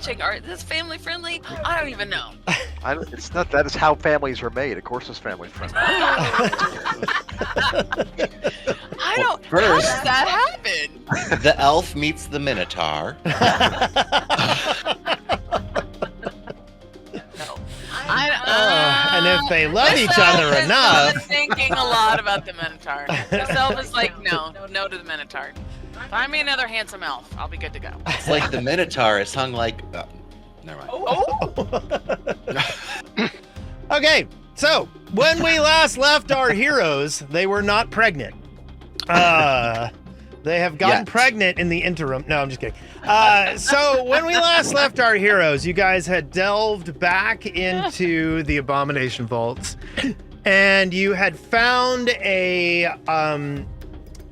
watching. Are this family friendly? I don't even know. It's not. That is how families are made. Of course, it's family friendly. I don't. How first- does that happen? The elf meets the minotaur. No. And if they love This each other elf is enough, not thinking a lot about the Minotaur. This elf is like, no to the Minotaur. Find me another handsome elf. I'll be good to go. It's like the minotaur is hung like. Never mind. Okay, so when we last left our heroes, they were not pregnant. They have gotten Yet. pregnant in the interim. No, I'm just kidding. So when we last left our heroes, you guys had delved back into the Abomination Vaults, and you had found a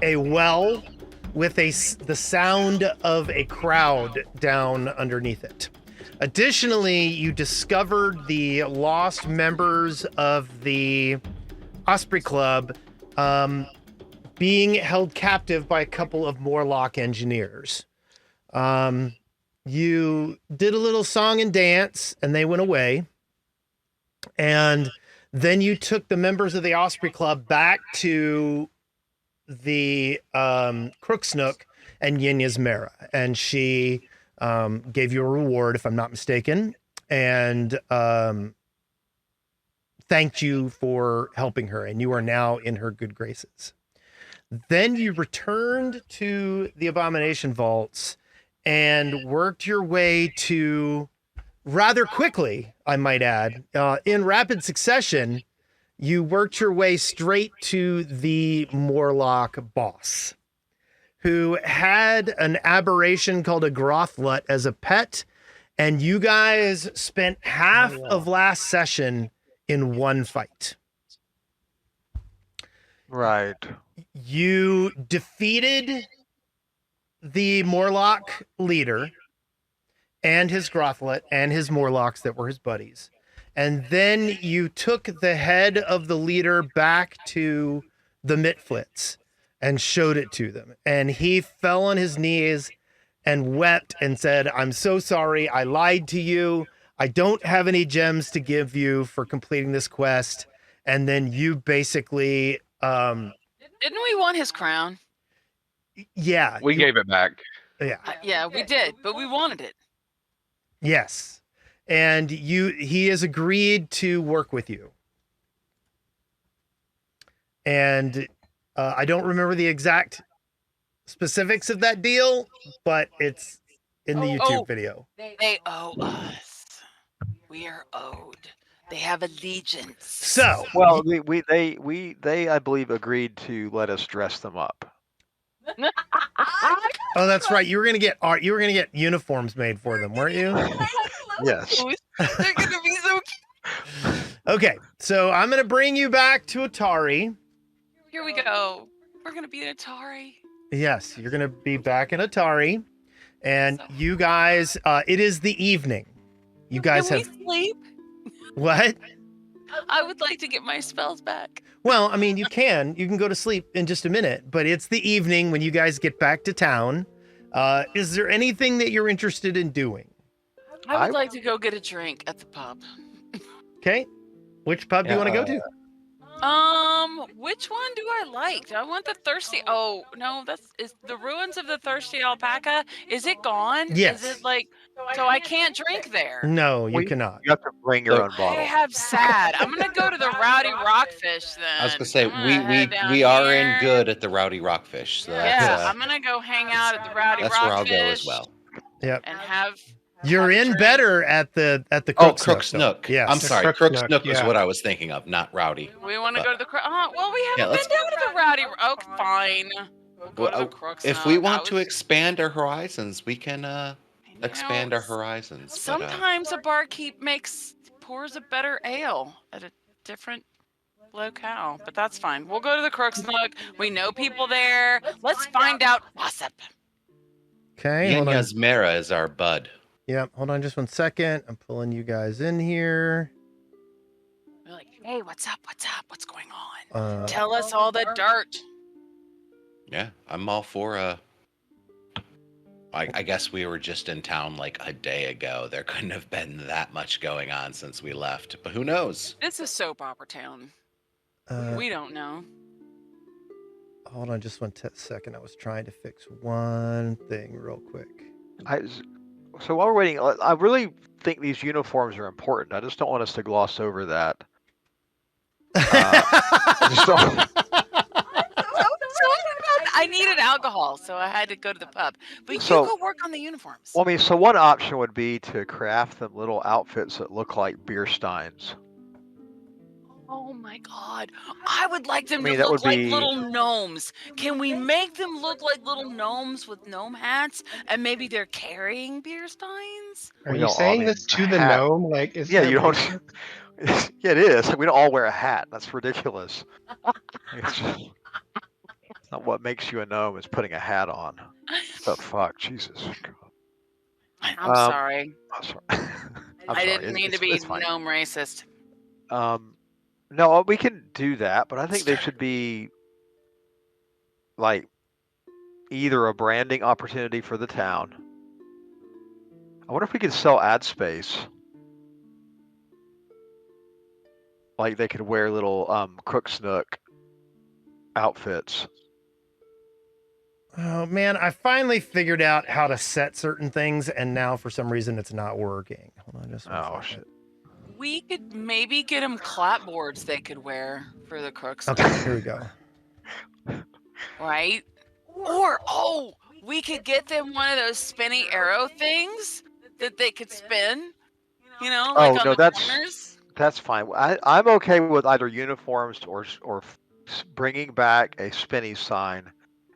well with the sound of a crowd down underneath it. Additionally, you discovered the lost members of the Osprey Club being held captive by a couple of Morlock engineers. You did a little song and dance, and they went away. And then you took the members of the Osprey Club back to the Crooksnook and Yenya's Mara, and she gave you a reward, if I'm not mistaken, and thanked you for helping her, and you are now in her good graces. Then you returned to the Abomination Vaults and worked your way to, rather quickly, I might add, in rapid succession, you worked your way straight to the Morlock boss, who had an aberration called a Grothlut as a pet, and you guys spent half of last session in one fight. Right. You defeated the Morlock leader and his Grothlet and his Morlocks that were his buddies. And then you took the head of the leader back to the Mitflits and showed it to them. And he fell on his knees and wept and said, "I'm so sorry. I lied to you. I don't have any gems to give you for completing this quest." And then you basically, Didn't we want his crown? yeah. We gave it back. Yeah. Yeah, we did, but we wanted it. Yes. And he has agreed to work with you. And I don't remember the exact specifics of that deal, but it's in the YouTube video. They owe us. We are owed. They have allegiance. So, Well, they I believe agreed to let us dress them up. oh, that's right. You were gonna get art. You were gonna get uniforms made for them, weren't you? Yes. They're gonna be so cute. Okay, so I'm gonna bring you back to Otari. Here we go. We're gonna be an Atari. Yes, you're gonna be back in Otari, and So- you guys. It is the evening. You guys Can have we sleep? what? I would like to get my spells back. Well, I mean, you can go to sleep in just a minute, but it's the evening when you guys get back to town. Is there anything that you're interested in doing? I would like to go get a drink at the pub. Okay. Which pub do you want to go to? Which one do I like? Do I want the thirsty? Oh no, is the ruins of the thirsty alpaca. Is it gone? Yes. Is it like? So I can't drink there. No, you Well, cannot. You have to bring your own I bottle. have sad. I'm gonna go to the Rowdy Rockfish then. I was gonna say I'm gonna head down we are in here. good at the Rowdy Rockfish. So Yeah, that's, I'm gonna go hang out at the Rowdy that's where I'll Rockfish. go as well. Yep. And have. You're have a in drink. better at the Oh, Crook's Crook's Nook. Yes. I'm sorry, Crook's Crook's Nook, Nook was yeah. what I was thinking of, not Rowdy. We want to go to the. Well, we Yeah, haven't let's- been down to the Rowdy. Oh, fine. We'll go to the Crooks If we Nook. want to I was- expand our horizons, we can expand our s- horizons. but, Sometimes a barkeep pours a better ale at a different locale, but that's fine. We'll go to the Crooks Nook. We know people there. Let's find out gossip. Okay. Hold on. Yenya's Mara is our bud. Yep. Hold on just one second. I'm pulling you guys in here. We're like, hey, what's up? What's up? What's going on? Uh, Tell us all the dirt. Yeah, I'm all for I guess we were just in town like a day ago. There couldn't have been that much going on since we left, but who knows? This is soap opera town. We don't know. Hold on just one second. I was trying to fix one thing real quick. So while we're waiting, I really think these uniforms are important. I just don't want us to gloss over that. I just don't- I needed alcohol, so I had to go to the pub. But So- you go work on the uniforms. Well, I mean, so one option would be to craft them little outfits that look like beer steins. Oh my god. I would like them I mean, to that look would like be- little gnomes. Can we make them look like little gnomes with gnome hats? And maybe they're carrying beer steins? Are We you don't- I saying mean, this to a the hat. gnome? Like, is Yeah, there you don't. basis? Yeah, it is. We don't all wear a hat. That's ridiculous. It's just- it's not what makes you a gnome is putting a hat on. The fuck, Jesus. God. I'm sorry. I'm sorry. I'm I sorry. didn't mean to be It's fine. gnome racist. No, we can do that, but I think they should be like either a branding opportunity for the town. I wonder if we could sell ad space. Like they could wear little Crook Snook outfits. Oh man, I finally figured out how to set certain things, and now for some reason it's not working. Hold on just one Oh second. shit. We could maybe get them clapboards they could wear for the crooks. Okay, here we go. Right? Or, we could get them one of those spinny arrow things that they could spin. You know, like Oh, on no, the that's- corners. That's fine. I'm okay with either uniforms or bringing back a spinny sign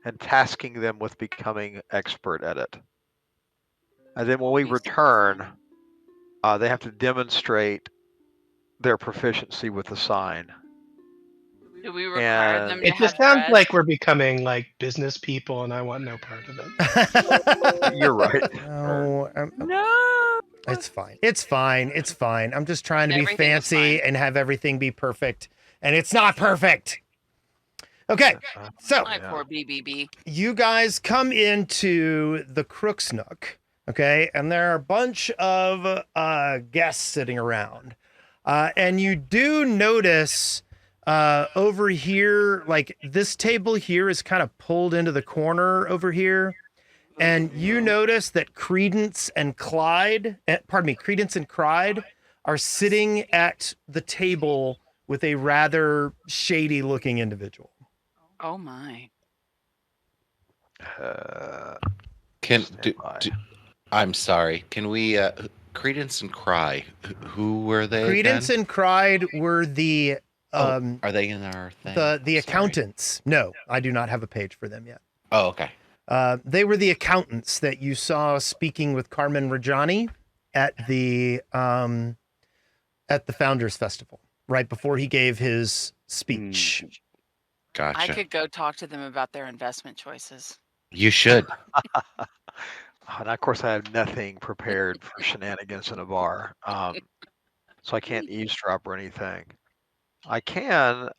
and tasking them with becoming expert at it. And then when we return, they have to demonstrate their proficiency with the sign. Do we require And- them to It just have sounds dress? like we're becoming like business people, and I want no part of it. You're right. No, No. it's fine. It's fine. It's fine. I'm just trying to be Everything is fancy fine. and have everything be perfect, and it's not perfect. Okay, so My Yeah. poor BBB. you guys come into the Crook's Nook, okay, and there are a bunch of guests sitting around, and you do notice over here, like this table here is kind of pulled into the corner over here, and you notice that Credence and Clyde are sitting at the table with a rather shady looking individual. Oh my. Can Stand do, by. I'm sorry. Can we Credence and Cry? Who were they? Credence again? and Clyde were the Are they in our thing? the Sorry. accountants. No, I do not have a page for them yet. Oh, okay. They were the accountants that you saw speaking with Carmen Rajani at the Founders Festival right before he gave his speech. Gotcha. I could go talk to them about their investment choices. You should. And of course, I have nothing prepared for shenanigans in a bar, so I can't eavesdrop or anything. I can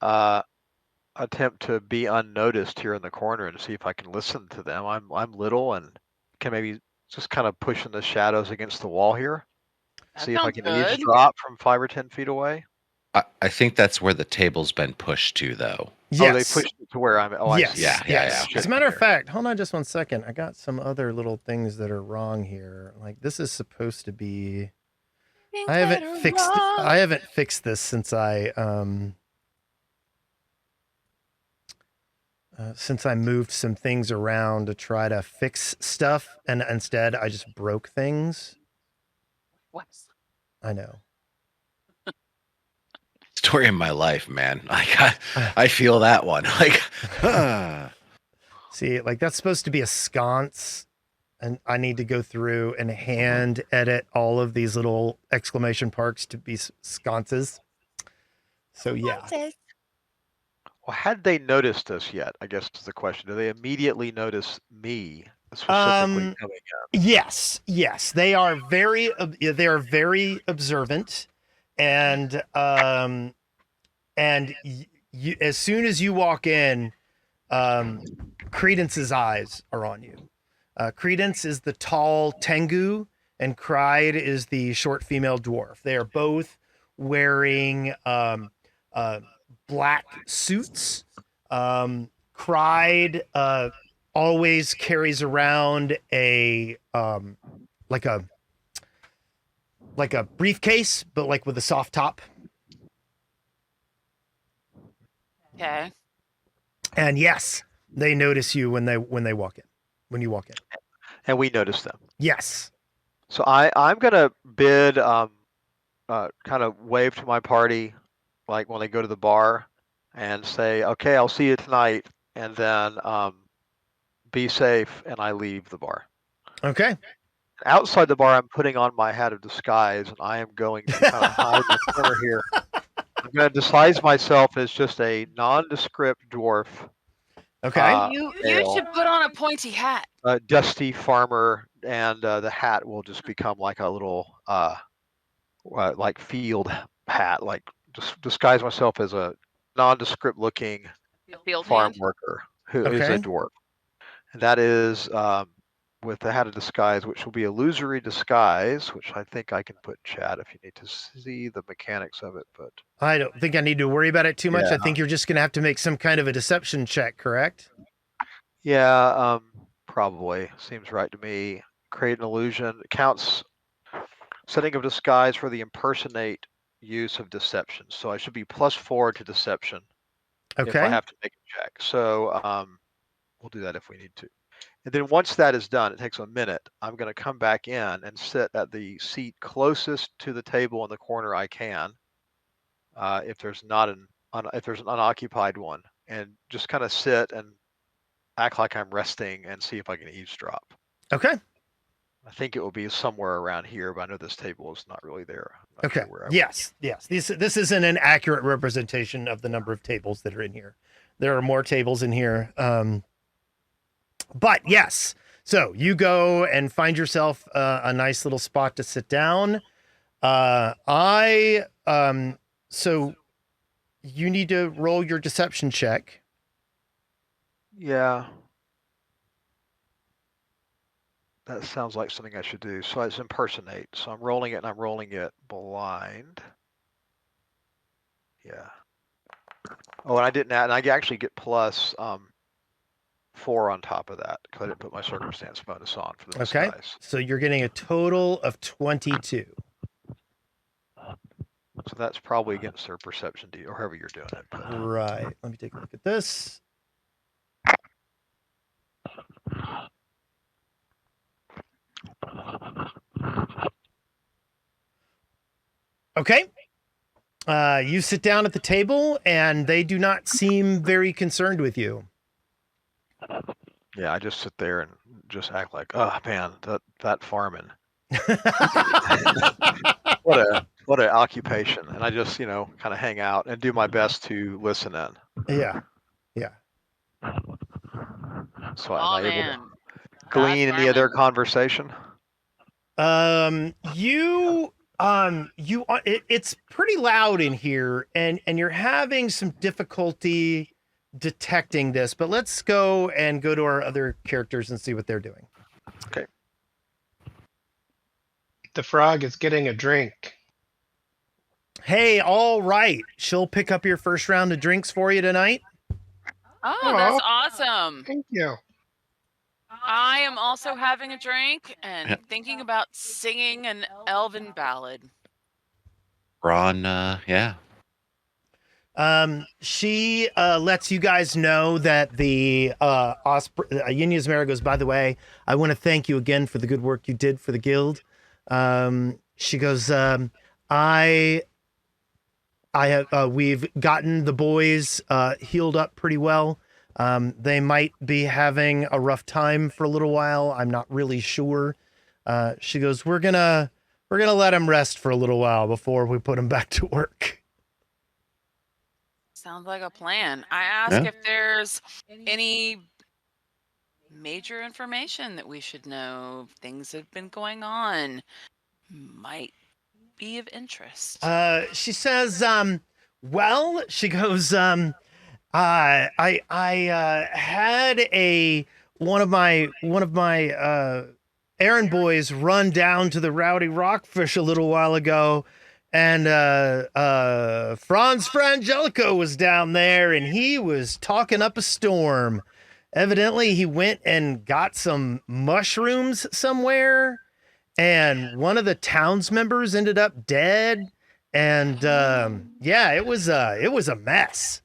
attempt to be unnoticed here in the corner and see if I can listen to them. I'm little and can maybe just kind of push in the shadows against the wall here. That See if I sounds can good. eavesdrop from 5 or 10 feet away. I think that's where the table's been pushed to, though. Oh, they Yes. pushed it to where I'm. Oh, I Yes. see. Yeah, yes. yeah. As a matter of fact, hold on just one second. I got some other little things that are wrong here. Like this is supposed to be. Things I that haven't are fixed. wrong. I haven't fixed this since I moved some things around to try to fix stuff, and instead I just broke things. What? I know. Story of my life, man. Like I feel that one. Like, See, like that's supposed to be a sconce, and I need to go through and hand edit all of these little exclamation marks to be sconces. So yeah. Well, had they noticed us yet? I guess is the question. Do they immediately notice me specifically coming in? Yes, they are very observant, and you, as soon as you walk in, Credence's eyes are on you. Credence is the tall Tengu, and Cried is the short female dwarf. They are both wearing black suits. Cried always carries around a like a briefcase, but like with a soft top. Okay. And yes, they notice you when they walk in. When you walk in. And we notice them. Yes. So I'm gonna bid kind of wave to my party, like when they go to the bar, and say, "Okay, I'll see you tonight," and then be safe, and I leave the bar. Okay. Outside the bar, I'm putting on my hat of disguise, and I am going to kind of hide in the corner here. I'm going to disguise myself as just a nondescript dwarf. Okay. You male, should put on a pointy hat. a dusty farmer, and the hat will just become like a little like field hat, like just disguise myself as a nondescript looking Field farm hand. worker who is Okay. a dwarf. And that is with the hat of disguise, which will be illusory disguise, which I think I can put in chat if you need to see the mechanics of it. But I don't think I need to worry about it too much. Yeah. I think you're just going to have to make some kind of a deception check, correct? yeah, probably seems right to me. Create an illusion. It counts setting of disguise for the impersonate use of deception. So I should be +4 to deception if I Okay. have to make a check. So we'll do that if we need to. And then once that is done, it takes a minute. I'm going to come back in and sit at the seat closest to the table in the corner I can, if there's not if there's an unoccupied one, and just kind of sit and act like I'm resting and see if I can eavesdrop. Okay. I think it will be somewhere around here, but I know this table is not really there. I'm not Okay. sure where I Yes. This isn't an accurate representation of the number of tables that are in here. There are more tables in here. But yes. So you go and find yourself a nice little spot to sit down. So you need to roll your deception check. Yeah. That sounds like something I should do. So it's impersonate. So I'm rolling it and I'm rolling it blind. Yeah. Oh, and I didn't add, and I actually get plus 4 on top of that because I didn't put my circumstance bonus on for the Okay. disguise. So you're getting a total of 22. So that's probably against their perception deal, or however you're doing it. But Right. Let me take a look at this. Okay. You sit down at the table and they do not seem very concerned with you. yeah, I just sit there and just act like, oh man, that farming. What a occupation. And I just, kind of hang out and do my best to listen in. Yeah. So Oh am I able man. to glean any of their conversation? It's pretty loud in here and you're having some difficulty detecting this, but let's go to our other characters and see what they're doing. Okay. The frog is getting a drink. Hey, all right. She'll pick up your first round of drinks for you tonight. Oh, that's awesome. Thank you. I am also having a drink and thinking about singing an elven ballad. Ron, yeah. She lets you guys know that the Yinya's Mara goes, by the way, I want to thank you again for the good work you did for the guild. She goes, we've gotten the boys healed up pretty well. They might be having a rough time for a little while. I'm not really sure. She goes, we're gonna let them rest for a little while before we put them back to work. Sounds like a plan. I ask if there's any major information that we should know, things that have been going on, might be of interest. She says, she goes, I had one of my errand boys run down to the Rowdy Rockfish a little while ago, and Franz Frangelico was down there, and he was talking up a storm. Evidently, he went and got some mushrooms somewhere, and one of the towns members ended up dead. And yeah, it was a mess.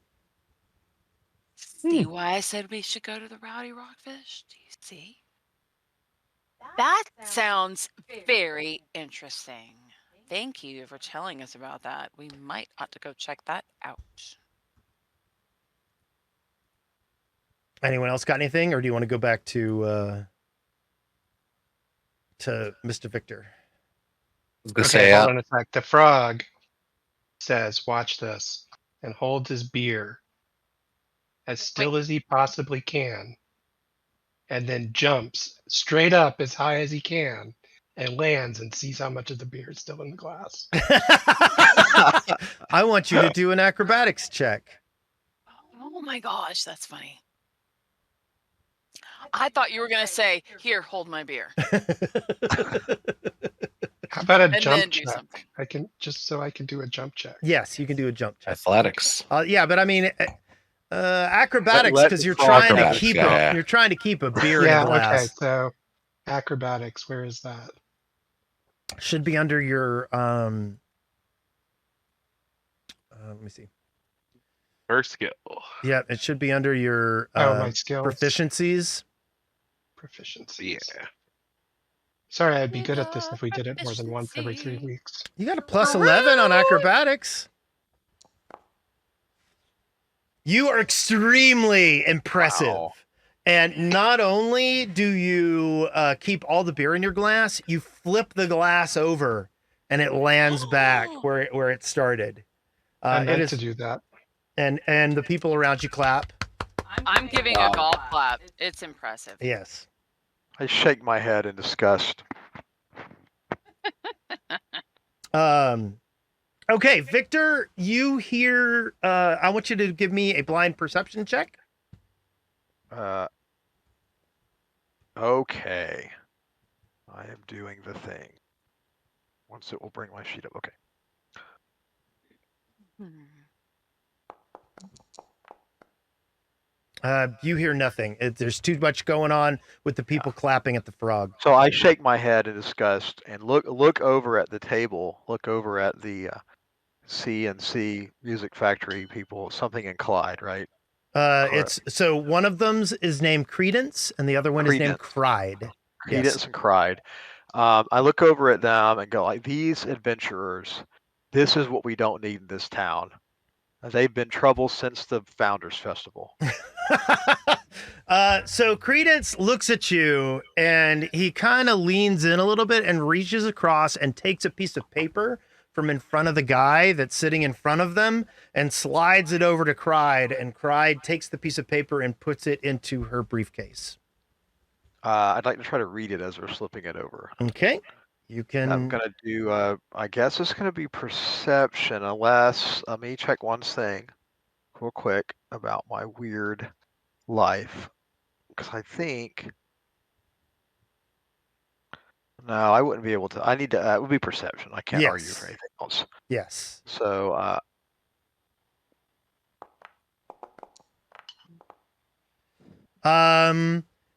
See why I said we should go to the Rowdy Rockfish? Do you see? That sounds very interesting. Thank you for telling us about that. We might ought to go check that out. Anyone else got anything, or do you want to go back to Mr. Victor? I was gonna Okay, say, hold on a sec. The frog says, "Watch this," and holds his beer as still as he possibly can, and then jumps straight up as high as he can and lands and sees how much of the beer is still in the glass. I want you to do an acrobatics check. Oh my gosh, that's funny. I thought you were going to say, "Here, hold my beer." How about a And jump then do check? something. I can do a jump check. Yes, you can do a jump check. athletics. Yeah, but I mean, acrobatics, Let because the you're frog trying to acrobatics, keep yeah. you're trying to keep a beer in Yeah, a glass. okay. So acrobatics, where is that? Should be under your let me see. First skill. Yeah, it should be under your My skills. proficiencies. Proficiency. Yeah. Sorry, I'd be good at this if we did it more than once every 3 Efficiency. weeks. You got a plus 11 on acrobatics. You are extremely impressive. Wow. And not only do you keep all the beer in your glass, you flip the glass over and it lands back where it started. I It meant is, to do that. and the people around you clap. I'm giving a golf clap. It's impressive. Yes. I shake my head in disgust. Okay, Victor, you hear, I want you to give me a blind perception check. Okay. I am doing the thing. Once it will bring my sheet up. Okay. You hear nothing. There's too much going on with the people clapping at the frog. So I shake my head in disgust and look over at the table. Look over at the CNC Music Factory people. Something in Clyde, right? It's so one of them's is named Credence, and the other one is named Credence. Cried. Credence Yes. and Cried. I look over at them and go like, these adventurers, this is what we don't need in this town. They've been trouble since the Founders Festival. So Credence looks at you and he kind of leans in a little bit and reaches across and takes a piece of paper from in front of the guy that's sitting in front of them and slides it over to Cried, and Cried takes the piece of paper and puts it into her briefcase. I'd like to try to read it as we're slipping it over. Okay. You can. I'm gonna do. I guess it's gonna be perception, unless let me check one thing, real quick, about my weird life, because I think. No, I wouldn't be able to. I need to. It would be perception. I can't argue for anything else. Yes. So.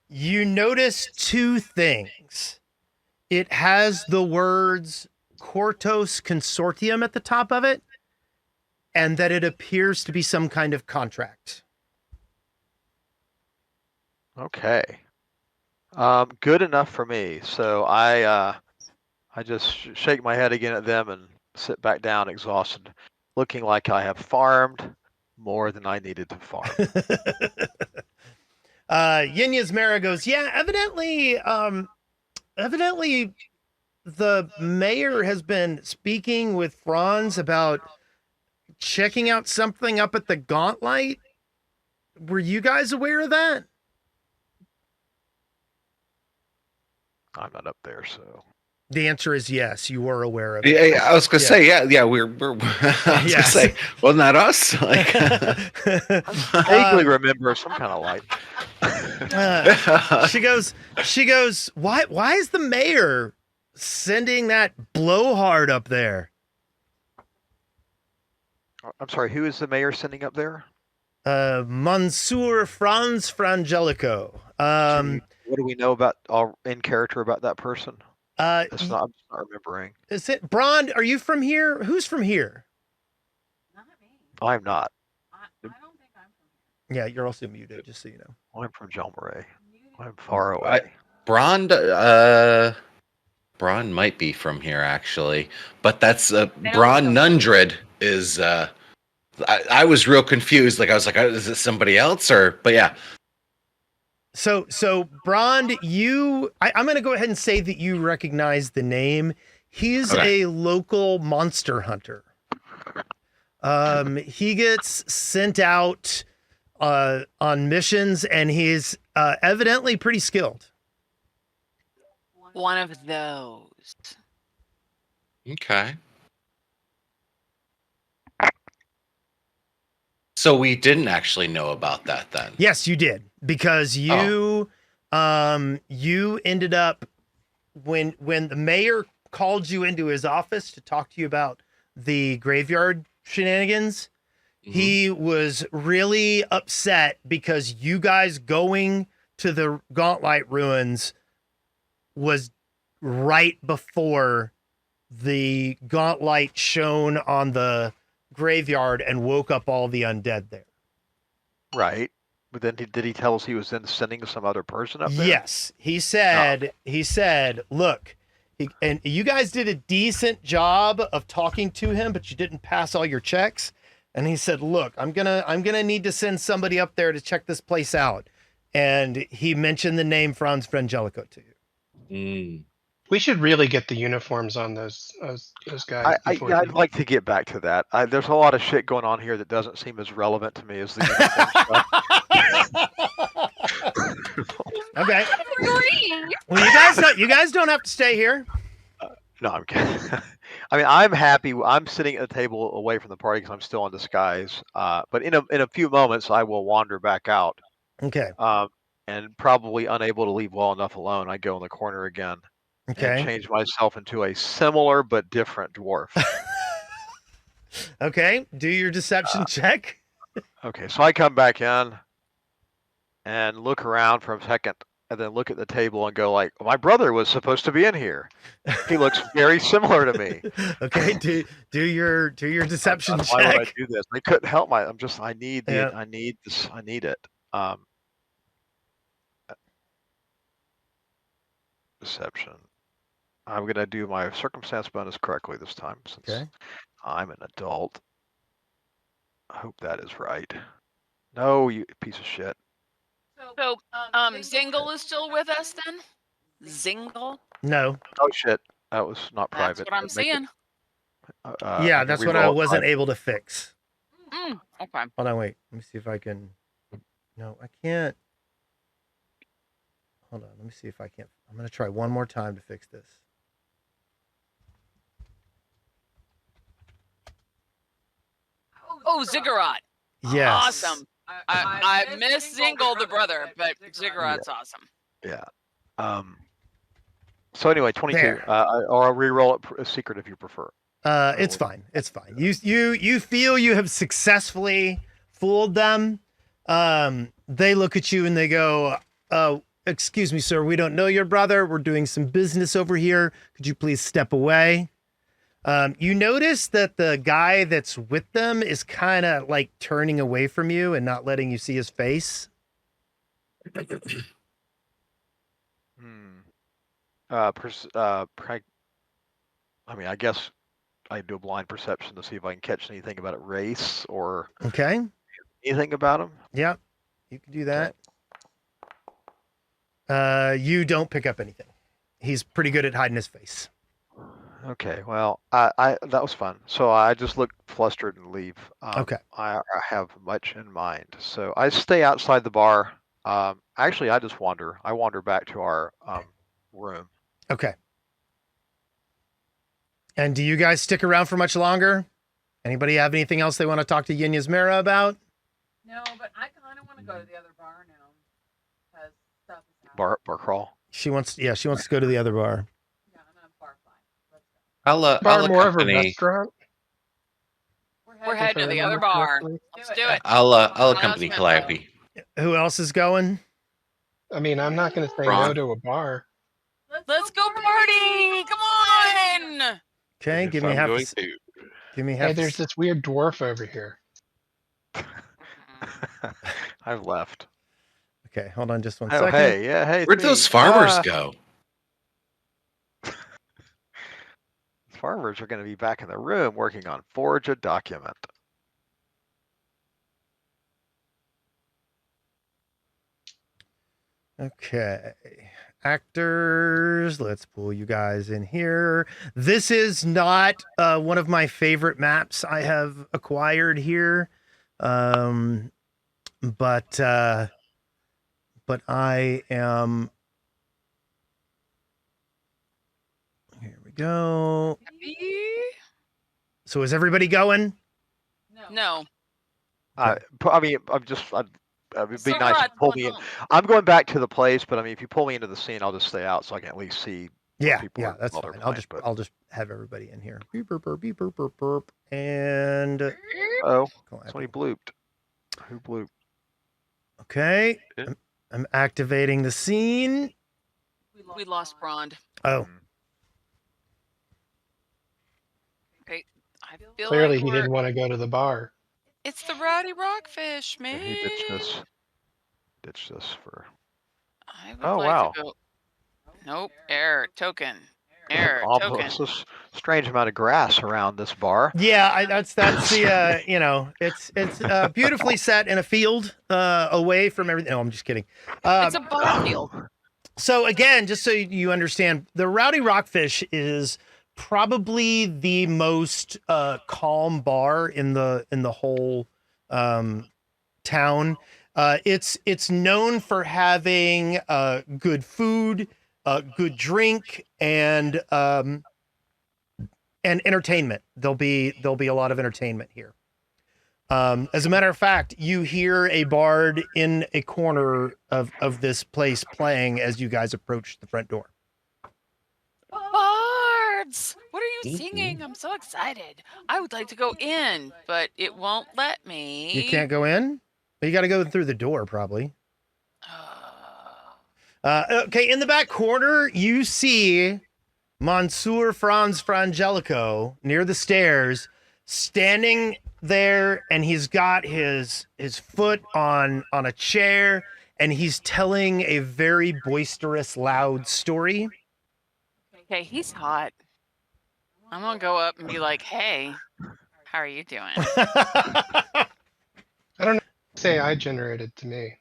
You notice two things. It has the words Cortos Consortium at the top of it, and that it appears to be some kind of contract. Okay. Good enough for me. So I just shake my head again at them and sit back down exhausted, looking like I have farmed more than I needed to farm. Yinya's Mara goes, yeah, evidently the mayor has been speaking with Franz about checking out something up at the Gauntlight. Were you guys aware of that? I'm not up there, so. The answer is yes. You were aware of Yeah, it. yeah, I was gonna say, yeah, we're. I was gonna say, wasn't that us? Like, I vaguely remember some kind of light. She goes. Why is the mayor sending that blowhard up there? I'm sorry, who is the mayor sending up there? Monsieur Franz Frangelico. What do we know about in character about that person? I'm just not remembering. Is it Brond? Are you from here? Who's from here? Not me. I'm not. I don't think I'm from Yeah, you're also muted, just so you know. I'm from John Murray. I'm far away. Brond might be from here actually, but that's Brond Nundred is. I was real confused. Like I was like, is it somebody else or? But yeah. So Brond, I'm going to go ahead and say that you recognize the name. He's a local monster hunter. He gets sent out on missions, and he's evidently pretty skilled. One of those. Okay. So we didn't actually know about that then. Yes, you did, because you ended up when the mayor called you into his office to talk to you about the graveyard shenanigans. Mm-hmm. He was really upset because you guys going to the Gauntlight ruins was right before the Gauntlight shone on the graveyard and woke up all the undead there. Right. But then did he tell us he was then sending some other person up there? Yes. He said, look, and you guys did a decent job of talking to him, but you didn't pass all your checks. And he said, look, I'm gonna need to send somebody up there to check this place out. And he mentioned the name Franz Frangelico to you. We should really get the uniforms on those guys. I'd like to get back to that. There's a lot of shit going on here that doesn't seem as relevant to me as the uniform stuff. Okay. Well, you guys don't have to stay here. No, I'm kidding. I mean, I'm happy. I'm sitting at the table away from the party because I'm still in disguise. But in a few moments, I will wander back out. Okay. And probably unable to leave well enough alone, I go in the corner again. Okay. And change myself into a similar but different dwarf. Okay. Do your deception check. Okay, so I come back in and look around for a second, and then look at the table and go like, my brother was supposed to be in here. He looks very similar to me. Okay, do your deception check. Why would I do this? I couldn't help I need this. I need it. Deception. I'm going to do my circumstance bonus correctly this time since I'm an adult. I hope that is right. No, you piece of shit. So, Zingle is still with us then? Zingle? No. Oh shit, that was not private. That's what I'm seeing. Yeah, that's what I wasn't able to fix. Okay. Hold on, wait. Let me see if I can. No, I can't. Hold on. Let me see if I can't. I'm going to try one more time to fix this. Oh, Ziggurat. Yes. Awesome. I miss Zingle the brother, but Ziggurat's awesome. Yeah. So anyway, 22. Or I'll re-roll it a secret if you prefer. It's fine. It's fine. You feel you have successfully fooled them. They look at you and they go, excuse me, sir, we don't know your brother. We're doing some business over here. Could you please step away? You notice that the guy that's with them is kind of like turning away from you and not letting you see his face. I mean, I guess I do a blind perception to see if I can catch anything about it, race or anything about him. Yeah, you can do that. You don't pick up anything. He's pretty good at hiding his face. Okay, well, I that was fun. So I just look flustered and leave. Okay. I have much in mind. So I stay outside the bar. Actually, I just wander. I wander back to our room. Okay. And do you guys stick around for much longer? Anybody have anything else they want to talk to Yin Yasmera about? No, but I kind of want to go to the other bar now. Because stuff is Bar crawl. She wants to go to the other bar. Yeah, I'm on bar 5. Let's go. Bar I'll more of a accompany. restaurant. We're if heading I to the remember other bar. correctly. Let's do it. I'll Announcement, accompany though. Calliope. Who else is going? I mean, I'm not going to say no Ron. to a bar. Let's go party! Come on! Okay, Yes, give me I'm half. going to. Give me Hey, half. there's this weird dwarf over here. I've left. Okay, hold on just one Oh, second. hey, yeah, hey. it's Where'd me. those farmers Ah, go? Farmers are going to be back in the room working on Forge a Document. Okay. Actors, let's pull you guys in here. This is not one of my favorite maps I have acquired here. But I am. Here we go. So is everybody going? No. I mean, it'd be So nice Rod, to pull come me in. on. I'm going back to the place, but I mean, if you pull me into the scene, I'll just stay out so I can at least see. Yeah, people yeah, are- that's while they're fine. playing, but- I'll just have everybody in here. Beep, burp, burp, beep, burp, burp, burp, and Oh, Calliope. somebody blooped. Who blooped? Okay, Yeah. I'm activating the scene. We lost Brond. Oh, Okay. I feel Clearly, like he didn't want to go to the bar. It's the Rowdy Rockfish, Yeah, man. he ditched this. Ditched this for. I would Oh, like wow. to go. Nope. Error token. Error token. It's a strange amount of grass around this bar. yeah, that's the it's beautifully set in a field away from everything. No, I'm just kidding. It's a ball field. So again, just so you understand, the Rowdy Rockfish is probably the most calm bar in the whole town. It's known for having good food, good drink, and entertainment. There'll be a lot of entertainment here. As a matter of fact, you hear a bard in a corner of this place playing as you guys approach the front door. Bards! What are you singing? I'm so excited. I would like to go in, but it won't let me. You can't go in? You got to go through the door, probably. Okay, in the back corner, you see Monsieur Franz Frangelico near the stairs, standing there, and he's got his foot on a chair, and he's telling a very boisterous, loud story. Okay, he's hot. I'm gonna go up and be like, "Hey, how are you doing?" Say I generated to me.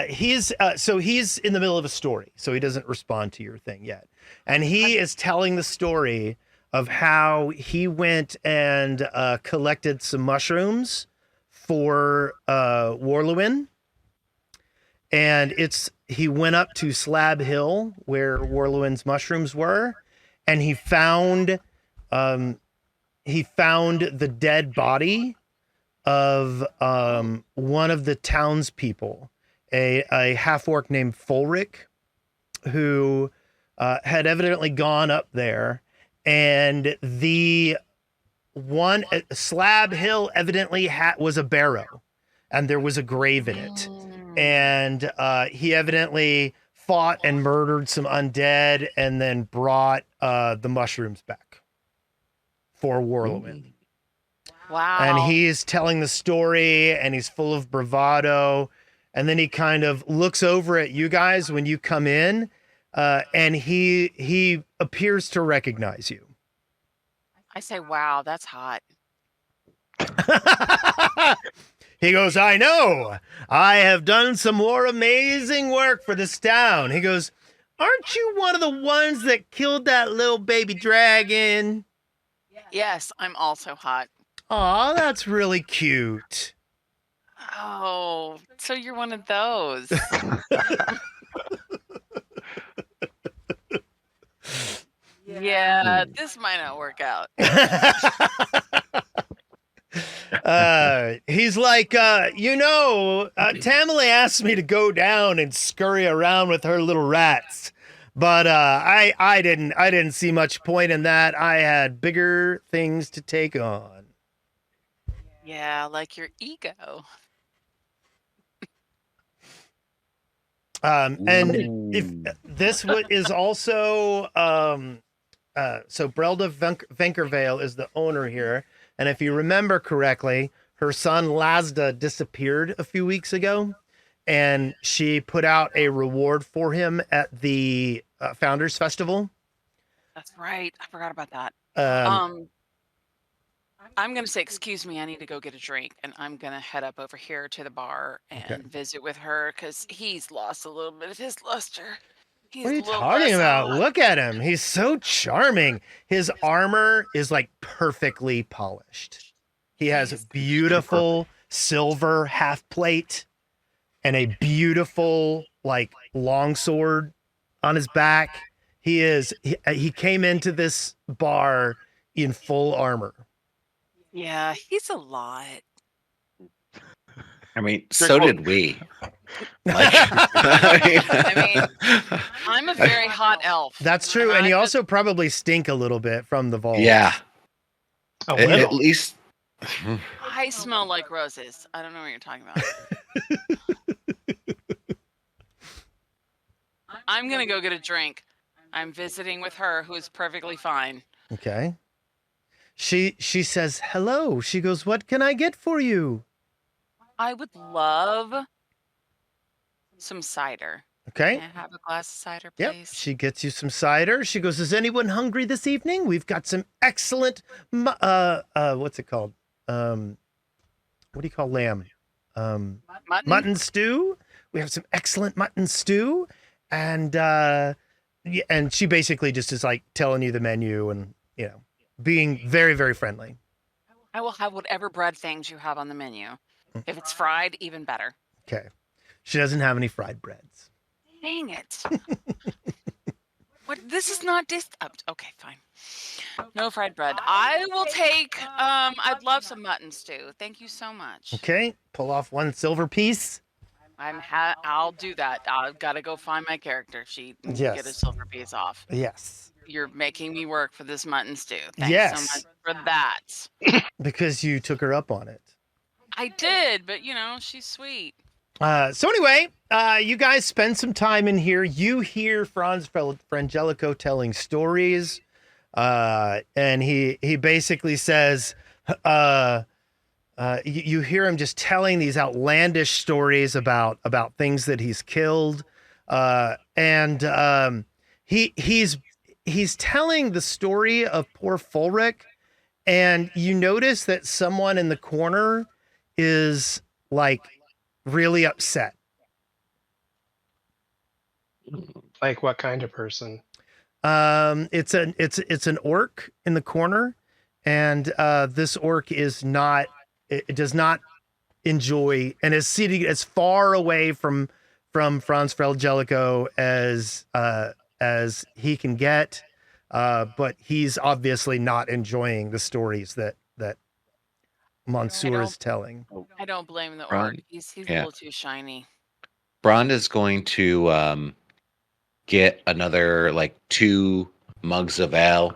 He's in the middle of a story, so he doesn't respond to your thing yet. And he is telling the story of how he went and collected some mushrooms for Warlewin. And he went up to Slab Hill where Warlewin's mushrooms were, and he found the dead body of one of the townspeople, a half-orc named Fulric, who had evidently gone up there, and the one Slab Hill evidently was a barrow, and there was a grave in it, and he evidently fought and murdered some undead, and then brought the mushrooms back for Warlewin. Wow. And he's telling the story, and he's full of bravado. And then he kind of looks over at you guys when you come in, and he appears to recognize you. I say, "Wow, that's hot." He goes, "I know. I have done some more amazing work for this town." He goes, "Aren't you one of the ones that killed that little baby dragon?" Yes, I'm also hot. Aw, that's really cute. Oh, so you're one of those. Yeah, this might not work out. He's like, Tamale asked me to go down and scurry around with her little rats, but I didn't see much point in that. I had bigger things to take on. Yeah, like your ego. And if this is also so Brelda Venkervale is the owner here, and if you remember correctly, her son Lazda disappeared a few weeks ago, and she put out a reward for him at the Founders Festival. That's right. I forgot about that. I'm going to say, excuse me, I need to go get a drink, and I'm going to head up over here to the bar and visit with her because he's lost a little bit of his luster. What are you talking about? Look at him. He's so charming. His armor is like perfectly polished. He has a beautiful silver half plate and a beautiful like longsword on his back. He came into this bar in full armor. Yeah, he's a lot. I mean, so did we. Like, I mean, I'm a very hot elf. That's true, and you also probably stink a little bit from the vault. Yeah. At least I smell like roses. I don't know what you're talking about. I'm gonna go get a drink. I'm visiting with her, who is perfectly fine. Okay. She says hello. She goes, "What can I get for you?" I would love some cider. Okay. Can I have a glass of cider, Yep. please? She gets you some cider. She goes, "Is anyone hungry this evening? We've got some excellent what's it called? What do you call lamb? Mutton stew. We have some excellent mutton stew." And she basically just is like telling you the menu and, being very, very friendly. I will have whatever bread things you have on the menu. If it's fried, even better. Okay. She doesn't have any fried breads. Dang it. What? This is not okay, fine. No fried bread. I will take, I'd love some mutton stew. Thank you so much. Okay. Pull off one silver piece. I'll do that. I've got to go find my character sheet and get a silver piece off. Yes. You're making me work for this mutton stew. Thanks so much for that. Because you took her up on it. I did, but she's sweet. So anyway, you guys spend some time in here. You hear Franz Frangelico telling stories. And he basically says, you hear him just telling these outlandish stories about things that he's killed. And he's telling the story of poor Fulric, and you notice that someone in the corner is like really upset. Like what kind of person? It's an orc in the corner, and this orc is not. It does not enjoy and is sitting as far away from Franz Frangelico as he can get, but he's obviously not enjoying the stories that Monsieur is telling. I don't blame the orc. He's a little too shiny. Brond is going to get another 2 mugs of ale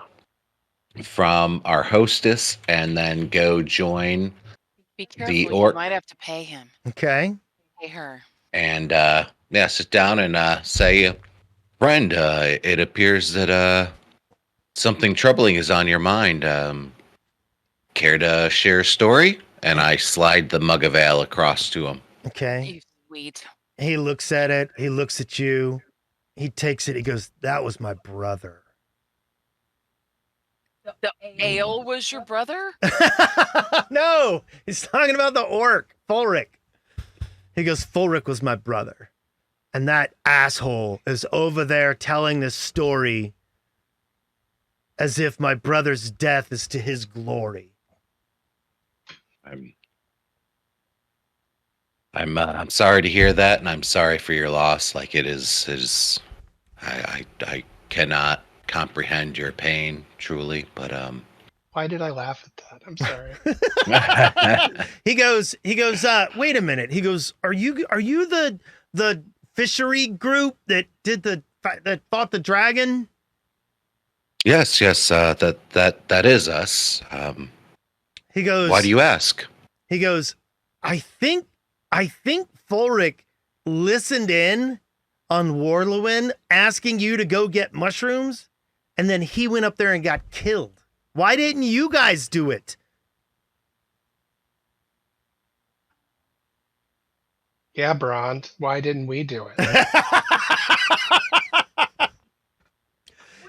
from our hostess and then go join Be careful, the orc. You might have to pay him. Okay. Pay her. And sit down and say, "Friend, it appears that something troubling is on your mind. Care to share a story?" And I slide the mug of ale across to him. Okay. You sweet. He looks at it. He looks at you. He takes it. He goes, "That was my brother." The ale was your brother? No, he's talking about the orc, Fulric. He goes, "Fulric was my brother. And that asshole is over there telling this story as if my brother's death is to his glory." I'm sorry to hear that, and I'm sorry for your loss. It is I cannot comprehend your pain truly, but Why did I laugh at that? I'm sorry. he goes, wait a minute. He goes, are you the fishery group that fought the dragon? yes, that is us. He goes, Why do you ask? He goes, I think Fulric listened in on Warlewin asking you to go get mushrooms, and then he went up there and got killed. Why didn't you guys do it? Yeah, Brond, why didn't we do it?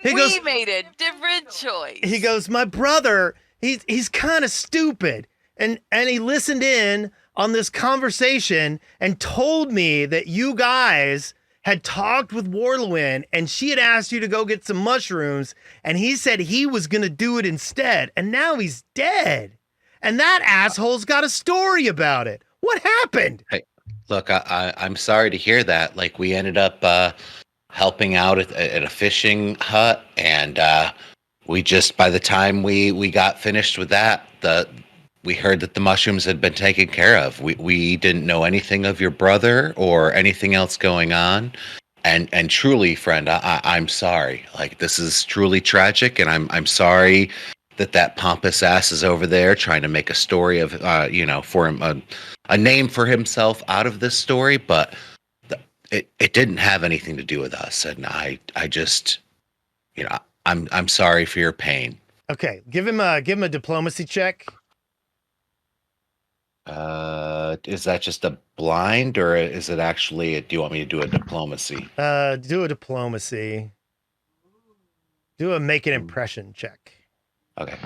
We made a different choice. He goes, my brother, he's kind of stupid. And he listened in on this conversation and told me that you guys had talked with Warlewin and she had asked you to go get some mushrooms, and he said he was going to do it instead. And now he's dead. And that asshole's got a story about it. What happened? Hey, look, I'm sorry to hear that. Like, we ended up helping out at a fishing hut, and we just, by the time we got finished with that, we heard that the mushrooms had been taken care of. We didn't know anything of your brother or anything else going on. And truly, friend, I'm sorry. Like, this is truly tragic, and I'm sorry that pompous ass is over there trying to make a story of, for him, a name for himself out of this story. But it didn't have anything to do with us, and I just, I'm sorry for your pain. Okay, give him a diplomacy check. Is that just a blind, or is it actually? Do you want me to do a diplomacy? Do a diplomacy. Do a make an impression check. Okay.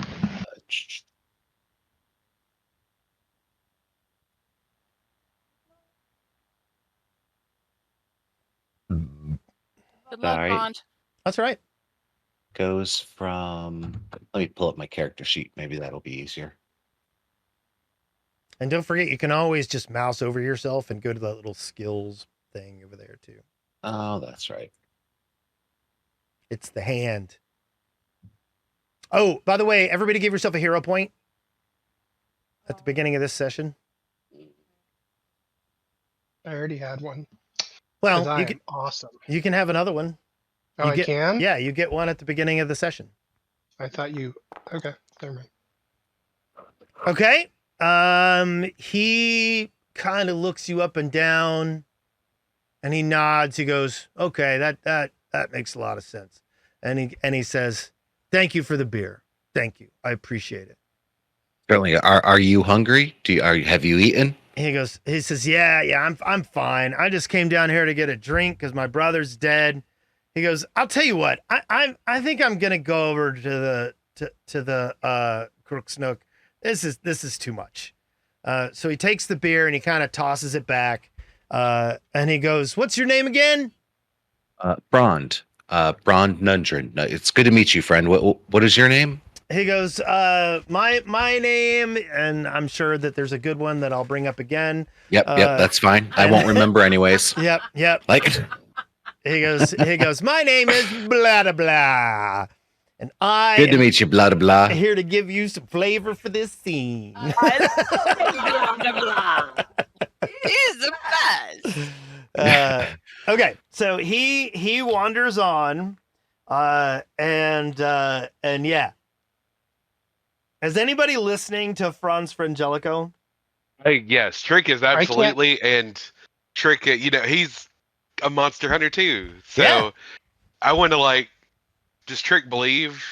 Good luck, All right. Bond. That's right. Goes from. Let me pull up my character sheet. Maybe that'll be easier. And don't forget, you can always just mouse over yourself and go to the little skills thing over there too. Oh, that's right. It's the hand. Oh, by the way, everybody give yourself a hero point at the beginning of this session. I already had one. Well, I'm awesome. You can have another one. Oh, I can? Yeah, you get one at the beginning of the session. I thought you... Okay, never mind. Okay. He kind of looks you up and down, and he nods. He goes, "Okay, that makes a lot of sense." And he says, "Thank you for the beer. Thank you. I appreciate it." Certainly. Are you hungry? Have you eaten? He says, "Yeah, I'm fine. I just came down here to get a drink because my brother's dead." He goes, "I'll tell you what. I think I'm gonna go over to the Crook's Nook. This is too much." So he takes the beer and he kind of tosses it back. And he goes, "What's your name again?" Brond. Brond Nundren. It's good to meet you, friend. What is your name? He goes, my name, and I'm sure that there's a good one that I'll bring up again. Yep, that's fine. I won't remember anyways. Yep. Like, he goes, "My name is blah, blah, blah. And I good to meet you, blah, blah, blah. Here to give you some flavor for this scene." Blah, blah, blah. He's the best. Okay, so he wanders on, and yeah. Is anybody listening to Franz Frangelico? Yes, Trick is absolutely, and Trick, he's a monster hunter too. So Yeah. I want to does Trick believe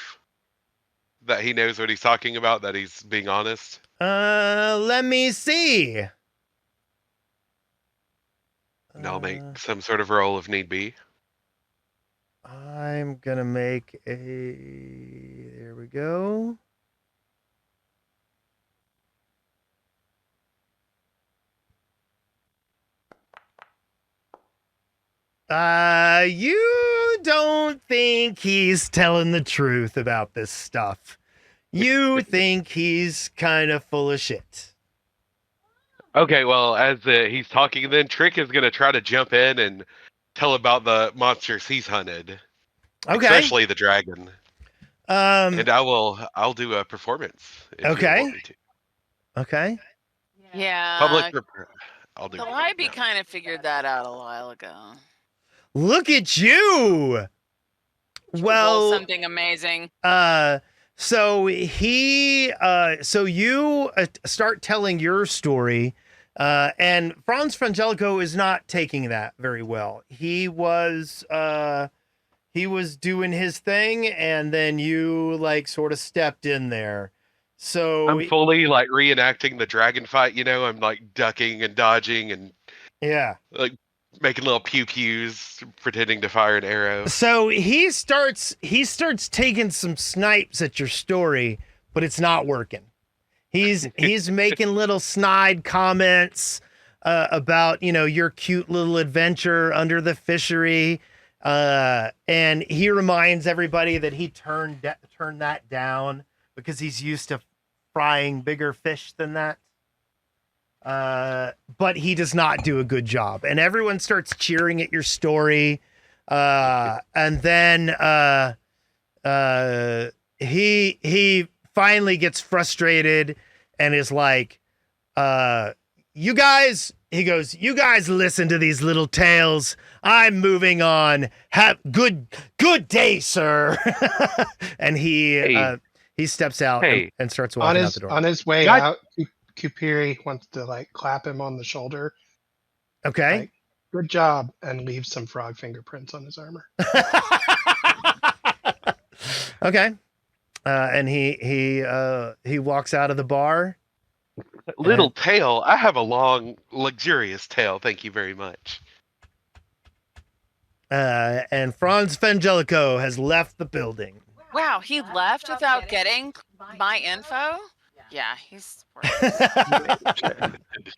that he knows what he's talking about, that he's being honest? Let me see. And I'll make some sort of roll if need be. I'm gonna make there we go. You don't think he's telling the truth about this stuff. You think he's kind of full of shit. Okay, well, as he's talking, then Trick is going to try to jump in and tell about the monsters he's hunted. Okay. Especially the dragon. And I'll do a performance if you Okay. want me to. Okay. Yeah. I'll do. Calliope kind of figured that out a while ago. Look at you. Roll Well, something amazing. so you start telling your story, and Franz Frangelico is not taking that very well. He was doing his thing, and then you like sort of stepped in there. So I'm fully like reenacting the dragon fight. I'm like ducking and dodging and yeah. like making little pew pews, pretending to fire an arrow. So he starts taking some snipes at your story, but it's not working. He's making little snide comments about your cute little adventure under the fishery, and he reminds everybody that he turned that down because he's used to frying bigger fish than that. But he does not do a good job, and everyone starts cheering at your story. And then he finally gets frustrated and is like, you guys listen to these little tales. I'm moving on. Have good day, sir. And he steps out and starts walking out the door. On his way out, Kupiri wants to like clap him on the shoulder. Okay. Like, good job, and leave some frog fingerprints on his armor. Okay. And he walks out of the bar. Little tail. I have a long, luxurious tail. Thank you very much. And Franz Frangelico has left the building. Wow, he left without getting my info? Yeah, he's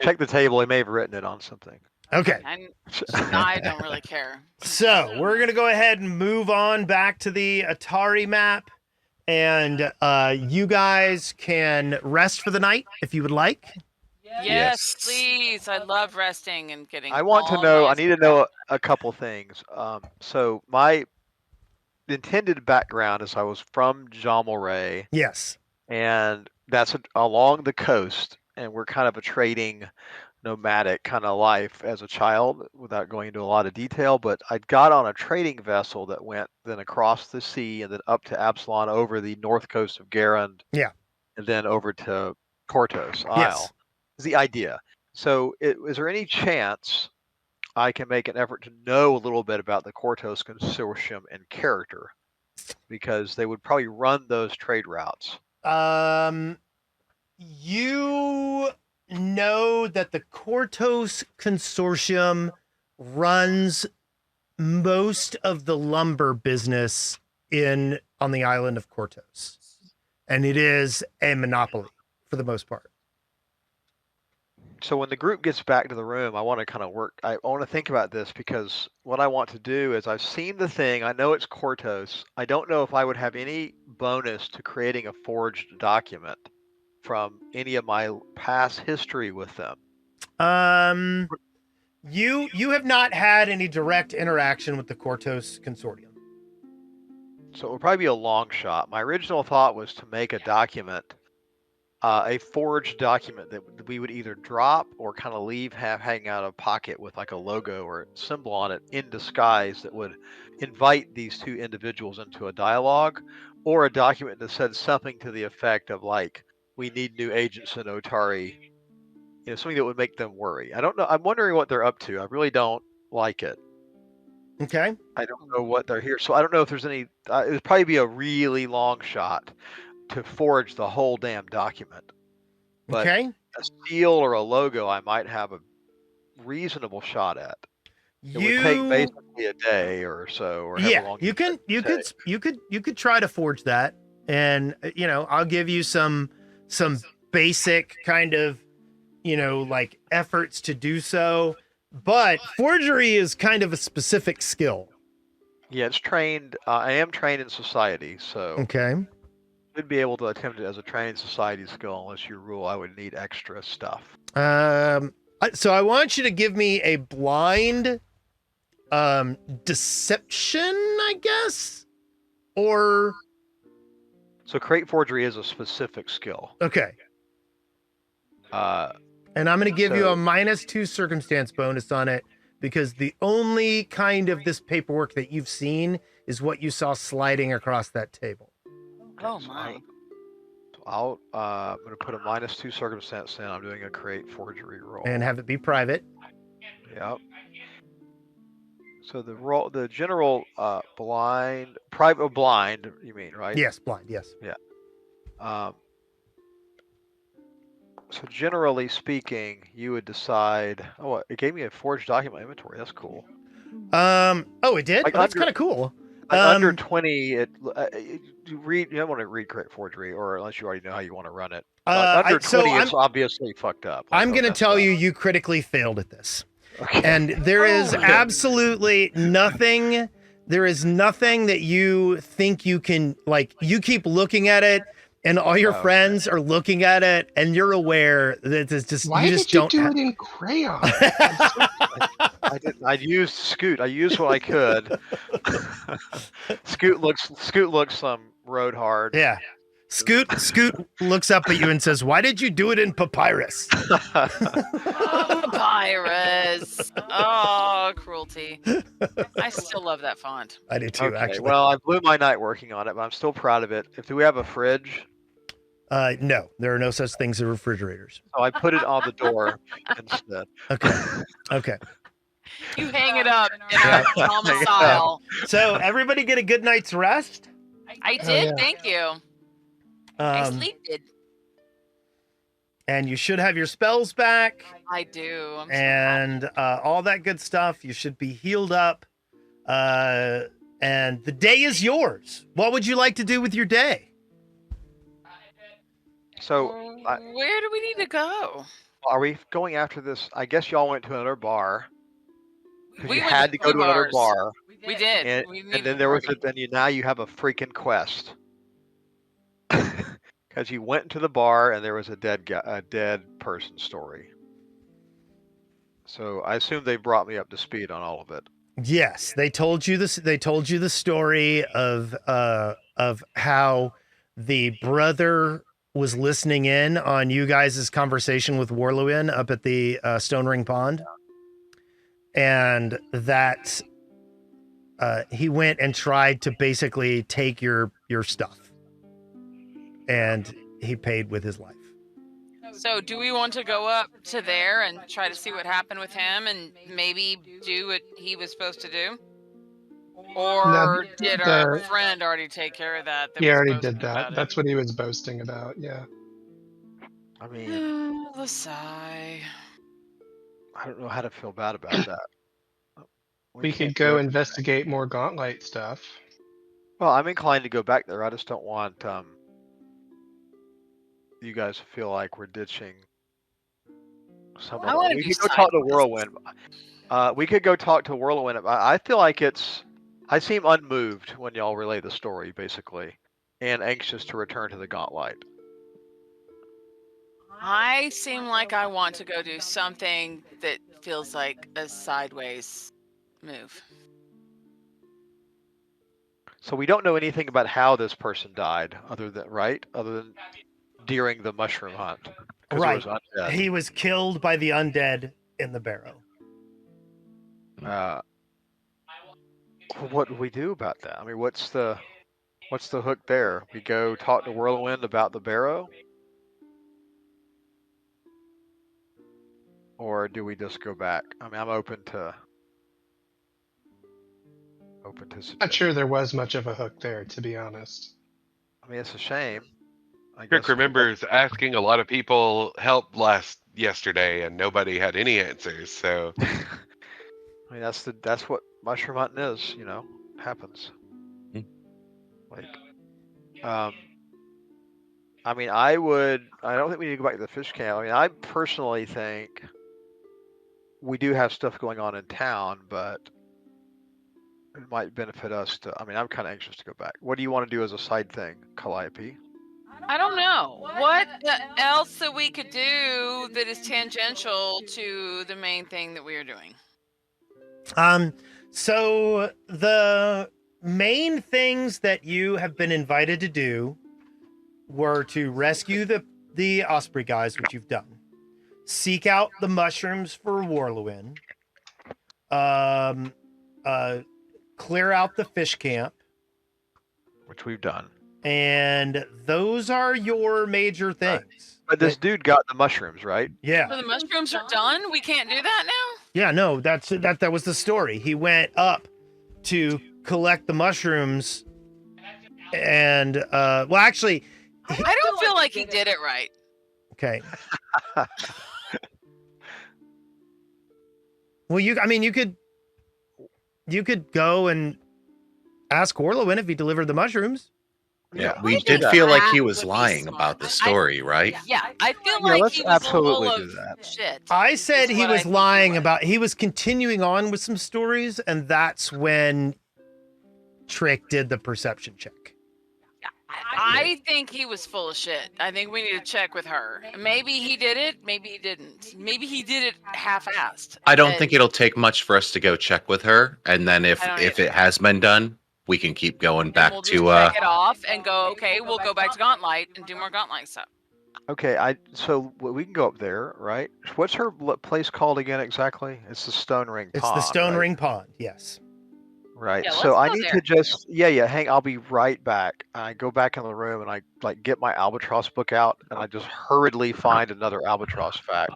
Check the table. He may have written it on something. Okay. I don't really care. So we're going to go ahead and move on back to the Otari map. And you guys can rest for the night if you would like. Yes, please. I love resting and getting. I need to know a couple things. So my intended background is I was from Jamalray. Yes. And that's along the coast, and we're kind of a trading nomadic kind of life as a child without going into a lot of detail. But I got on a trading vessel that went then across the sea and then up to Absalon over the north coast of Garand. Yeah. And then over to Kortos Isle. Yes. Is the idea. So is there any chance I can make an effort to know a little bit about the Kortos Consortium and character? Because they would probably run those trade routes. You know that the Kortos Consortium runs most of the lumber business on the island of Kortos, and it is a monopoly for the most part. So when the group gets back to the room, I want to think about this, because what I want to do is I've seen the thing. I know it's Kortos. I don't know if I would have any bonus to creating a forged document from any of my past history with them. You have not had any direct interaction with the Kortos Consortium. So it would probably be a long shot. My original thought was to make a document, a forged document that we would either drop or kind of hang out of pocket with like a logo or a symbol on it in disguise that would invite these two individuals into a dialogue, or a document that said something to the effect of like, we need new agents in Otari, something that would make them worry. I don't know. I'm wondering what they're up to. I really don't like it. Okay. I don't know what they're here. So I don't know if there's any, it would probably be a really long shot to forge the whole damn document. But okay. A seal or a logo I might have a reasonable shot at. It would take basically a day or so, or however long you could try to forge that, and I'll give you some basic kind of like efforts to do so, but forgery is kind of a specific skill. Yeah, it's trained. I am trained in society, so okay. Would be able to attempt it as a trained society skill unless you rule I would need extra stuff. So I want you to give me a blind deception, I guess. or So crate forgery is a specific skill. okay. Uh, And I'm going to give you a So- -2 circumstance bonus on it because the only kind of this paperwork that you've seen is what you saw sliding across that table. Oh so my. I'm gonna put a -2 circumstance in. I'm doing a crate forgery roll. And have it be private. Yep. So the general private blind, you mean, right? Yes, blind. Yes. Um, so generally speaking, you would decide. Oh, it gave me a forged document inventory. That's cool. Oh, it did. Like Oh, that's under- kind of cool. Under 20, you don't want to read crate forgery, or unless you already know how you want to run it. Under 20, it's obviously fucked up. I'm going to tell you critically failed at this. Okay. And there is Oh. absolutely nothing. There is nothing that you think you can, like, you keep looking at it and all your Oh, friends are looking at it and you're aware that it's just, Why you did just you don't do ha- it in crayon? I used Scoot. I used what I could. Scoot looks road hard. Yeah. Scoot looks up at you and says, "Why did you do it in papyrus?" Papyrus. Oh, cruelty. I still love that font. I do too, Okay, actually. well, I blew my night working on it, but I'm still proud of it. Do we have a fridge? No, there are no such things as refrigerators. So I put it on the door instead. Okay. Okay. You hang it up in Yeah. our domicile. So everybody get a good night's rest. I did, yeah. thank you. I Um, sleeped. and you should have your spells back I do. I'm so and all that good stuff. You should be healed up. And the day is yours. What would you like to do with your day? So where do we need to go? are we going after this? I guess y'all went to another bar. 'Cause We you went had to to go to another bars. bar, We did. and, We and needed then to there was party. now you have a freaking quest. Because you went to the bar and there was a dead person story. So I assume they brought me up to speed on all of it. Yes, they told you this. They told you the story of how the brother was listening in on you guys' conversation with Warlewin up at the Stone Ring Pond, and that he went and tried to basically take your stuff, and he paid with his life. So, do we want to go up to there and try to see what happened with him and maybe do what he was supposed to do? Or did our friend already take care of that? He already did that. That's what he was boasting about. Yeah. I mean, The sigh. I don't know how to feel bad about that. We could can't go do it. investigate more Gauntlight stuff. Well, I'm inclined to go back there. I just don't want you guys to feel like we're ditching someone. I wanna We do could go side talk to quests. Whirlwind. We could go talk to Whirlwind. I feel like I seem unmoved when y'all relay the story, basically, and anxious to return to the Gauntlight. I seem like I want to go do something that feels like a sideways move. So we don't know anything about how this person died, other than during the mushroom hunt. 'Cause Right. It was undead. He was killed by the undead in the barrow. What do we do about that? I mean, what's the hook there? We go talk to Whirlwind about the barrow, or do we just go back? I mean, I'm open to Not sure there was much of a hook there, to be honest. I mean, it's a shame. I Rick guess remembers asking a lot of people help yesterday, and nobody had any answers. So I mean, that's what mushroom hunting is. Happens. Hmm. I mean, I don't think we need to go back to the fish camp. I mean, I personally think we do have stuff going on in town, but it might benefit us to. I mean, I'm kind of anxious to go back. What do you want to do as a side thing, Calliope? I don't know. What else that we could do that is tangential to the main thing that we are doing? So the main things that you have been invited to do were to rescue the Osprey guys, which you've done. Seek out the mushrooms for Warlewin. Clear out the fish camp. Which we've done. And those are your major things. But this dude got the mushrooms, right? Yeah. So the mushrooms are done? We can't do that now? Yeah, no, that was the story. He went up to collect the mushrooms and well actually I don't feel like he did it right. okay. Well, you could go and ask Orlowin if he delivered the mushrooms. Yeah, I we think did feel like he that was would be lying smart. about the story, right? Yeah, I feel Yeah, like let's he was absolutely full do of that. shit. I said is he what was I think lying was. about he was continuing on with some stories, and that's when Trick did the perception check. I think he was full of shit. I think we need to check with her. Maybe he did it, maybe he didn't. Maybe he did it half-assed. I don't think it'll take much for us to go check with her, and then if I don't it either. has been done, we can keep going And back we'll to just check it off and go, okay, we'll go back to Gauntlight and do more Gauntlight stuff. Okay, we can go up there, right? What's her place called again exactly? It's the Stone Ring It's Pond. the Stone right? Ring Pond, yes. Right. Yeah, So let's I go need there. to just hang. I'll be right back. I go back in the room and I get my albatross book out and I just hurriedly find another albatross fact.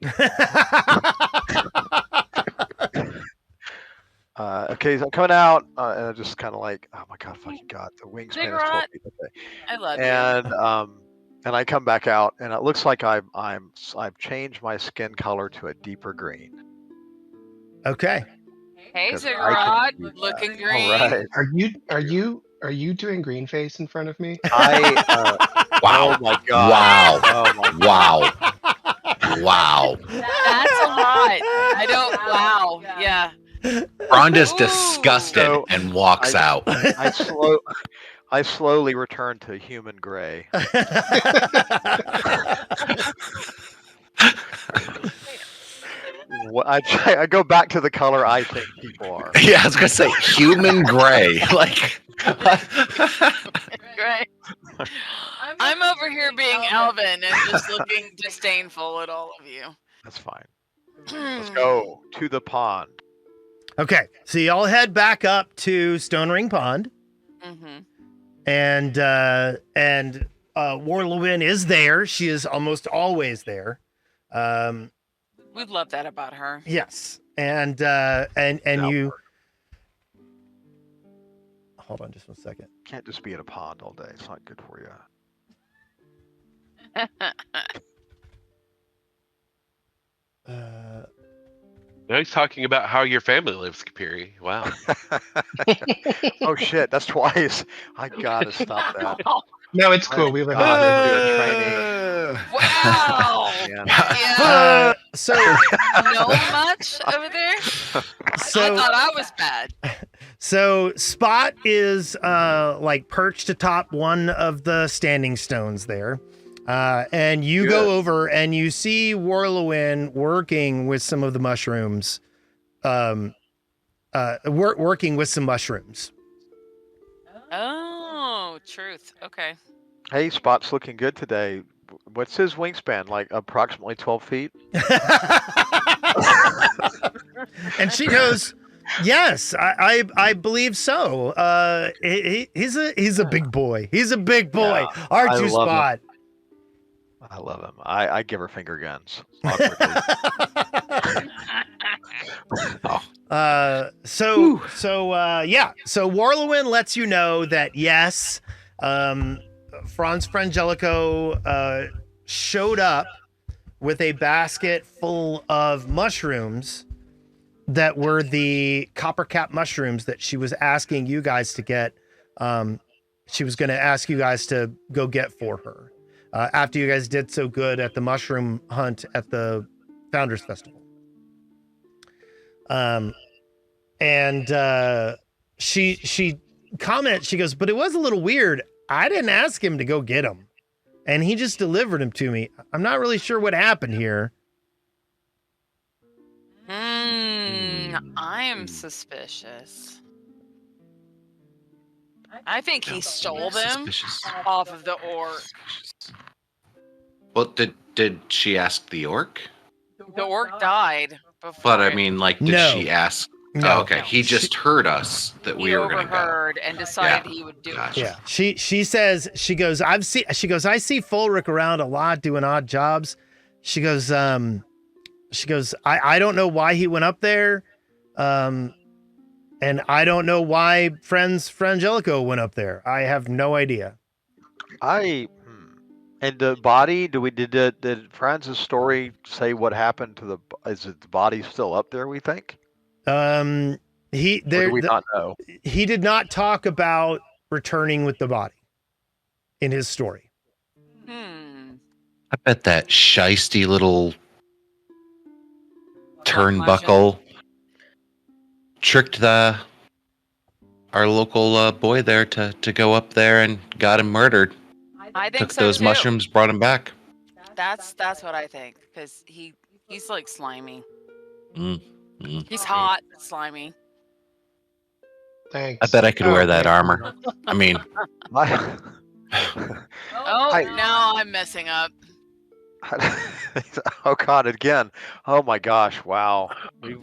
Okay, so I'm coming out and I'm just kind of like, oh my god, fucking god, the wingspan is 12 Ziggurat, feet. Okay. I love you. And I come back out and it looks like I've changed my skin color to a deeper green. Okay. Hey, 'Cause I Ziggurat, can do that. looking All green. right. Are you doing green face in front of me? wow, Oh my god. wow, Oh my god. wow, wow. That's a lot. I don't. Wow. Yeah. Rhonda's Ooh. disgusted So, and walks out. I slowly return to human gray. I go back to the color I think people are. Yeah, I was gonna say human gray. Like, Right. I'm over here being Alvin and just looking disdainful at all of you. That's fine. Let's go to the pond. Okay, so y'all head back up to Stone Ring Pond, Mm-hmm. and Warlewin is there. She is almost always there. We love that about her. Yes, and you. Hold on, just 1 second. Can't just be in a pond all day. It's not good for you. Now he's talking about how your family lives, Kapiri. Wow. Oh shit, that's twice. I gotta stop that. No, it's cool. We live in God, Wow. Man. Yeah. So Know much over there? I thought I was bad. So Spot is like perched atop one of the standing stones there. And you go over and you see Warlewin working with some of the mushrooms. Working with some mushrooms. Oh, truth. Okay. Hey, Spot's looking good today. What's his wingspan? Like approximately 12 feet? And she goes, yes, I believe so. He's a big boy. He's a big boy. Yeah, Aren't I you, love him. Spot? I love him. I give her finger guns. Awkwardly. So Warlewin lets you know that yes, Franz Frangelico showed up with a basket full of mushrooms that were the copper cap mushrooms that she was asking you guys to get. She was going to ask you guys to go get for her after you guys did so good at the mushroom hunt at the Founders Festival. She comments, she goes, but it was a little weird. I didn't ask him to go get them, and he just delivered them to me. I'm not really sure what happened here. I am suspicious. I think he stole them Suspicious. off of the orc. Well, did she ask the orc? The orc died before. But I mean, like, did No. she ask? No. Oh, okay, he just heard us that He we were going to go. overheard and decided Yeah. he would do Gotcha. it. Yeah. She says, I see Fulric around a lot doing odd jobs. She goes, I don't know why he went up there. And I don't know why Franz Frangelico went up there. I have no idea. And the body, did Franz's story say what happened to the? Is it the body still up there? We think. Or do we not know? He did not talk about returning with the body in his story. I bet that shisty little turnbuckle tricked our local boy there to go up there and got him murdered. I think Took so those too. mushrooms, brought him back. That's what I think, because he's like slimy. He's Mm. hot, slimy. Thanks. I bet I could wear that Okay. armor. I mean, Now I'm messing up. Oh God! Again. Oh my gosh! Wow.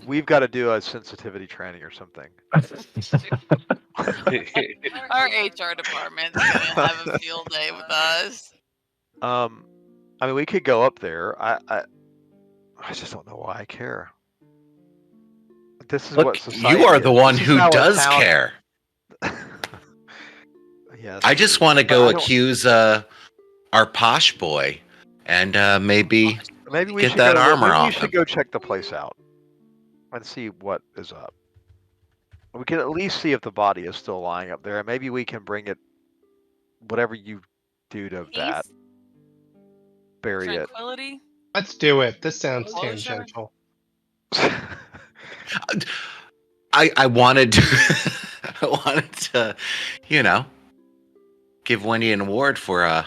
We've got to do a sensitivity training or something. Our HR department's gonna have a field day with us. I mean, we could go up there. I just don't know why I care. This is what look, society you are the is. one This is who how a does town- care. Yes. I just want to But go I don't- accuse our posh boy and maybe Maybe we get should that go, armor maybe off we should him. go check the place out and see what is up. We can at least see if the body is still lying up there. Maybe we can bring it, whatever you do to that, Peace, bury it. tranquility. Let's do it. This sounds Closure? tangential. I wanted to, I wanted to, give Wendy an award for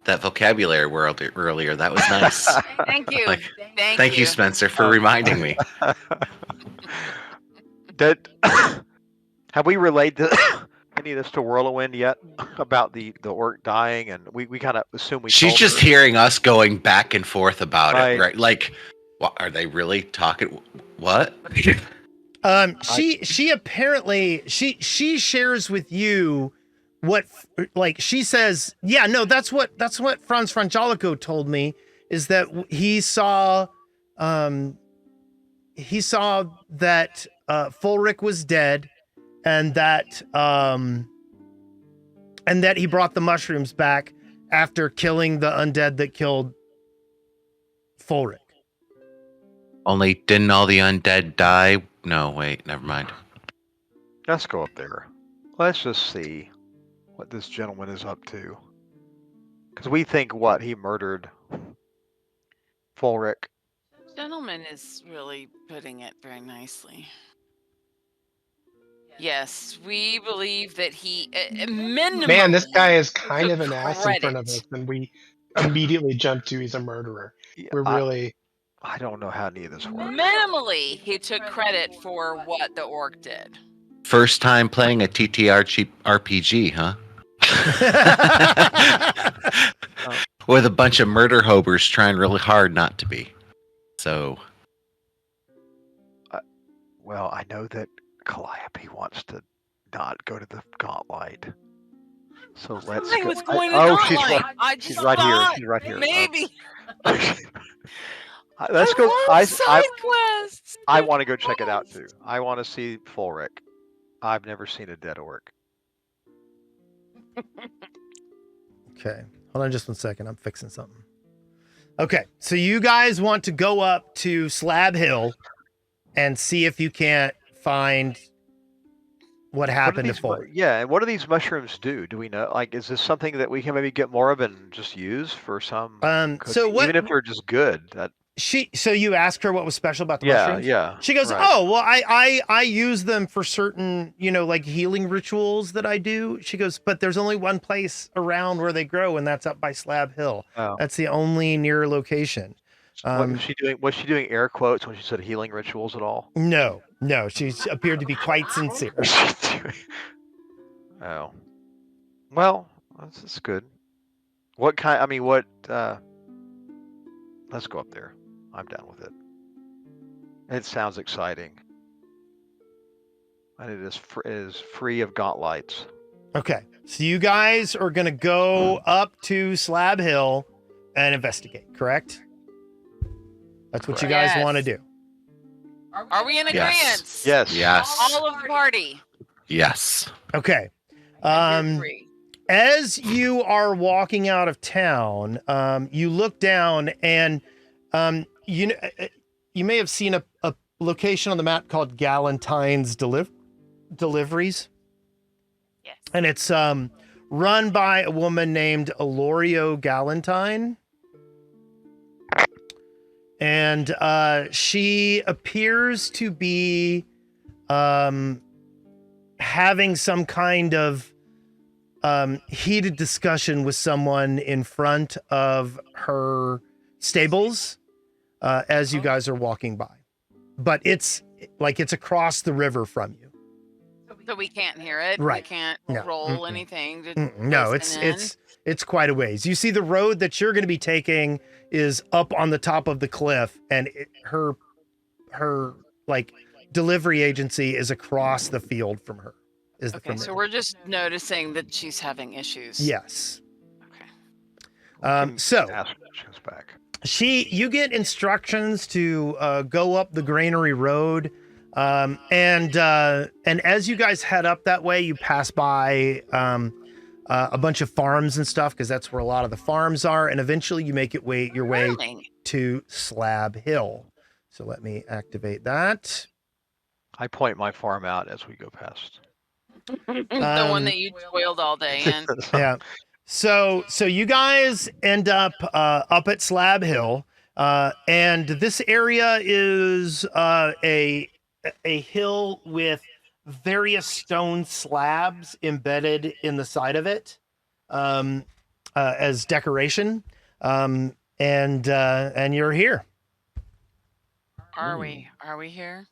that vocabulary word earlier. That was nice. Thank you. Like, Thank Thank you, you. Spencer, for reminding me. Have we relayed any of this to Whirlwind yet about the orc dying? And we kind of assume we. She's told just her. hearing us going back and forth about it, Right. right? Like, what, are they really talking? What? She apparently she shares with you what, like, she says, yeah, no, that's what Franz Frangelico told me, is that he saw that Fulric was dead, and that he brought the mushrooms back after killing the undead that killed Fulric. Only didn't all the undead die? No, wait, never mind. Let's go up there. Let's just see what this gentleman is up to. Because we think he murdered Fulric. Gentleman is really putting it very nicely. Yes, we believe that he minimum. Man, this guy is kind took of an ass in front of credit. us, and we immediately jump to he's a murderer. Yeah, We're really. I don't know how any of this works. Minimally, he took credit for what the orc did. First time playing a TTR RPG, huh? With a bunch of murder hobers trying really hard not to be. So. Well, I know that Calliope wants to not go to the Gauntlight. So let's Something go. was going she's on. right. I just She's right here. thought She's right here. Maybe. Let's go. Side quests. I want to go check it out too. I want to see Fulric. I've never seen a dead orc. Okay, hold on just 1 second. I'm fixing something. Okay, so you guys want to go up to Slab Hill and see if you can't find what happened to Fulric. Yeah, and what do these mushrooms do? Do we know? Like, is this something that we can maybe get more of and just use for some? So what? Even if they're just good, that. So you asked her what was special about the mushrooms? Yeah. She goes, right. oh, well, I use them for certain, like healing rituals that I do. She goes, but there's only one place around where they grow, and that's up by Slab Hill. Oh. That's the only near location. What was she doing? Was she doing air quotes when she said healing rituals at all? No, she appeared to be quite sincere. Oh. Well, that's good. What kind? I mean, what? Let's go up there. I'm down with it. It sounds exciting. And it is free of Gauntlights. Okay, so you guys are going to go up to Slab Hill and investigate, correct? That's what you guys Yes. want to do. Are we in agreement? Yes. Yes. All of the party. Yes. Okay. And you're free. As you are walking out of town, you look down and you may have seen a location on the map called Galentine's Deliveries. Yes. And it's run by a woman named Alorio Galentine. And she appears to be having some kind of heated discussion with someone in front of her stables as you guys are walking by. But it's across the river from you. So we can't hear it. Right. We can't No. roll Mm-mm. anything. No, listen in. it's quite a ways. You see the road that you're going to be taking is up on the top of the cliff, and her like delivery agency is across the field from her. Okay, so we're just noticing that she's having issues. Yes. Okay. So Ask when she comes back. you get instructions to go up the granary road. And as you guys head up that way, you pass by a bunch of farms and stuff, because that's where a lot of the farms are. And eventually you make your way to Slab Hill. So let me activate that. I point my farm out as we go past. The one that you toiled all day in. Yeah. So you guys end up at Slab Hill, and this area is a hill with various stone slabs embedded in the side of it as decoration, and you're here. Are we here?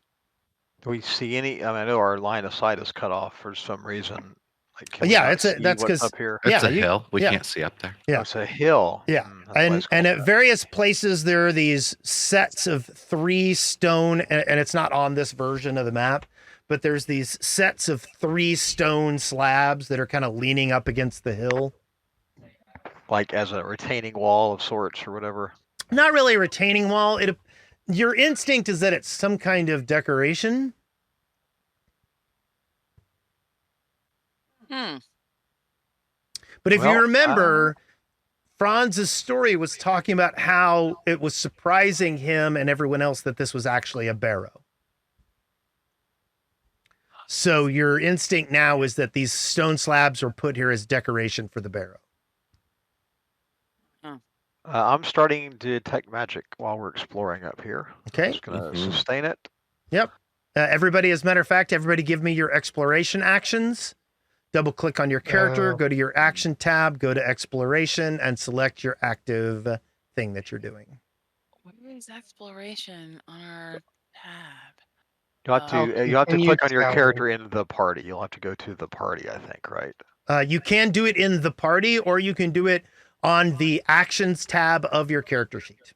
Do we see any? I mean, I know our line of sight is cut off for some reason. Like, can we Yeah, not that's see because what's up here. It's Yeah, a hill. We yeah. can't see up there. Yeah. Oh, it's a hill. Yeah, That's why it's and called at various places there are these sets of 3 stone, and it's not on this version of the map, but there's these sets of 3 stone slabs that are kind of leaning up against the hill. like as a retaining wall of sorts or whatever. Not really a retaining wall. Your instinct is that it's some kind of decoration. But if you Well, remember, Franz's story was talking about how it was surprising him and everyone else that this was actually a barrow. So your instinct now is that these stone slabs were put here as decoration for the barrow. I'm starting to detect magic while we're exploring up here. Okay. I'm just going to sustain it. Yep. Everybody, as a matter of fact, everybody give me your exploration actions. Double click on your character, go to your action tab, go to exploration, and select your active thing that you're doing. Where is exploration on our tab? You have to click on your character in the party. You'll have to go to the party, I think, right? You can do it in the party, or you can do it on the actions tab of your character sheet.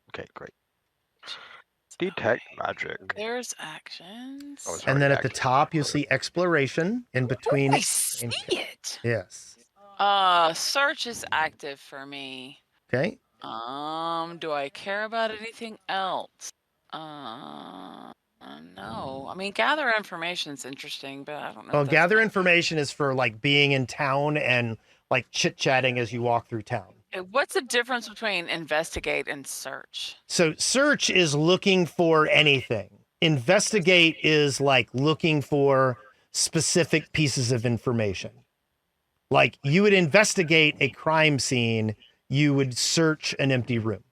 Okay, great. Detect magic. There's actions. Oh, it's And then already at the active. top, you'll see exploration in between. I see it. Yes. Search is active for me. Okay. Do I care about anything else? No. I mean, gather information is interesting, but I don't know. Well, if that's gather my- information is for like being in town and like chit-chatting as you walk through town. Okay, what's the difference between investigate and search? So search is looking for anything. Investigate is like looking for specific pieces of information. Like you would investigate a crime scene, you would search an empty room.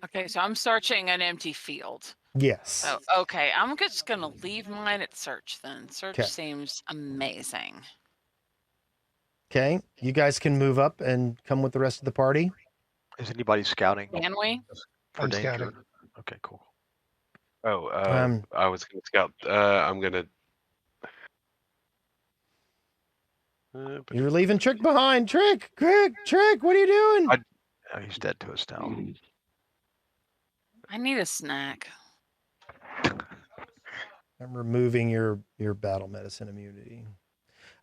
Okay, so I'm searching an empty field. Yes. Oh, okay. I'm just gonna leave mine at search then. Search Okay. seems amazing. Okay. You guys can move up and come with the rest of the party. Is anybody scouting Can we? for I'm danger? scouting. Okay, cool. Oh, Um, I was gonna scout. I'm gonna. You're leaving Trick behind. Trick, what are you doing? Oh, he's dead to us now. I need a snack. I'm removing your battle medicine immunity.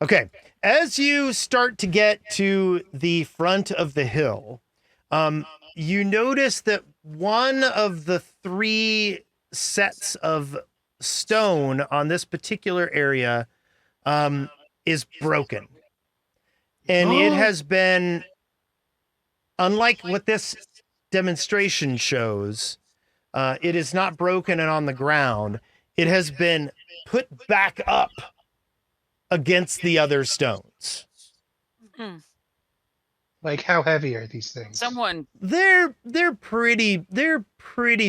Okay, as you start to get to the front of the hill, you notice that one of the 3 sets of stone on this particular area is broken. And it has been, unlike what this demonstration shows, it is not broken and on the ground. It has been put back up against the other stones. Like, how heavy are these things? Someone. They're pretty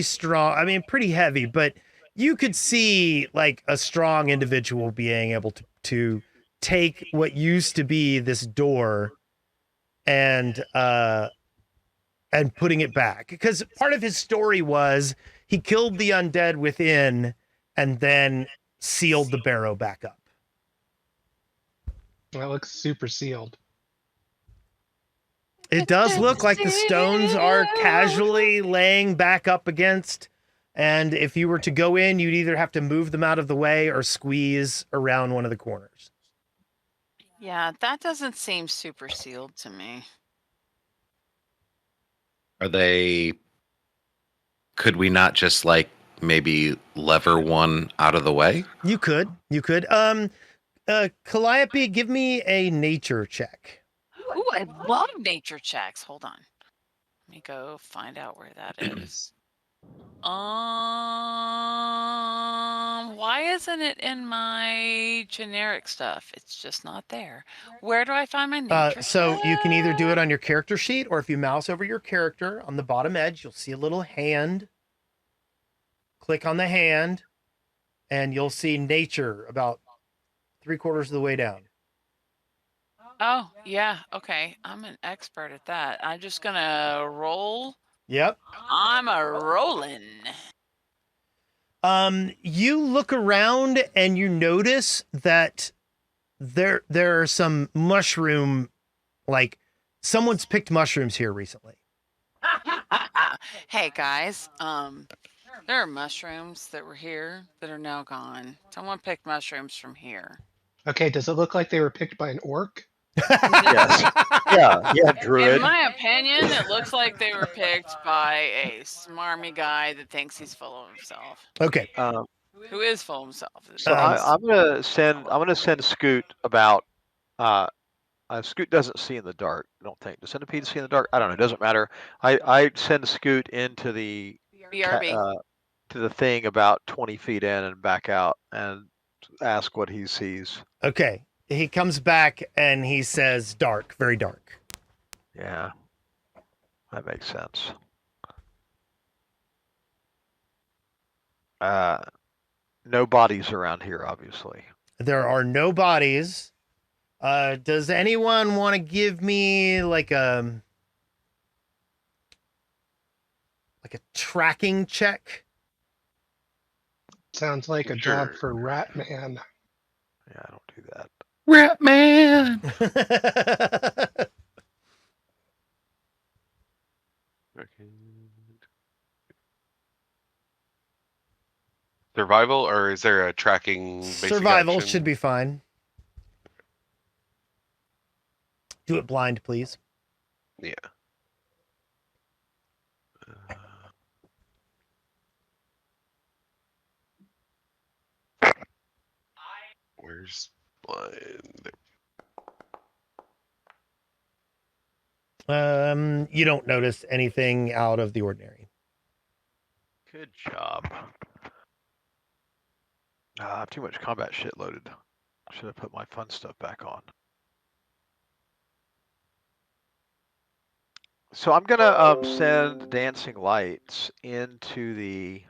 strong. I mean, pretty heavy, but you could see like a strong individual being able to take what used to be this door and putting it back, because part of his story was he killed the undead within and then sealed the barrow back up. That looks super sealed. It does look like the stones are casually laying back up against, and if you were to go in, you'd either have to move them out of the way or squeeze around one of the corners. Yeah, that doesn't seem super sealed to me. Are they? Could we not just like maybe lever one out of the way? You could. Calliope, give me a nature check. Ooh, I love nature checks. Hold on. Let me go find out where that is. Why isn't it in my generic stuff? It's just not there. Where do I find my nature So check? you can either do it on your character sheet, or if you mouse over your character on the bottom edge, you'll see a little hand. Click on the hand, and you'll see nature about 3/4 of the way down. Oh, yeah. Okay. I'm an expert at that. I'm just going to roll. Yep. I'm a rolling. You look around and you notice that there are some mushroom, like someone's picked mushrooms here recently. Hey guys, there are mushrooms that were here that are now gone. Someone picked mushrooms from here. Okay, does it look like they were picked by an orc? Yes. Yeah, druid. In my opinion, it looks like they were picked by a smarmy guy that thinks he's full of himself. Okay. Who is full of himself? So I'm gonna send Scoot about. Scoot doesn't see in the dark. I don't think. Does Centipede see in the dark? I don't know. It doesn't matter. I send Scoot into the BRB. to the thing about 20 feet in and back out and ask what he sees. Okay. He comes back and he says dark, very dark. Yeah, that makes sense. No bodies around here, obviously. There are no bodies. Does anyone want to give me like a tracking check? Sounds like a job for Ratman. Yeah, I don't do that. Ratman! Survival, or is there a tracking basic Survival action? should be fine. Do it blind, please. Yeah. Where's blind? You don't notice anything out of the ordinary. Good job. I have too much combat shit loaded. Should have put my fun stuff back on. So I'm gonna send dancing lights into the.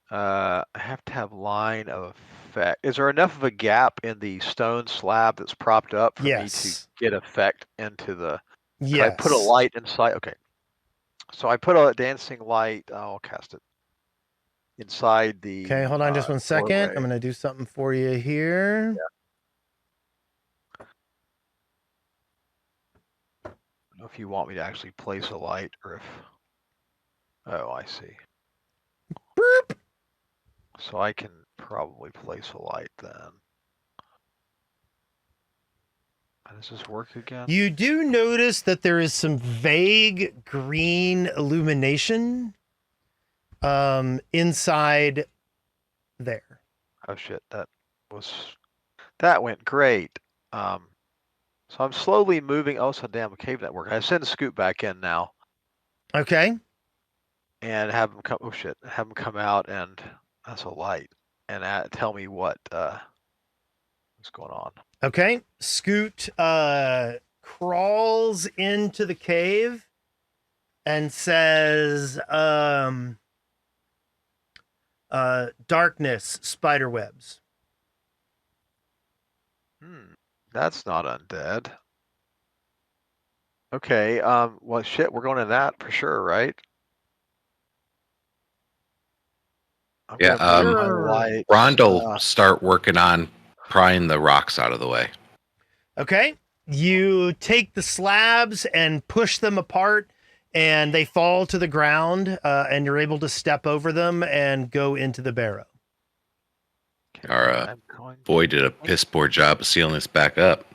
I have to have line of effect. Is there enough of a gap in the stone slab that's propped up for me to get effect into the? Yes. I put a light inside. Okay. So I put a dancing light. I'll cast it inside the. Okay, hold on just one second. doorway. I'm going to do something for you here. Yeah. know if you want me to actually place a light or if. Oh, I see. Burp. So I can probably place a light then. How does this work again? You do notice that there is some vague green illumination inside there. Oh shit, that went great. So I'm slowly moving. Oh, so damn, cave network. I send Scoot back in now Okay. and have him come. Oh shit, have him come out and that's a light and tell me what's going on. Okay. Scoot crawls into the cave and says, darkness, spider webs. That's not undead. Okay, well shit, we're going in that for sure, right? I'm Yeah, gonna move my light. Rond'll start working on prying the rocks out of the way. Okay. You take the slabs and push them apart, and they fall to the ground, and you're able to step over them and go into the barrow. Our boy did a piss poor job of sealing this back up.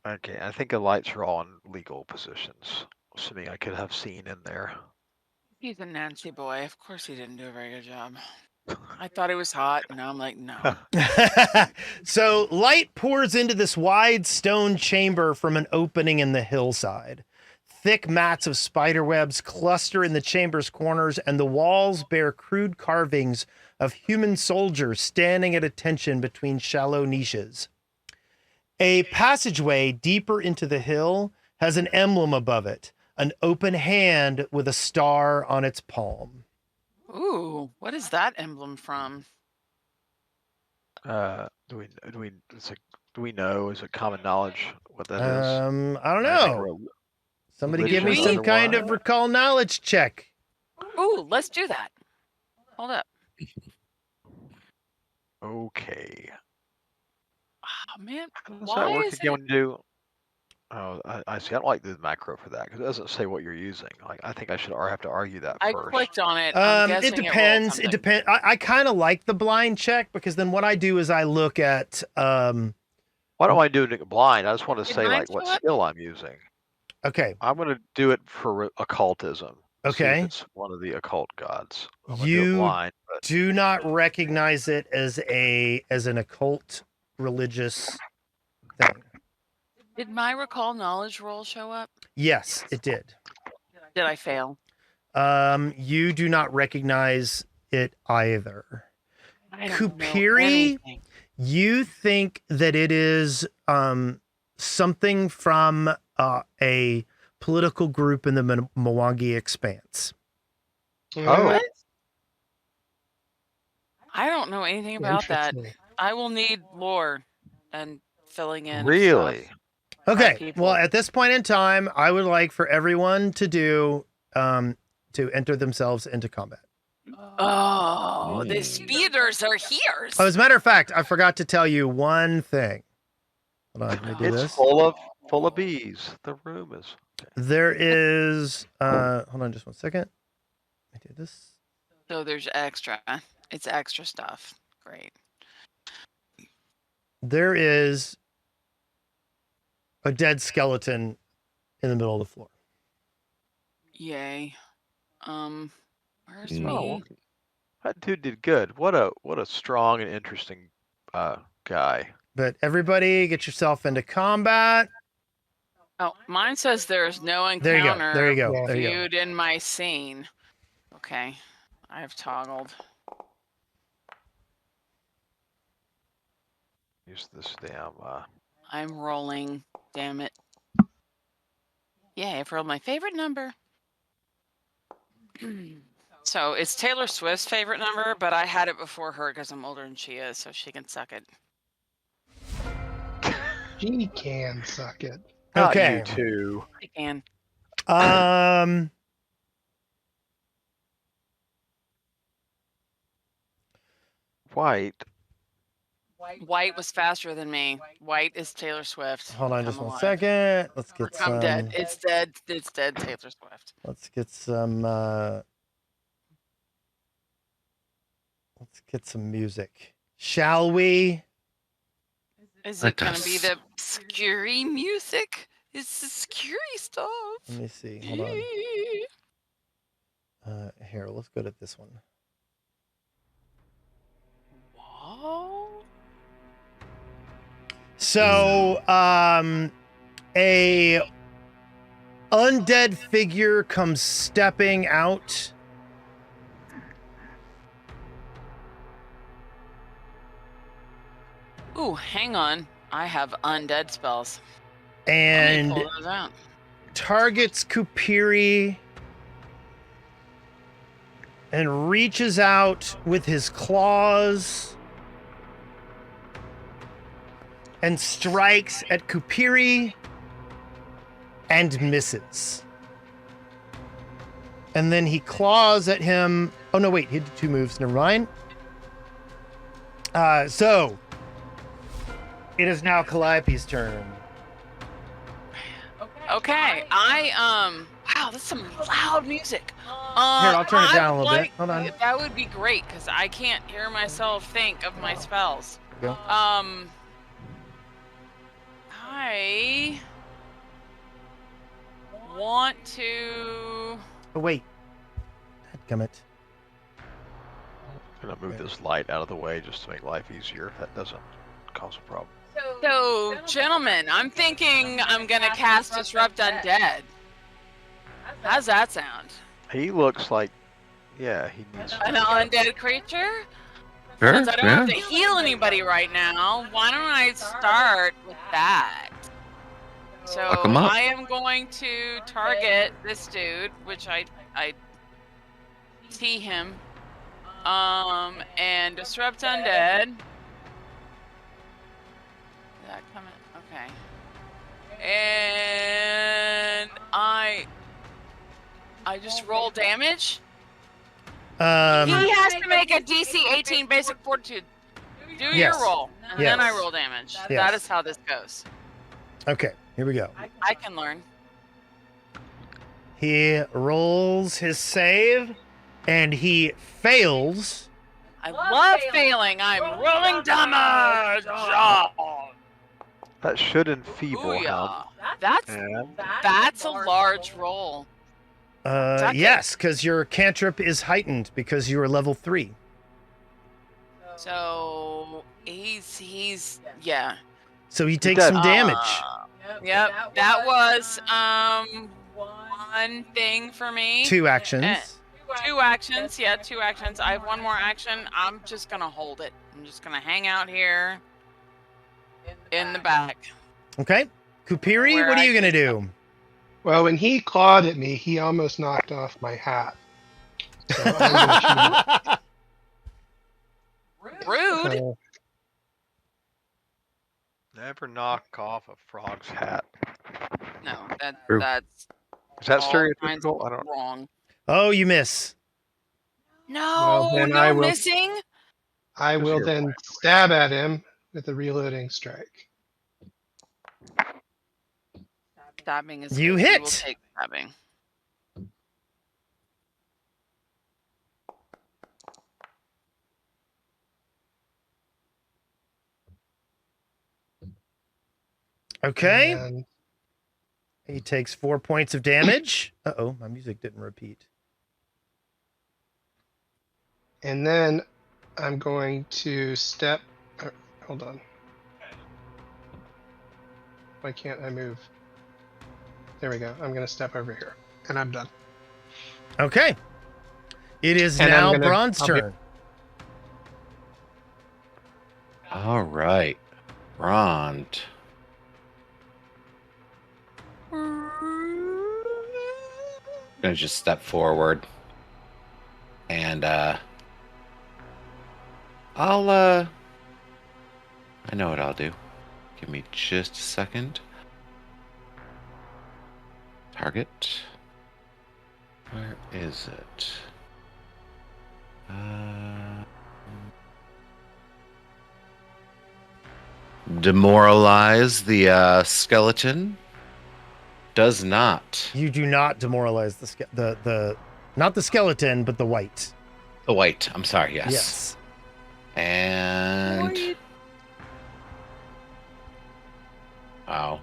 Okay, I think the lights are all in legal positions, assuming I could have seen in there. He's a Nancy boy. Of course he didn't do a very good job. I thought it was hot, and now I'm like, no. So light pours into this wide stone chamber from an opening in the hillside. Thick mats of spider webs cluster in the chamber's corners, and the walls bear crude carvings of human soldiers standing at attention between shallow niches. A passageway deeper into the hill has an emblem above it, an open hand with a star on its palm. Ooh, what is that emblem from? Do we know? Is it common knowledge what that is? I don't know. Somebody give me religion some kind of otherwise? recall knowledge check. Ooh, let's do that. Hold up. Okay. Oh, man, How does why that work is again it? when you do? Oh, I see. I don't like the macro for that because it doesn't say what you're using. Like, I think I should have to argue that I first. clicked on it. I'm guessing It depends. It depends. I kind of like the blind check because then what I do is I look at. Why don't I do it blind? I just want to Did say mine like what show up? skill I'm using. Okay. I'm going to do it for occultism. See Okay. if it's one of the occult gods. I'm gonna do it You blind, but do not recognize it as an occult religious thing. Did my recall knowledge roll show up? Yes, it did. Did I fail? You do not recognize it either. I don't know Kupiri, anything. you think that it is something from a political group in the Mwangi Expanse. oh, I don't know anything about that. Interesting. I will need lore and filling in. of really? stuff by Okay. people. Well, at this point in time, I would like for everyone to do to enter themselves into combat. Oh, the speeders are here. Oh, as a matter of fact, I forgot to tell you one thing. Hold on, let me do It's this. full of bees. The room is. There is hold on just 1 second. I do this. So there's extra. It's extra stuff. Great. There is a dead skeleton in the middle of the floor. Yay. Where's Mm. me? That dude did good. What a strong and interesting guy. But everybody get yourself into combat. Oh, mine says there's no encounter There you go. There you go. Yeah. There you go. viewed in my scene. Okay. I've toggled. Use this damn. I'm rolling. Damn it. Yay, I've rolled my favorite number. So it's Taylor Swift's favorite number, but I had it before her because I'm older than she is, so she can suck it. She can suck it. Not Okay. you too. She can. White. White was faster than me. White is Taylor Swift. Hold on Come just one alive. second. Let's get I'm some. dead. It's dead. It's dead. Taylor Swift. Let's get some. Let's get some music, shall we? Is Let it gonna be us- the scary music? It's the scary stuff. Let me see. Hold on. Here, let's go to this one. Whoa. So, a undead figure comes stepping out. Ooh, hang on. I have undead spells. And Let me pull those out. targets Kupiri and reaches out with his claws and strikes at Kupiri and misses. And then he claws at him. Oh, no, wait. He did 2 moves. Never mind. So it is now Calliope's turn. Okay, wow, that's some loud music. Here, I'll turn it I down a would little bit. Hold on. That would be great because I can't hear myself think of my spells. Go. I want to. Oh, wait. Dadgummit. I'm gonna move this light out of the way just to make life easier. If that doesn't cause a problem. So, gentlemen, I'm thinking I'm gonna cast Disrupt Undead. How's that sound? He looks like, yeah, he needs. An undead creature? Sure, Since I don't yeah. have to heal anybody right now, why don't I start with that? So Fuck 'em up. I am going to target this dude, which I see him. And Disrupt Undead. Is that coming? Okay. And I just roll damage. He has to make a DC 18 basic fortitude. Do Yes. your roll, and then I Yes. roll damage. Yes. That is how this goes. Okay, here we go. I can learn. He rolls his save, and he fails. I love failing. I'm rolling damage. Oh, That should enfeeble him. booyah. That's And a large roll. Suck it. Yes, because your cantrip is heightened because you are level 3. So he's yeah. So he takes does. some damage. Yep. That was one thing for me. 2 actions. 2 actions. Yeah, 2 actions. I have 1 more action. I'm just gonna hold it. I'm just gonna hang out here in the back. Okay. Kupiri, Where what are I you going to can- do? Well, when he clawed at me, he almost knocked off my hat. So I'm gonna Rude. shoot him. never knock off a frog's hat. No, True. that's Is that all kinds of stereotypical? I don't. wrong. Oh, you miss. No, then no I will- missing. I will Just then your stab at him with a reloading strike. Stabbing is You good. We will hit. take stabbing. Okay. And He takes 4 points of damage. Uh-oh, my music didn't repeat. And then I'm going to step. Hold on. Why can't I move? There we go. I'm going to step over here. And I'm done. Okay. It is And now I'm gonna- Braun's I'll be- turn. All right. Rond. Gonna just step forward. And I'll I know what I'll do. Give me just a second. Target. Where is it? demoralize the skeleton. Does not. You do not demoralize the not the skeleton, but the white. The white. I'm sorry. Yes. Yes. And wow.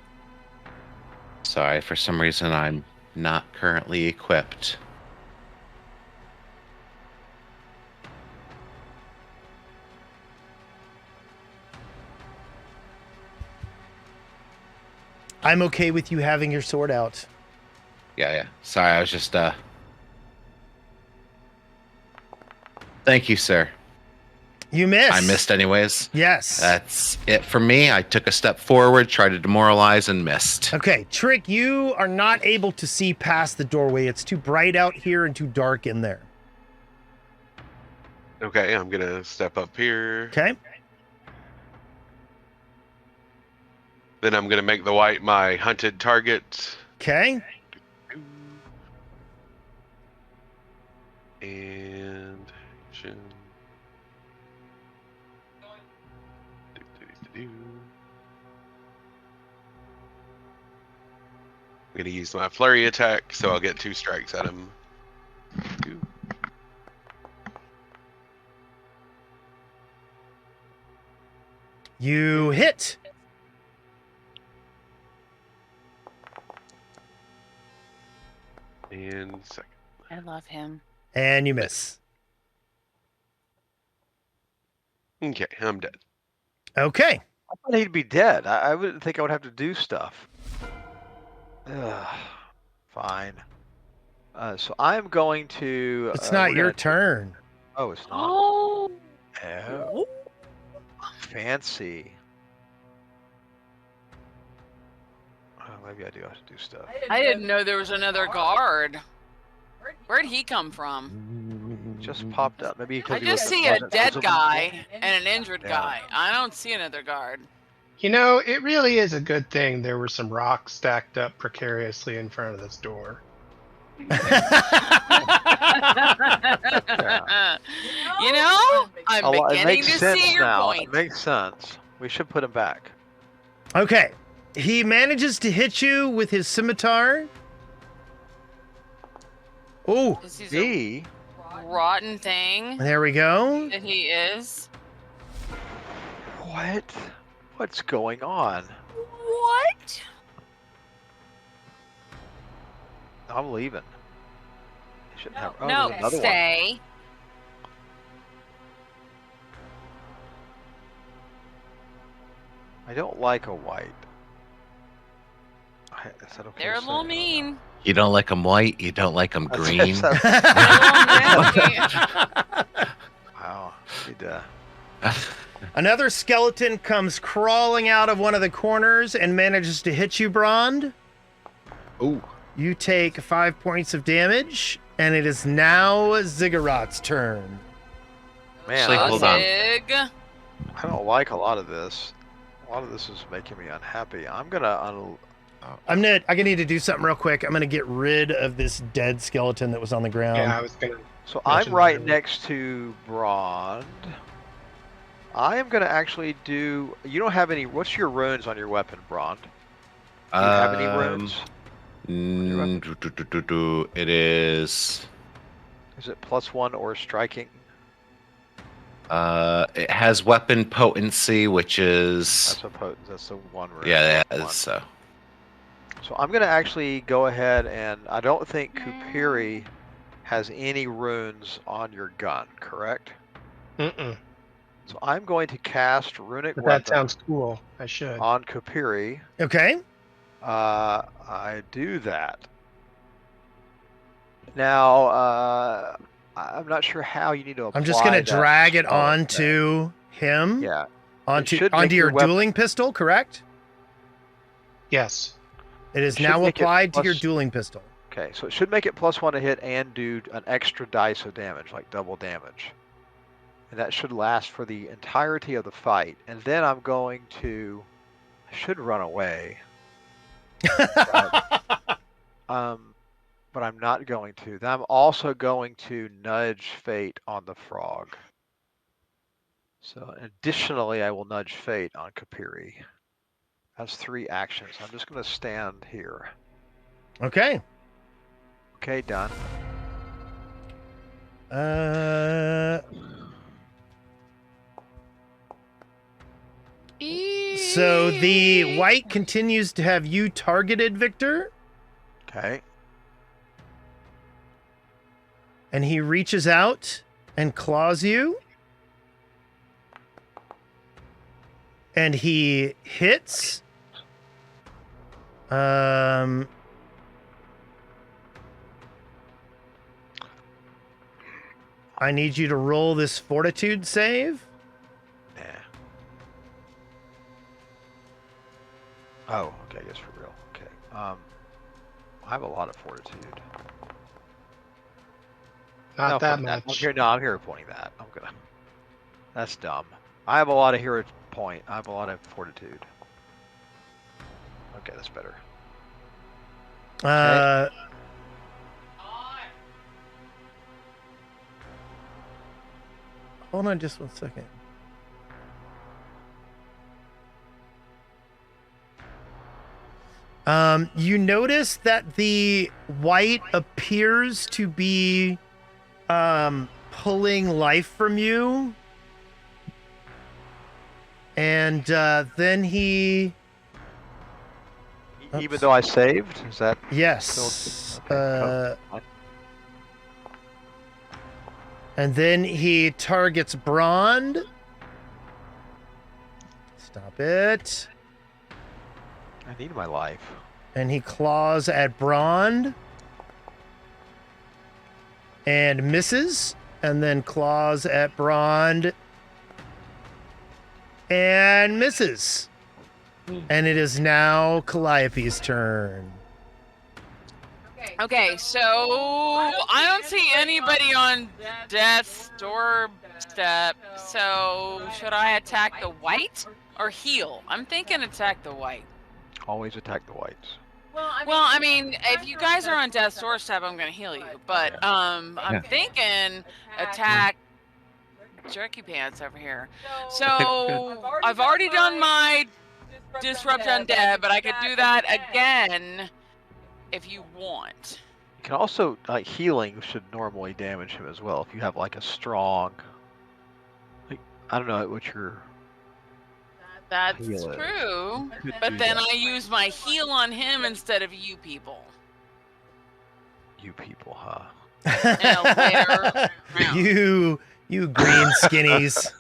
Sorry, for some reason I'm not currently equipped. I'm okay with you having your sword out. Yeah. Sorry, I was just Thank you, sir. You missed. I missed anyways. Yes. That's it for me. I took a step forward, tried to demoralize, and missed. Okay, Trick, you are not able to see past the doorway. It's too bright out here and too dark in there. Okay, I'm gonna step up here. Okay. Then I'm gonna make the white my hunted target. Okay. And I'm gonna use my flurry attack, so I'll get 2 strikes at him. You hit. And second. I love him. And you miss. Okay, I'm dead. Okay. I thought he'd be dead. I wouldn't think I would have to do stuff. Ugh, fine. So I'm going to. It's not we're your gonna- turn. Oh, it's not. Oh, Oh, fancy. Oh, maybe I do have to do stuff. I didn't know there was another guard. Where'd he come from? Just popped up. Maybe I because he just wasn't- see a wasn't dead visible. guy and an injured Yeah. guy. I don't see another guard. You know, it really is a good thing there were some rocks stacked up precariously in front of this door. You know, I'm It beginning makes to sense see your now. point. It makes sense. We should put him back. Okay. He manages to hit you with his scimitar. Oh, This is a D. rotten thing there we go. that he is. What? What's going on? What? I'm leaving. You shouldn't have. Oh, No, there's another one. stay. I don't like a white. Is that okay They're a to say? little mean. You don't like them white. You don't like them That's- green. Wow. Need, Another skeleton comes crawling out of one of the corners and manages to hit you, Brond. Ooh. You take 5 points of damage, and it is now Ziggurat's turn. man, Actually, I, hold on. Zig. I don't like a lot of this. A lot of this is making me unhappy. I'm gonna. I need to do something real quick. I'm gonna get rid of this dead skeleton that was on the ground. Yeah, I was gonna. So I'm mention right that. next to Brond. I am gonna actually do. You don't have any. What's your runes on your weapon, Brond? Do you have any runes? It is. Is it +1 or striking? It has weapon potency, which is. That's a potent. That's the one rune. Yeah, +1. yeah. So. So I'm gonna actually go ahead and I don't think Kupiri has any runes on your gun, correct? Mm-mm. So I'm going to cast runic But weapon that sounds cool. I should. on Kupiri. Okay. I do that. Now, I'm not sure how you need to apply I'm just gonna that drag it spell onto him. effect. Yeah. Onto should make onto your your weapon- dueling pistol, correct? Yes. It is Should now make it applied to your plus- dueling pistol. Okay, so it should make it +1 to hit and do an extra dice of damage, like double damage. And that should last for the entirety of the fight. And then I'm going to, I should run away, but I'm not going to. Then I'm also going to nudge fate on the frog. So additionally, I will nudge fate on Kapiri. That's 3 actions. I'm just going to stand here. Okay. Okay, done. So the white continues to have you targeted, Victor, Okay. and he reaches out and claws you. And he hits. I need you to roll this fortitude save. Nah. Oh, okay, I guess for real. Okay. I have a lot of fortitude. Not that I'm much. here. No, I'm hero pointing that. That's dumb. I have a lot of hero point. I have a lot of fortitude. Okay, that's better. Hold on just 1 second. You notice that the white appears to be pulling life from you. And then he... Even though I saved? Is that... Yes. Okay, cool. And then he targets Brond. Stop it. I need my life. And he claws at Brond. And misses. And then claws at Brond. And misses. And it is now Calliope's turn. Okay, so I don't see anybody on death's doorstep. So should I attack the white or heal? I'm thinking attack the white. Always attack the whites. Well, I mean, if you guys are on death's doorstep, I'm gonna heal you. But I'm thinking attack Jerky Pants over here. So I've already done my disrupt undead, but I could do that again if you want. You can also, healing should normally damage him as well if you have like a strong, I don't know what your... That's heal is. true, Could but do then that. I use my heal on him instead of you people. You people, huh? In a later round. You green skinnies.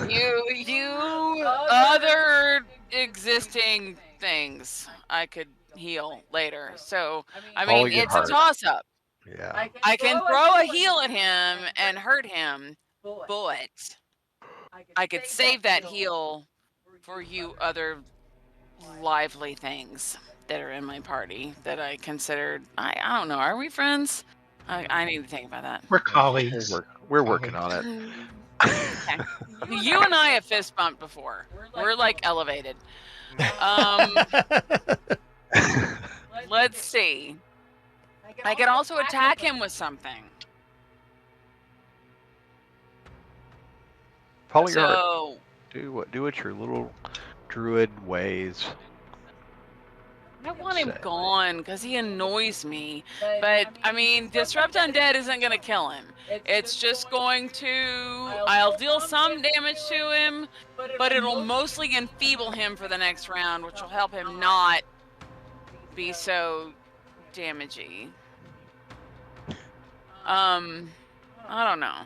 You other existing things I could heal later. So I Follow mean, your it's a heart. toss up. Yeah. I can throw a heal at him and hurt him, but I could save that heal for you other lively things that are in my party that I considered. I don't know. Are we friends? I need to think about that. We're colleagues. We're working on it. Okay. You and I have fist bumped before. We're like elevated. Let's see. I could also attack him with something. Follow your heart. So Do what your little druid ways. I want him gone because he annoys me. But I mean, Disrupt Undead isn't going to kill him. It's just going to. I'll deal some damage to him, but it'll mostly enfeeble him for the next round, which will help him not be so damagey. I don't know.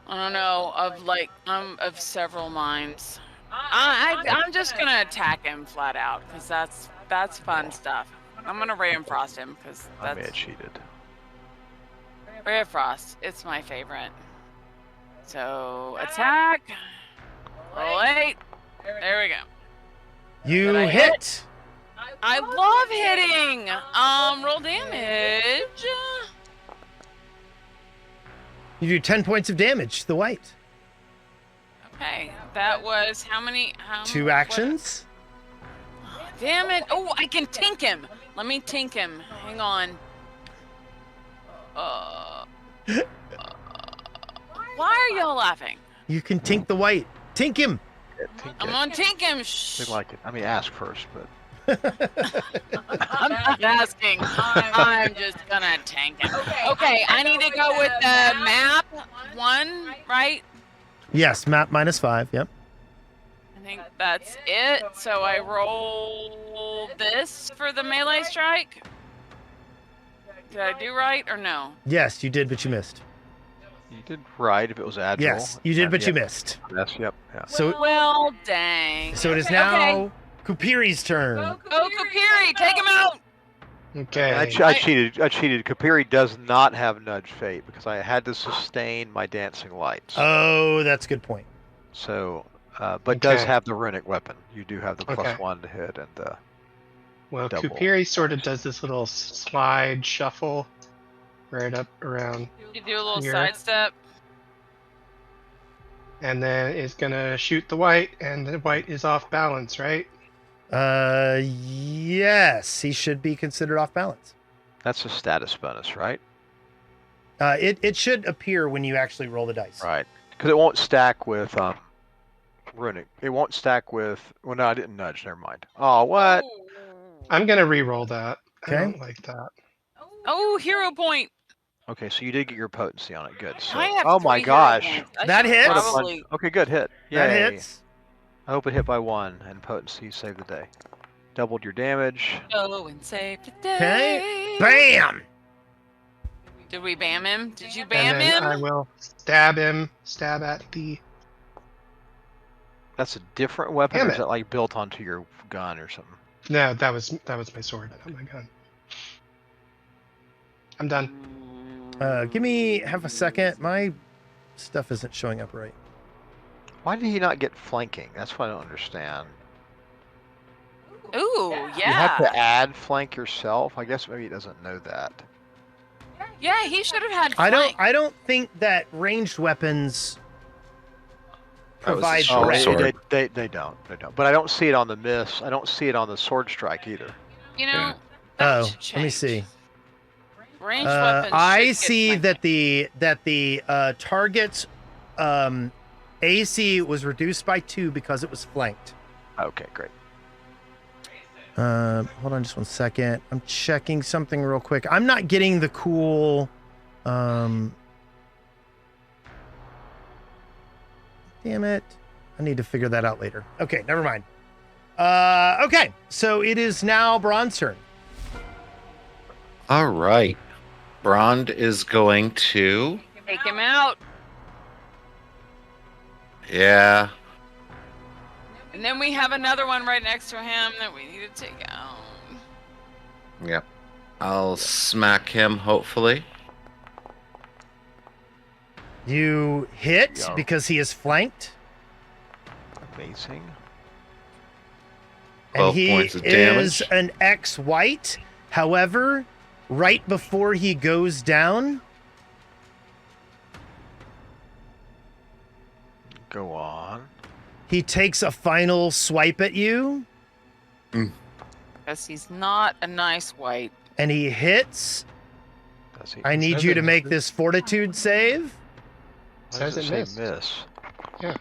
I don't know of several minds. I'm just gonna attack him flat out because that's fun stuff. I'm gonna Ray and Frost him because I may that's have cheated. Ray of Frost. It's my favorite. So attack. Roll 8. There we go. You Did I hit. I love hitting. Roll damage. You do 10 points of damage to the white. Okay, that was how many? 2 actions. Damn it! Oh, I can tink him. Let me tink him. Hang on. Why are y'all laughing? You can tink the white. Tink him. Yeah, tink I'm it. on Tinkham. They Shh. like it. I mean, ask first, but I'm not asking. I'm just gonna tank it. Okay, I need to go with the map 1, right? Yes, map -5. Yep. I think that's it. So I roll this for the melee strike. Did I do right or no? Yes, you did, but you missed. you did right if it was agile. Yes, you did, And but you yeah, missed. Yes, yep, yeah. So, Well, dang. so it is Okay. now Kupiri's turn. Oh, Kupiri, take him out. Okay. I cheated. I cheated. Kapiri does not have Nudge Fate because I had to sustain my dancing lights. Oh, that's a good point. So, but does Okay. have the runic weapon. You do have the Okay. +1 to hit and Well, double. Kupiri sort of does this little slide shuffle right up around, You do a little Here. sidestep. and then is gonna shoot the white, and the white is off balance, right? Yes, he should be considered off balance. That's a status bonus, right? It should appear when you actually roll the dice. Right. Because it won't stack with runic. It won't stack with. Well, no, I didn't nudge. Never mind. Oh, what? I'm gonna re-roll that. Okay. I don't like that. Oh, hero point. Okay, so you did get your potency on it. Good. So, I have oh my 3 hero gosh. points. I That should hits. What a fun- Probably. Okay, good hit. That Yay. hits. I hope it hit by 1 and potency saved the day. Doubled your damage. Go and save the day. Okay. Bam! Did we bam him? Did you And bam then him? I will stab him. Stab at the. That's a different weapon, Damn or is it. it like built onto your gun or something? No, that was my sword, not my gun. I'm done. Give me half a second. My stuff isn't showing up right. Why did he not get flanking? That's what I don't understand. Ooh, You have yeah. to add flank yourself. I guess maybe he doesn't know that. Yeah, he should have had I flank. don't think that ranged weapons That was provide a short range. sword. They don't. They don't. But I don't see it on the miss. I don't see it on the sword strike either. You know, Yeah. that Oh, should let me change. see. Ranged weapons I should get see flank. that the target's AC was reduced by 2 because it was flanked. Okay, great. Hold on just one second. I'm checking something real quick. I'm not getting the cool. Damn it. I need to figure that out later. Okay, never mind. Okay, so it is now Braun's turn. All right. Brond is going to. Take him out. Yeah. And then we have another one right next to him that we need to take out. Yep. I'll smack him, hopefully. You hit Yeah. because he is flanked, Amazing. and 12 he points of is damage. an X-white. However, right before he goes down, Go on. he takes a final swipe at you, Because he's not a nice white. and he hits. Does he? I need says you it to make misses. this fortitude save. Why does Says it it say missed. miss?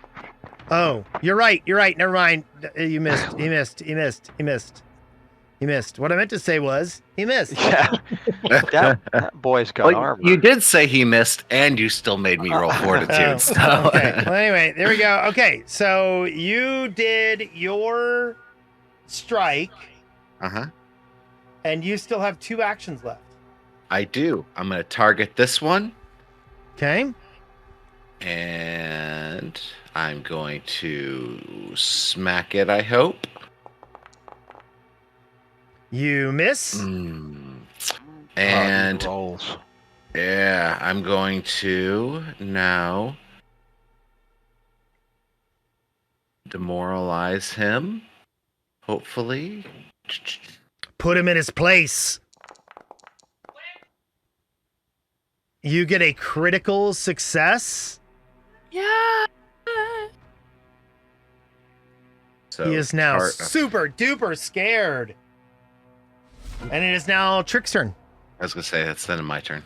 Oh, you're right. You're right. Never mind. You missed. He missed. He missed. He missed. He missed. What I meant to say was he missed. Yeah. that boy's got Well, armor. you did say he missed, and you still made me roll fortitude. Oh, so. okay. Well, anyway, there we go. Okay, so you did your strike, Uh-huh. and you still have 2 actions left. I do. I'm going to target this one, Okay. and I'm going to smack it, I hope. You miss. And he rolls. yeah, I'm going to now demoralize him. Hopefully. Put him in his place. You get a critical success. Yeah. So He is now tar- super duper scared. And it is now Trick's turn. I was gonna say that's then my turn.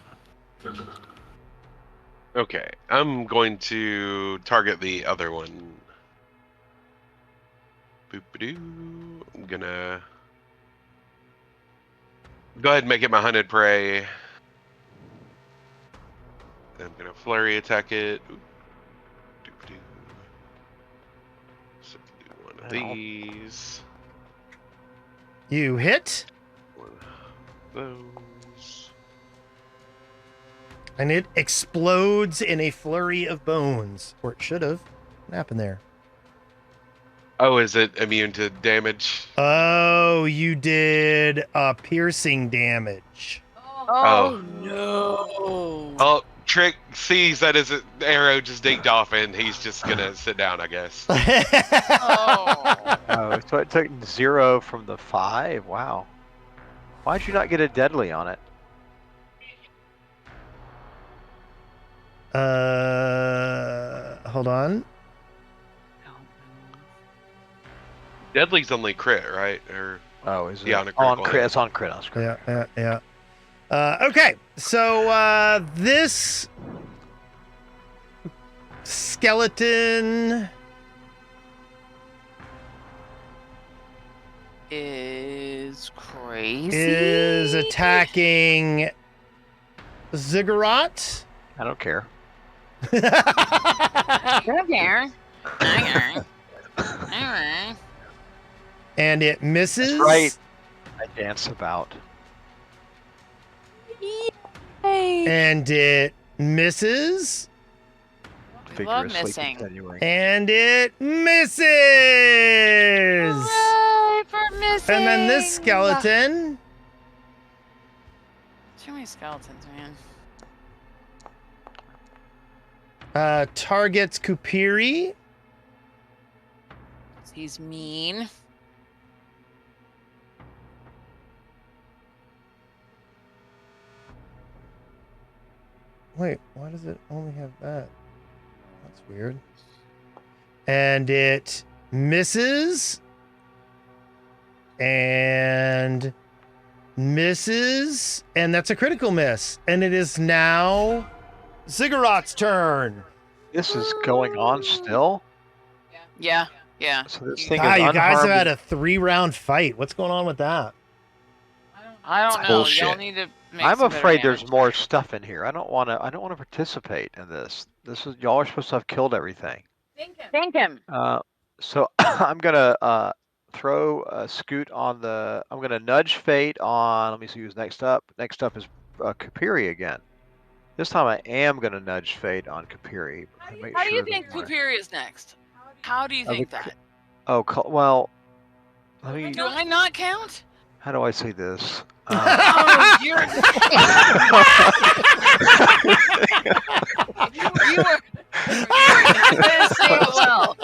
Okay, I'm going to target the other one. Boop-a-doo. I'm gonna go ahead and make it my hunted prey. I'm gonna flurry attack it. Oop. Doop-a-doo. So do one of these. You hit, One of those. and it explodes in a flurry of bones. Or it should have. What happened there? Oh, is it immune to damage? Oh, you did piercing damage. Oh no! Oh, Trick sees that his arrow just dinked off, and he's just gonna sit down, I guess. Oh. Oh, so it took 0 from the 5. Wow. Why'd you not get a deadly on it? Hold on. Deadly's only crit, right? Or Oh, is it Yeah, on a on critical crit? hit. It's on crit. On crit. Yeah. Okay, so this skeleton Is crazy. is attacking Ziggurat. I don't care. Okay. Alright. And it misses. That's right. I dance about. Yay. And it misses. We love Vigorously missing. continuing. And it misses. Hooray for missing. And then this skeleton Too many skeletons, man. targets Kupiri. He's mean. Wait, why does it only have that? That's weird. And it misses. And misses. And that's a critical miss. And it is now Ziggurat's turn. This is going on still. Yeah. So this thing Ah, is you guys have unharmed. had a 3-round fight. What's going on with that? I don't know. Bullshit. Y'all need to make I'm some better afraid there's damage. more stuff in here. I don't want to participate in this. This is y'all are supposed to have killed everything. Thank him. So I'm gonna throw a scoot on the. I'm gonna nudge Fate on. Let me see who's next up. Next up is Kapiri again. This time I am gonna nudge Fate on Kapiri. How do you think Kupiri is next? How do you think that? Oh well. Let me. Do I not count? How do I say this? Oh, you're. you were. Say it well.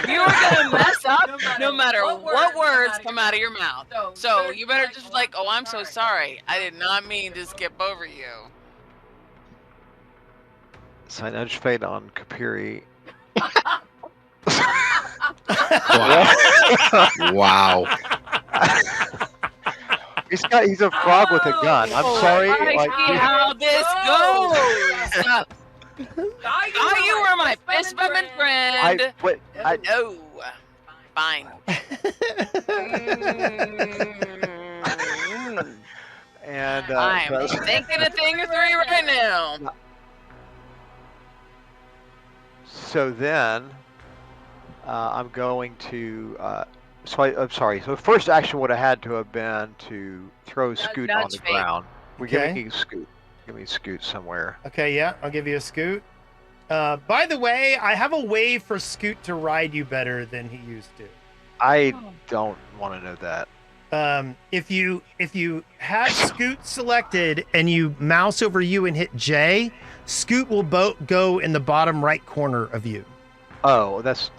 You are gonna mess up no matter what words come out of your mouth. So you better just like, oh, I'm so sorry. I did not mean to skip over you. So I nudge Fate on Kapiri. Wow. He's a frog with a gun. I'm sorry. I Like, see how this goes. Oh, you were my best friend. No. Fine. And I'm thinking a thing or three right now. so then I'm going to. I'm sorry. So first action would have had to have been to throw Scoot on nudge the Fate. ground. Okay. Give me Scoot. Give me Scoot somewhere. Okay, yeah, I'll give you a Scoot. By the way, I have a way for Scoot to ride you better than he used to. I don't want to know that. If you have Scoot selected and you mouse over you and hit J, Scoot will go in the bottom right corner of you. Oh, that's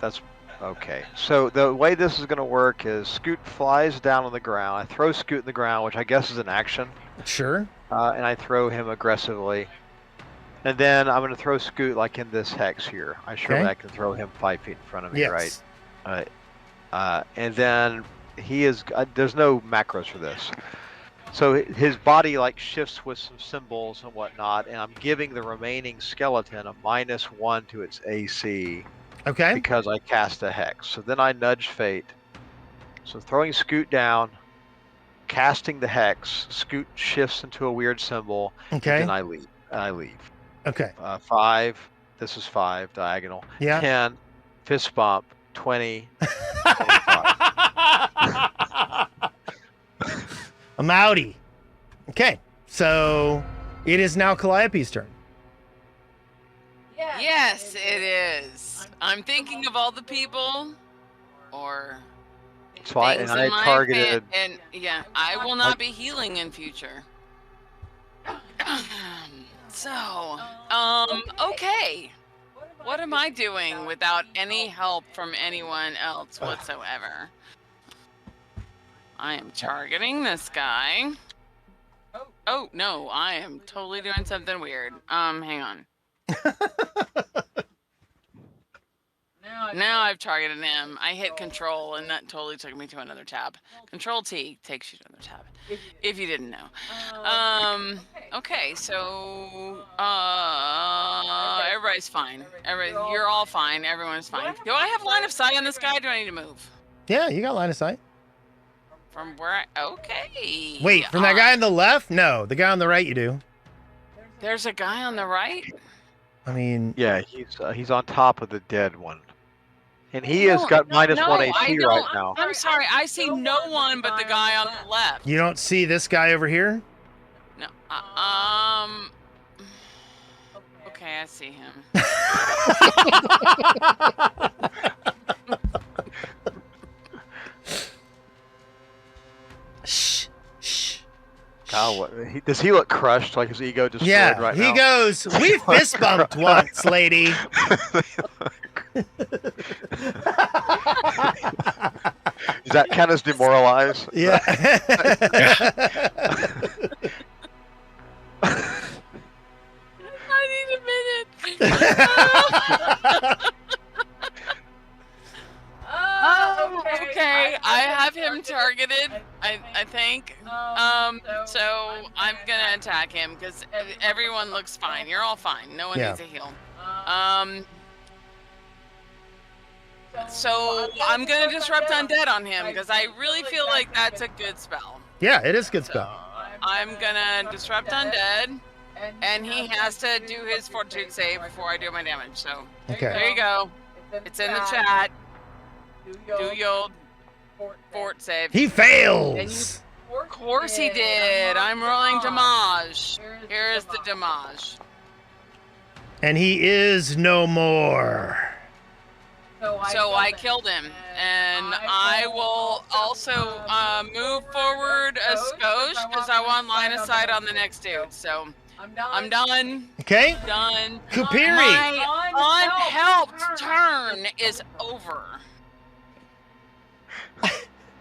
okay. So the way this is going to work is Scoot flies down on the ground. I throw Scoot in the ground, which I guess is an action, Sure. and I throw him aggressively. And then I'm going to throw Scoot like in this hex here. Okay. I can throw him 5 feet in front of me, Yes. right? And then he is. There's no macros for this. So his body like shifts with some symbols and whatnot, and I'm giving the remaining skeleton a -1 to its AC Okay. because I cast a hex. So then I nudge fate. So throwing Scoot down, casting the hex, Scoot shifts into a weird symbol, Okay. and then I leave. Okay. 5. This is 5 diagonal. Yeah. 10. Fist bump. 20. 25. I'm outie. Okay. So it is now Calliope's turn. Yes, it is. I'm thinking of all the people, or So I things in my targeted. and yeah, I will not be healing in future. So, okay. What am I doing without any help from anyone else whatsoever? I am targeting this guy. Oh, no, I am totally doing something weird. Hang on. Now I've targeted him. I hit control and that totally took me to another tab. Control T takes you to another tab. If you didn't know. Okay, so everybody's fine. You're all fine. Everyone's fine. Do I have line of sight on this guy? Do I need to move? Yeah, you got line of sight. From where okay. Wait, from that guy on the left? No, the guy on the right you do. There's a guy on the right? I mean, Yeah, he's on top of the dead one. And he has got -1 AC right now. I'm sorry, I see no one but the guy on the left. you don't see this guy over here? No. Okay, I see him. Shh. God, does he look crushed? Like his ego destroyed right now? He goes, we fist bumped once, lady. Does that count as demoralized? Yeah. I need a minute. Okay, I have him targeted, I think. So I'm gonna attack him because everyone looks fine. You're all fine. No one needs a heal. So I'm gonna disrupt undead on him because I really feel like that's a good spell. Yeah, it is a good spell. I'm gonna disrupt undead, and he has to do his fortitude save before I do my damage. So there you go. It's in the chat. Do your fort save. He fails. Of course he did. I'm rolling damage. Here's the damage. And he is no more. So I killed him, and I will also move forward a skosh because I want line of sight on the next dude. So I'm done. Okay. Done. Kupiri. My unhelped turn is over.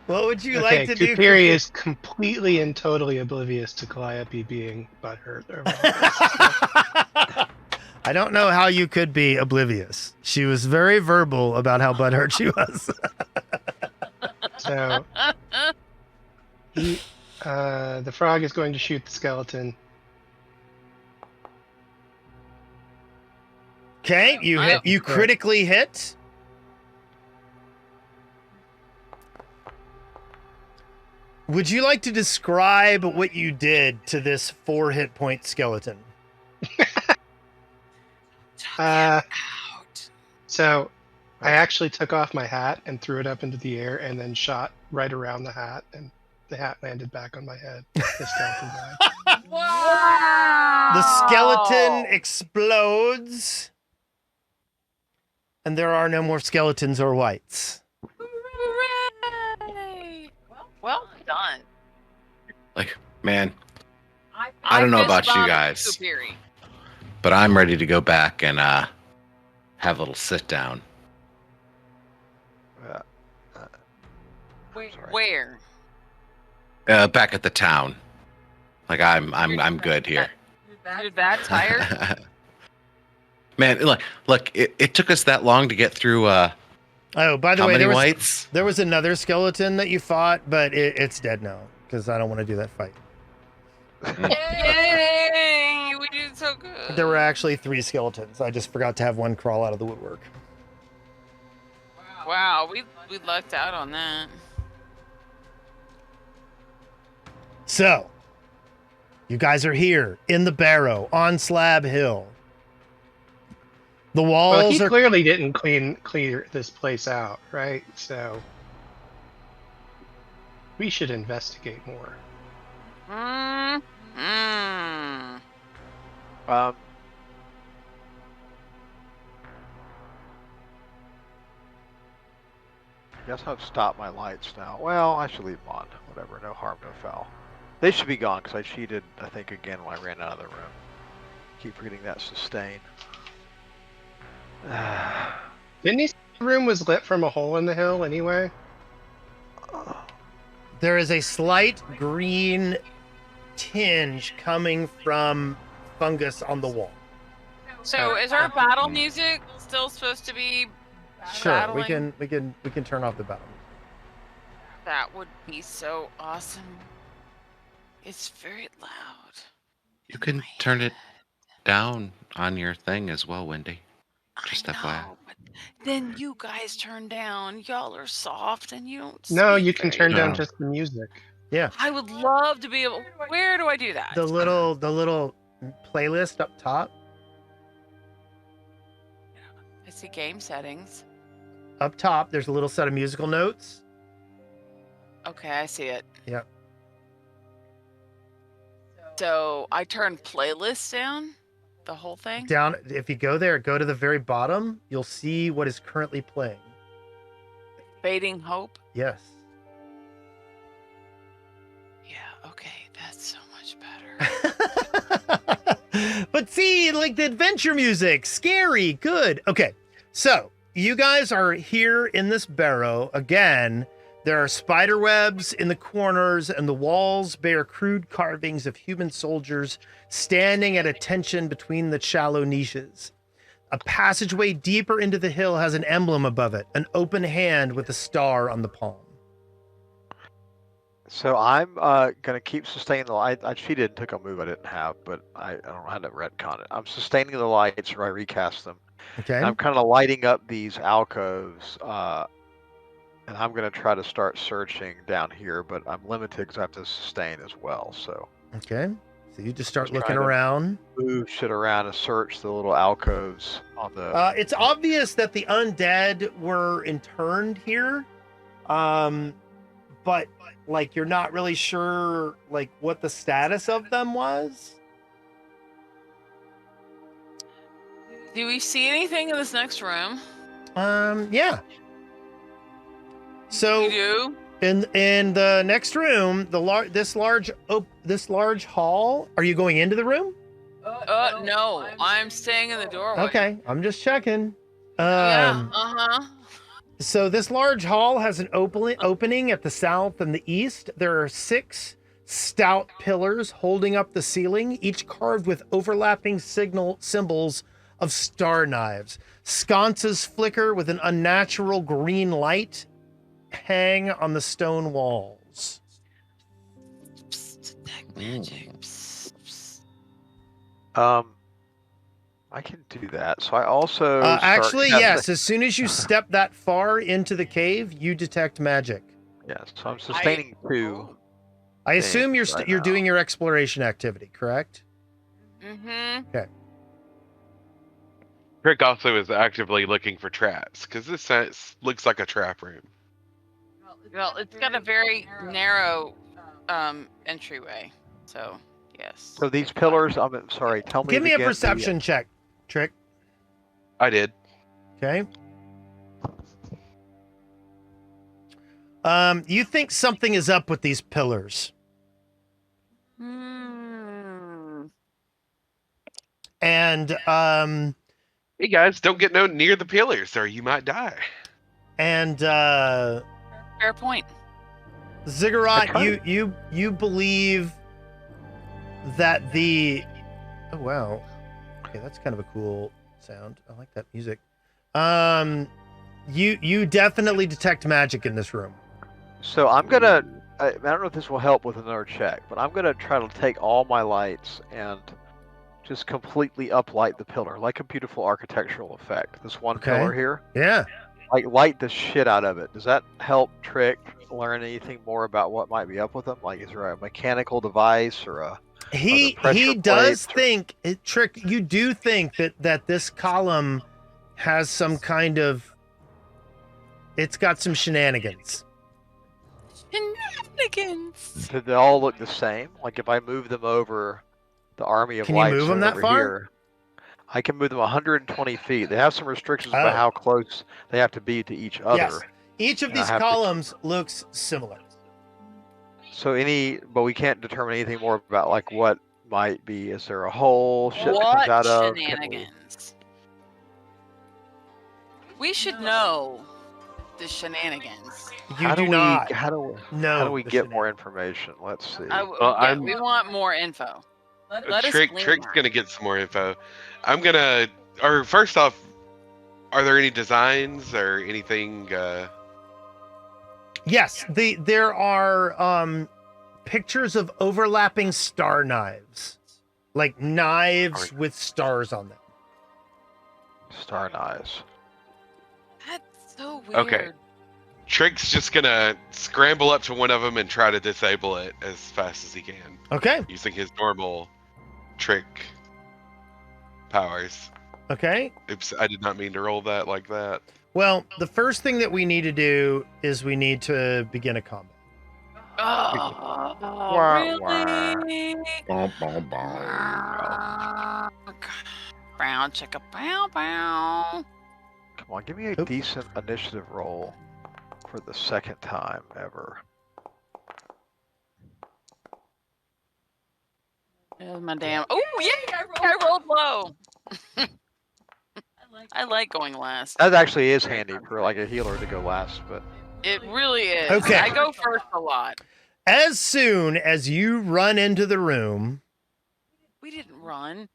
What would you like to do? Kupiri is completely and totally oblivious to Calliope being butthurt. I don't know how you could be oblivious. She was very verbal about how butthurt she was. So the frog is going to shoot the skeleton. Okay, you critically hit. Would you like to describe what you did to this 4 hit point skeleton? So I actually took off my hat and threw it up into the air and then shot right around the hat, and the hat landed back on my head. The skeleton died. Wow! The skeleton explodes, and there are no more skeletons or whites. Hooray! Well done. Like, man, I don't know about you guys, Kupiri. but I'm ready to go back and have a little sit down. Where? Back at the town. Like I'm good here. You're that tired? Man, look, it took us that long to get through. Oh, by the How way, many whites? there was another skeleton that you fought, but it's dead now because I don't want to do that fight. Yay! We did so good. There were actually 3 skeletons. I just forgot to have one crawl out of the woodwork. Wow, we lucked out on that. So, you guys are here in the barrow on Slab Hill. The walls Well, he are clearly didn't clear this place out, right? So we should investigate more. Mm. I guess I've stopped my lights now. Well, I should leave them on. Whatever, no harm, no foul. They should be gone because I cheated, I think, again when I ran out of the room. Keep forgetting that sustain. Didn't he say the room was lit from a hole in the hill anyway? there is a slight green tinge coming from fungus on the wall. So is our battle music still supposed to be Sure, battling? we can turn off the battle. That would be so awesome. It's very loud. You can turn it down on your thing as well, Wendy. Just I FYI. know, but then you guys turn down. Y'all are soft and you don't. No, speak you can very turn down No. just the music. I would love to be able. Where do I do that? The little playlist up top. I see game settings. Up top, there's a little set of musical notes. Okay, I see it. Yep. So I turn playlist down, the whole thing. Down, if you go there, go to the very bottom, you'll see what is currently playing. Fading Hope. Yes. Yeah. Okay, that's so much better. But see, like the adventure music, scary, good. Okay, so you guys are here in this barrow again. There are spider webs in the corners, and the walls bear crude carvings of human soldiers standing at attention between the shallow niches. A passageway deeper into the hill has an emblem above it, an open hand with a star on the palm. So I'm gonna keep sustaining the light. I cheated and took a move I didn't have, but I don't know how to retcon it. I'm sustaining the lights, or I recast them. Okay. And I'm kind of lighting up these alcoves, and I'm gonna try to start searching down here, but I'm limited because I have to sustain as well. So Okay. So you just start Just looking trying to- around. move shit around and search the little alcoves on the. It's obvious that the undead were interned here, but like you're not really sure like what the status of them was. Do we see anything in this next room? Yeah. So We do. in the next room, this large hall. Are you going into the room? No, I'm staying in the doorway. Okay, I'm just checking. Yeah. So this large hall has an opening at the south and the east. There are 6 stout pillars holding up the ceiling, each carved with overlapping symbols of star knives. Sconces flicker with an unnatural green light hang on the stone walls. Psst, detect magic. Psst, psst. I can do that. So I also Actually, start- yes. As soon as you step that far into the cave, you detect magic. Yes. So I'm sustaining 2. I assume you're Thanks, right you're now. doing your exploration activity, correct? Mm-hmm. Rick also is actively looking for traps because this looks like a trap room. Well, it's got a very narrow entryway. So yes. So these pillars. I'm sorry. Tell me. Give me a again, perception check, Trick. I did. Okay. You think something is up with these pillars, Hmm. and Hey guys, don't get no near the pillars, or you might die. Fair point. Ziggurat, Okay. you believe that the wow, okay, that's kind of a cool sound. I like that music. You definitely detect magic in this room. So I'm gonna I don't know if this will help with another check, but I'm gonna try to take all my lights and just completely uplight the pillar, like a beautiful architectural effect. This one Okay. pillar here, Yeah. like light the shit out of it. Does that help Trick learn anything more about what might be up with them? Like, is there a mechanical device or a He pressure does plates or- think Trick. You do think that this column has some kind of. It's got some shenanigans. Shenanigans. Do they all look the same? Like if I move them over the army of Can you lights move them that over far? here, I can move them 120 feet. They have some restrictions about how close they have to be to each other. Yes. Each of And I these have to- columns looks similar. So but we can't determine anything more about like what might be. Is there a hole shit that What comes out of? Can we- shenanigans? We should know the shenanigans. You how do we, not. How do know we the get more shenanigans. information? Let's see. We want more info. Let us Trick's glean gonna get some more info. Or first off, are there any designs or anything? Yes, there are pictures of overlapping star knives, like knives with stars on them. Star knives. That's so weird. Okay. Trick's just gonna scramble up to one of them and try to disable it as fast as he can, Okay. using his normal trick powers. Okay. Oops, I did not mean to roll that like that. Well, the first thing that we need to do is we need to begin a combat. Oh, Wah, really? Bom, bom, bom. Brown chicka bow bow. Come on, give me a Oop. decent initiative roll for the second time ever. There's my damn. Oh yeah, I rolled low. I like going last. That actually is handy for like a healer to go last, but It really is. Okay. I go first a lot. As soon as you run into the room, We didn't run.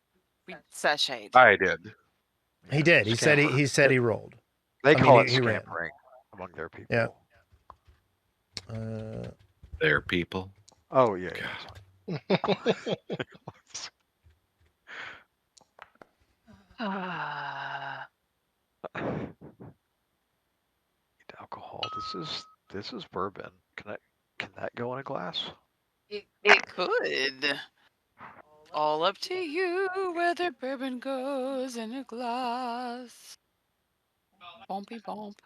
We sashayed. I did. he did. He said he said he rolled. they I call mean, it he ran. scampering among their people. Yeah. There, people. Oh yeah. Ah. Alcohol. This is bourbon. Can that go in a glass? It could. All up to you whether bourbon goes in a glass. Bumpy bump.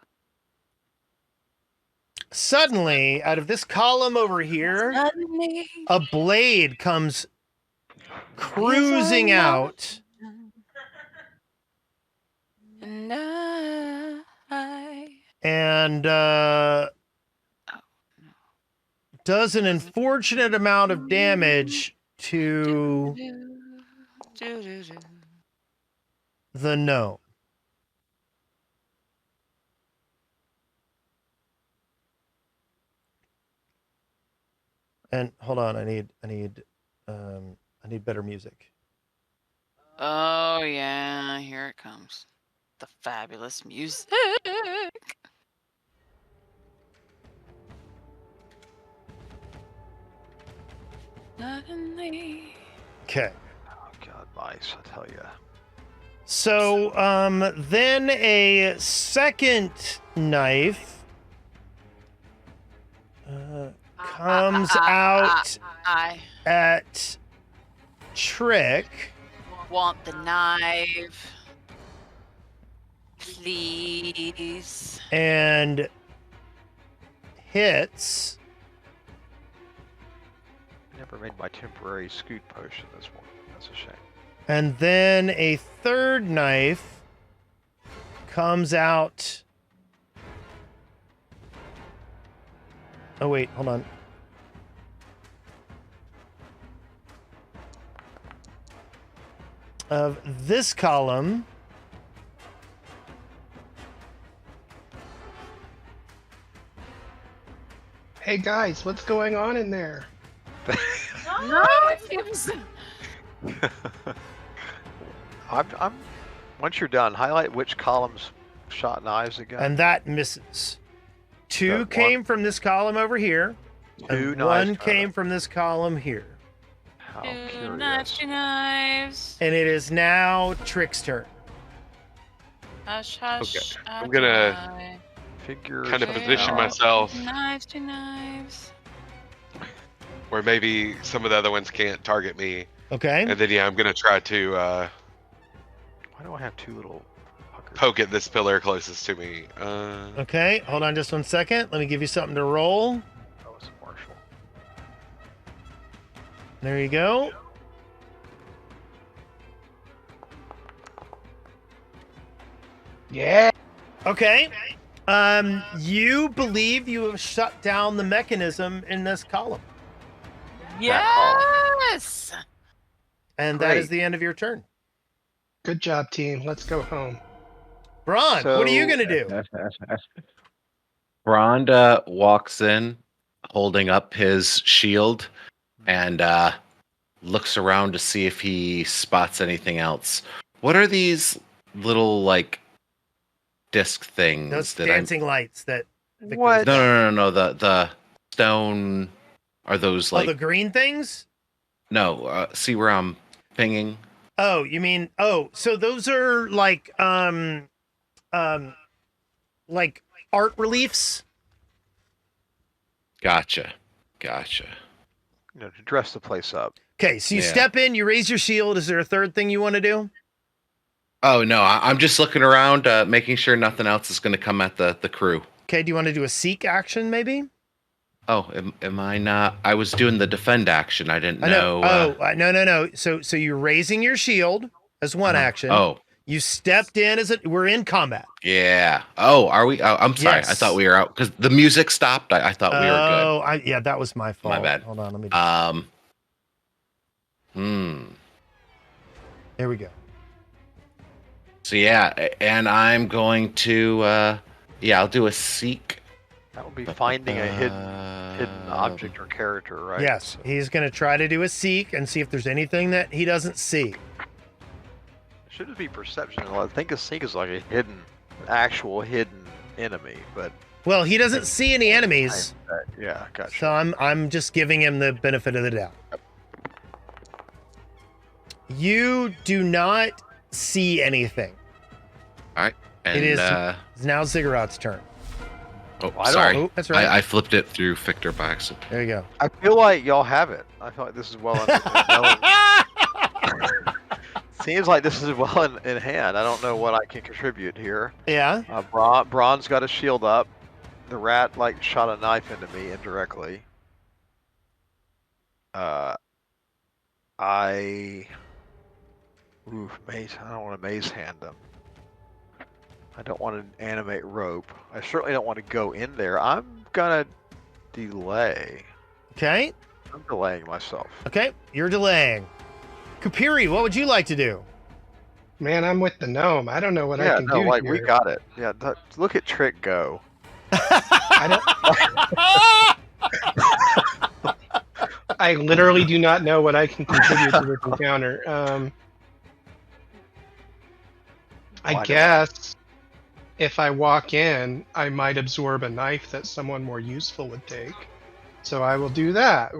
Suddenly, out of this column over here, Suddenly, a blade comes cruising out. and I And does an unfortunate amount of damage to do. the gnome. And hold on, I need better music. Oh yeah, here it comes. The fabulous music. Suddenly. Okay. Oh god, mice! I tell you. So then a second knife comes out I at Trick. want the knife. Please. And hits. Never made my temporary scoot potion this morning. That's a shame. And then a third knife comes out. Oh, wait, hold on. Of this column. Hey guys, what's going on in there? No, it was- I'm. Once you're done, highlight which columns shot knives again. And that misses. Two That came from this column over here. Two And knives. one came from this column here. How Two knives, curious. two knives. And it is now Trick's turn. Hush, hush. Okay, I'm gonna Adonai. Figures kind of it position out. myself Two knives, two knives. where maybe some of the other ones can't target me, Okay. and then I'm gonna try to Why do I have two little puckers? poke at this pillar closest to me. Okay. Hold on just 1 second. Let me give you something to roll. Oh, it's a Marshall. There you go. Yeah. Okay. You believe you have shut down the mechanism in this column. Yes. And that is Great. the end of your turn. Good job, team. Let's go home. Braun, what are you So- going to do? Rhonda walks in, holding up his shield, and looks around to see if he spots anything else. What are these little like disc things Those that dancing lights that. Victor What? was- No. The stone. Are those like the green things? no? See where I'm pinging? Oh, you mean so those are like art reliefs? Gotcha. You know, to dress the place up. Okay, so you Yeah. step in, you raise your shield. Is there a third thing you want to do? Oh no, I'm just looking around, making sure nothing else is going to come at the crew. Okay, do you want to do a seek action maybe? Oh, am I not? I was doing the defend action. I didn't I know. know. No. So you're raising your shield as one action. Oh, You stepped in we're in combat. yeah. Oh, are we? Oh, I'm sorry. I Yes. thought we were out because the music stopped. I thought we were good. Yeah, that was my fault. bad. Hold on, let me. There we go. So yeah, and I'm going to. I'll do a seek. That would be finding a hidden object or character, right? Yes, he's going to try to do a seek and see if there's anything that he doesn't see. Should it be perception? Well, I think a seek is like a actual hidden enemy, but Well, he doesn't see any enemies, yeah, gotcha. so I'm just giving him the benefit of the doubt. You do not see anything. And, It is- It's now Ziggurat's turn. oh, I don't- sorry. Oh, that's right. I flipped it through Victor by accident. There you go. I feel like y'all have it. I feel like this is well seems like this is well in hand. I don't know what I can contribute here. Yeah. Braun's got a shield up. The rat shot a knife into me indirectly. Maze. I don't want to maze hand them. I don't want to animate rope. I certainly don't want to go in there. I'm gonna delay. Okay. I'm delaying myself. Okay. You're delaying. Kupiri, what would you like to do? Man, I'm with the gnome. I don't know what I Yeah, can no, do like here. we got it. Yeah, look at Trick go. I literally do not know what I can contribute to this encounter. I guess if I walk in, I might absorb a knife that someone more useful would take. So I will do that.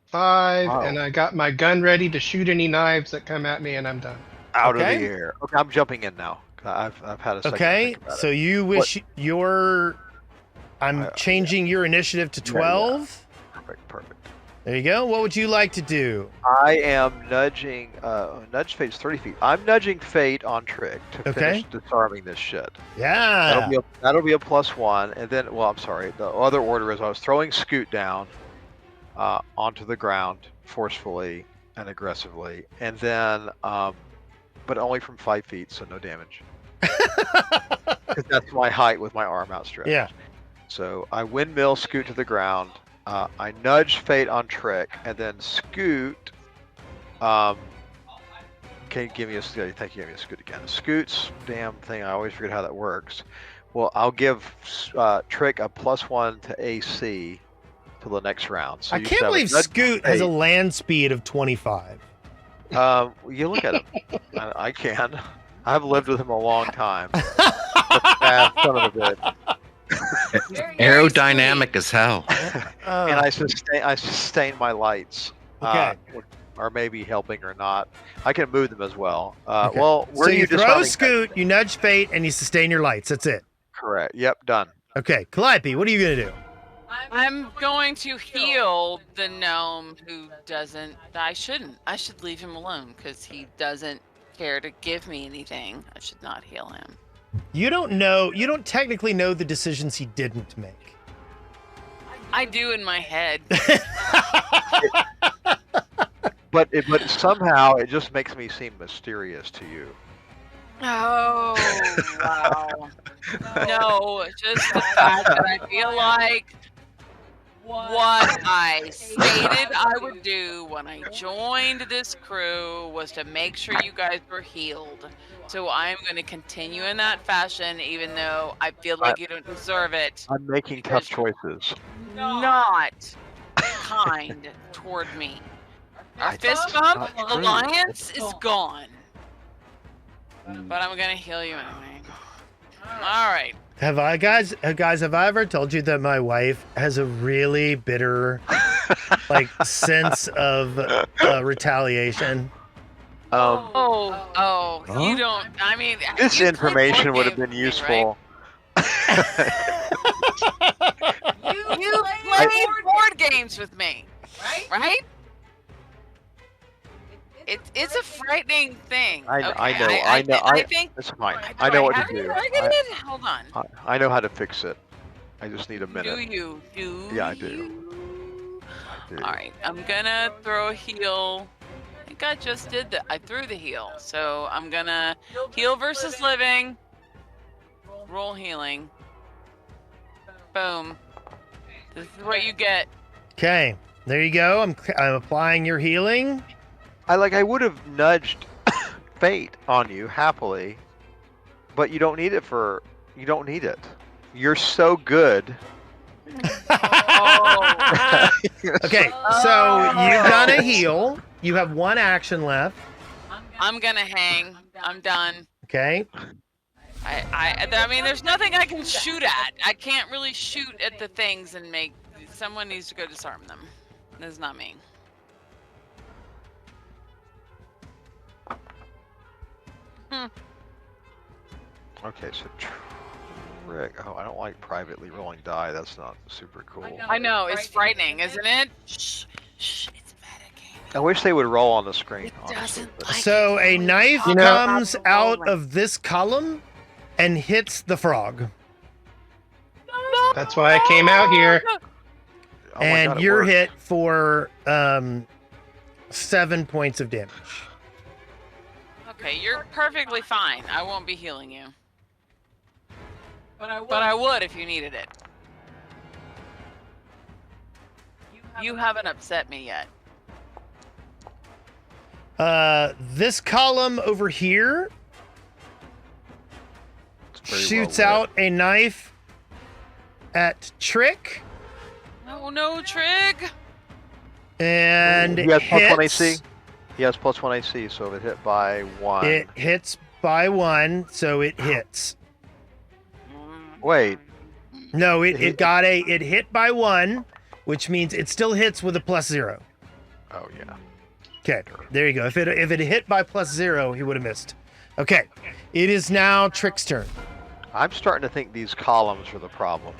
5, Wow. and I got my gun ready to shoot any knives that come at me, and I'm done. Out Okay. of the air. Okay, I'm jumping in now. I've had a second. to Okay. think about So it. you wish I'm changing your initiative to 12. Perfect. There you go. What would you like to do? I am nudging. Nudge Fate's 30 feet. I'm nudging Fate on Trick to finish disarming this shit. Yeah. That'll be a +1, and then. Well, I'm sorry. The other order is I was throwing Scoot down onto the ground forcefully and aggressively, and then, but only from 5 feet, so no damage. Because that's my height with my arm outstretched. Yeah. So I windmill Scoot to the ground. I nudge Fate on Trick, and then Scoot. Can you give me a Scoot? Thank you. Give me a Scoot again. Scoot's damn thing. I always forget how that works. Well, I'll give Trick a +1 to AC till the next round. So I you can't should have a believe nudge Scoot has a Fate. land speed of 25. You look at him. I can. I've lived with him a long time. Fast son of a bitch. Aerodynamic as hell. And I sustain my lights. Okay. Or maybe helping or not. I can move them as well. Okay. Well, where So do you throw disarming Scoot, you nudge Fate, and you sustain your lights. That's it. Correct. Yep, done. Okay, Calliope, what are you gonna do? I'm going to heal the gnome who doesn't. I shouldn't. I should leave him alone because he doesn't care to give me anything. I should not heal him. You don't know. You don't technically know the decisions he didn't make. I do in my head. But somehow it just makes me seem mysterious to you. Oh, wow. No, just the fact that I feel like what I stated I would do when I joined this crew was to make sure you guys were healed. So I'm going to continue in that fashion, even though I feel like you don't deserve it. I'm making tough choices. Not kind toward me. Our fist bump alliance is gone. But I'm going to heal you anyway. All right. Have I ever told you that my wife has a really bitter, sense of retaliation? You don't. I mean, This you information play would have board been games with me, useful. right? You play board games with me, right? It's a frightening thing. I know. I think It's fine. I know what to do. Hold on. I know how to fix it. I just need a minute. Do you? Yeah, I do. You? I do. All right. I'm gonna throw a heal. I think I just did that. I threw the heal, so I'm gonna heal versus living. Roll healing. Boom. This is what you get. Okay, there you go. I'm applying your healing. I would have nudged fate on you happily, but you don't need it. You're so good. Oh. Okay, so you've done a heal. You have one action left. I'm gonna hang. I'm done. Okay. I mean, there's nothing I can shoot at. I can't really shoot at the things and make. Someone needs to go disarm them. That's not me. Okay, so trick. Oh, I don't like privately rolling die. That's not super cool. I know, it's frightening, isn't it? Shh, it's metagaming. I wish they would roll on the screen. It honestly, doesn't but- like So a knife comes out of this column and hits the frog. That's why I came out here. Oh my And God, it you're worked. hit for 7 points of damage. Okay, you're perfectly fine. I won't be healing you. But I would if you needed it. You haven't upset me yet. This column over here It's very shoots well out a knife at Trick Oh no, Trig! and He has plus 1 hits. AC. He has plus 1 AC, so if it hit by 1. It hits by 1, so it hits. Wait, No, it hit by 1, which means it still hits with a +0. oh yeah. Okay, there you go. If it hit by +0, he would have missed. Okay, it is now Trick's turn. I'm starting to think these columns are the problem.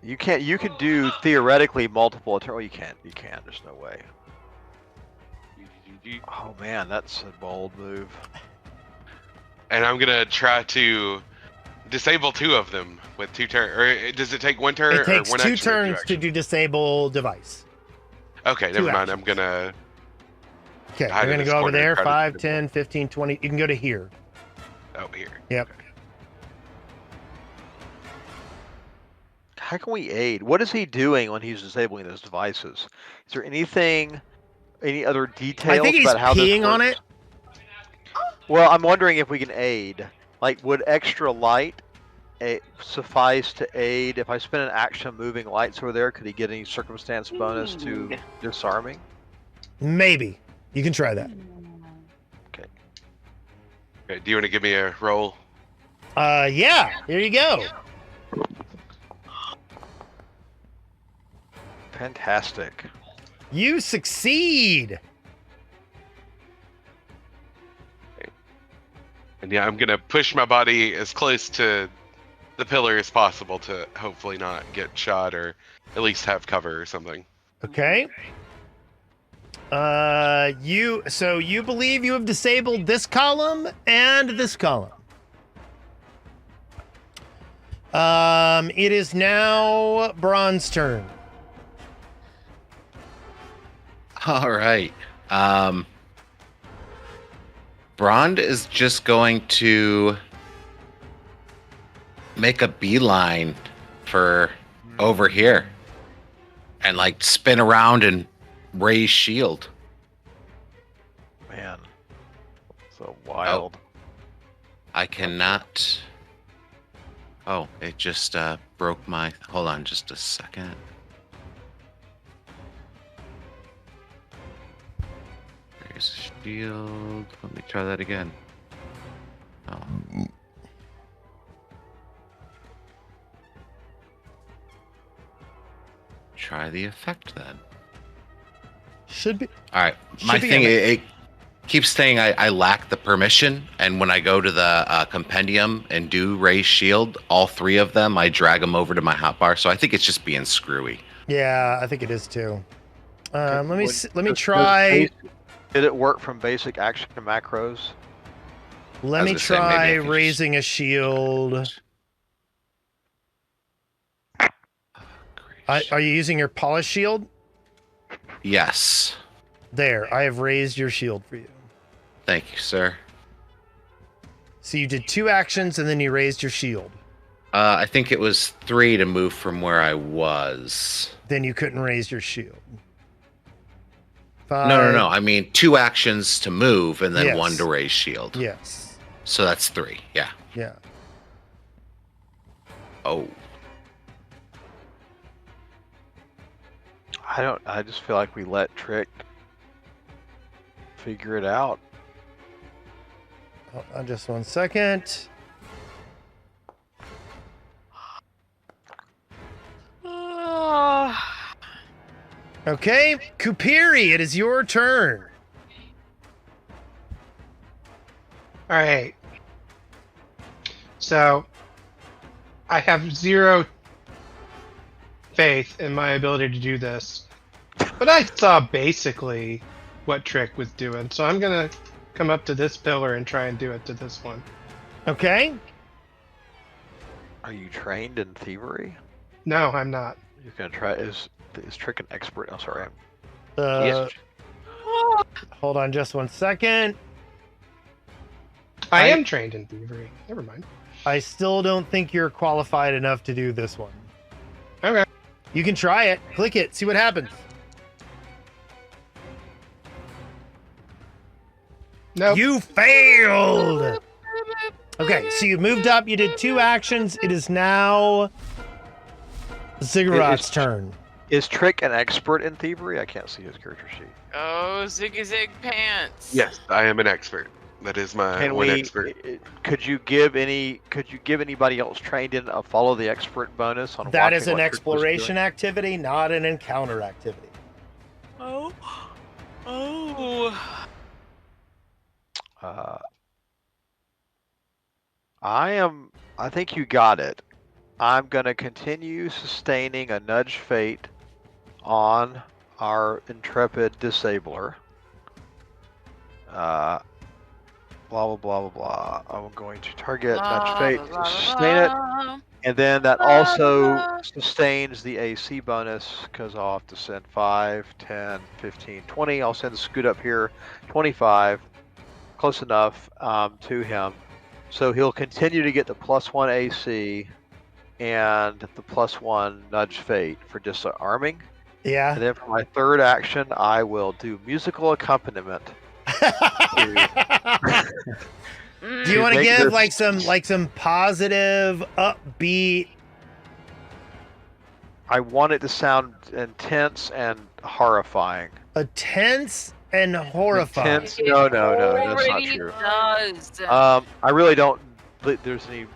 You can do theoretically multiple well, you can't. There's no way. Oh man, that's a bold move. And I'm gonna try to disable 2 of them with 2 turns. Or does it take 1 turn It takes or 1 2 action or 2 turns to action? do disable device. Okay, 2 never mind. actions. I'm gonna. Okay, Hide we're in going to this go over corner, there. try to 5, disable 10, 15, 20. You can go to here. Oh, here. Yep. How can we aid? What is he doing when he's disabling those devices? Is there any other details I think he's about how peeing this on works? it. Well, I'm wondering if we can aid. Like, would extra light suffice to aid? If I spend an action moving lights over there, could he get any circumstance bonus to disarming? Maybe. You can try that. Okay, do you want to give me a roll? Yeah, here you go. Fantastic. You succeed. And yeah, I'm gonna push my body as close to the pillar as possible to hopefully not get shot or at least have cover or something. Okay. You believe you have disabled this column and this column. It is now Braun's turn. All right. Brond is just going to make a beeline for over here and like spin around and raise shield. Man. So wild. I cannot. Oh, it just broke my. Hold on just a second. Raise shield. Let me try that again. Oh. Try the effect then. Should be. All right. My thing, it keeps saying I lack the permission, and when I go to the compendium and do raise shield, all three of them, I drag them over to my hotbar. So I think it's just being screwy. Yeah, I think it is too. Let me Does try. Did it work from basic action to macros? Let me try raising a shield. Are you using your polished shield? Yes. There, I have raised your shield for you. Thank you, sir. So you did 2 actions and then you raised your shield. I think it was 3 to move from where I was. Then you couldn't raise your shield. 5. No. I mean 2 actions to move and then Yes. 1 to raise shield. Yes. So that's 3. Yeah. Yeah. Oh. I just feel like we let Trick figure it out. Hold on just 1 second. Okay, Kupiri, it is your turn. All right. So I have 0 faith in my ability to do this, but I saw basically what Trick was doing, so I'm gonna come up to this pillar and try and do it to this one. Okay. Are you trained in thievery? No, I'm not. You're gonna try. Is Trick an expert? I'm sorry. Yes. Hold on just 1 second. I am trained in thievery. Never mind. I still don't think you're qualified enough to do this one. Okay. You can try it. Click it. See what happens. Nope. You failed. Okay, so you moved up. You did 2 actions. It is now Ziggurat's turn. Is Trick an expert in thievery? I can't see his character sheet. Oh, Ziggy Zig Pants. Yes, I am an expert. That is my one expert. Could you give anybody else trained in a follow the expert bonus on That watching is an what Trick was exploration doing? activity, not an encounter activity. Oh. I think you got it. I'm gonna continue sustaining a nudge fate on our intrepid disabler. Blah blah blah blah blah. I'm going to target nudge fate, sustain it, and then that also sustains the AC bonus because I'll have to send 5, 10, 15, 20. I'll send the scoot up here, 25, close enough to him. So he'll continue to get the +1 AC and the +1 nudge fate for disarming. Yeah. And then for my third action, I will do musical accompaniment. Do you want to give some positive, upbeat? I want it to sound intense and horrifying. A tense and horrified. Intense. No, that's not Already true. does. I really don't believe there's any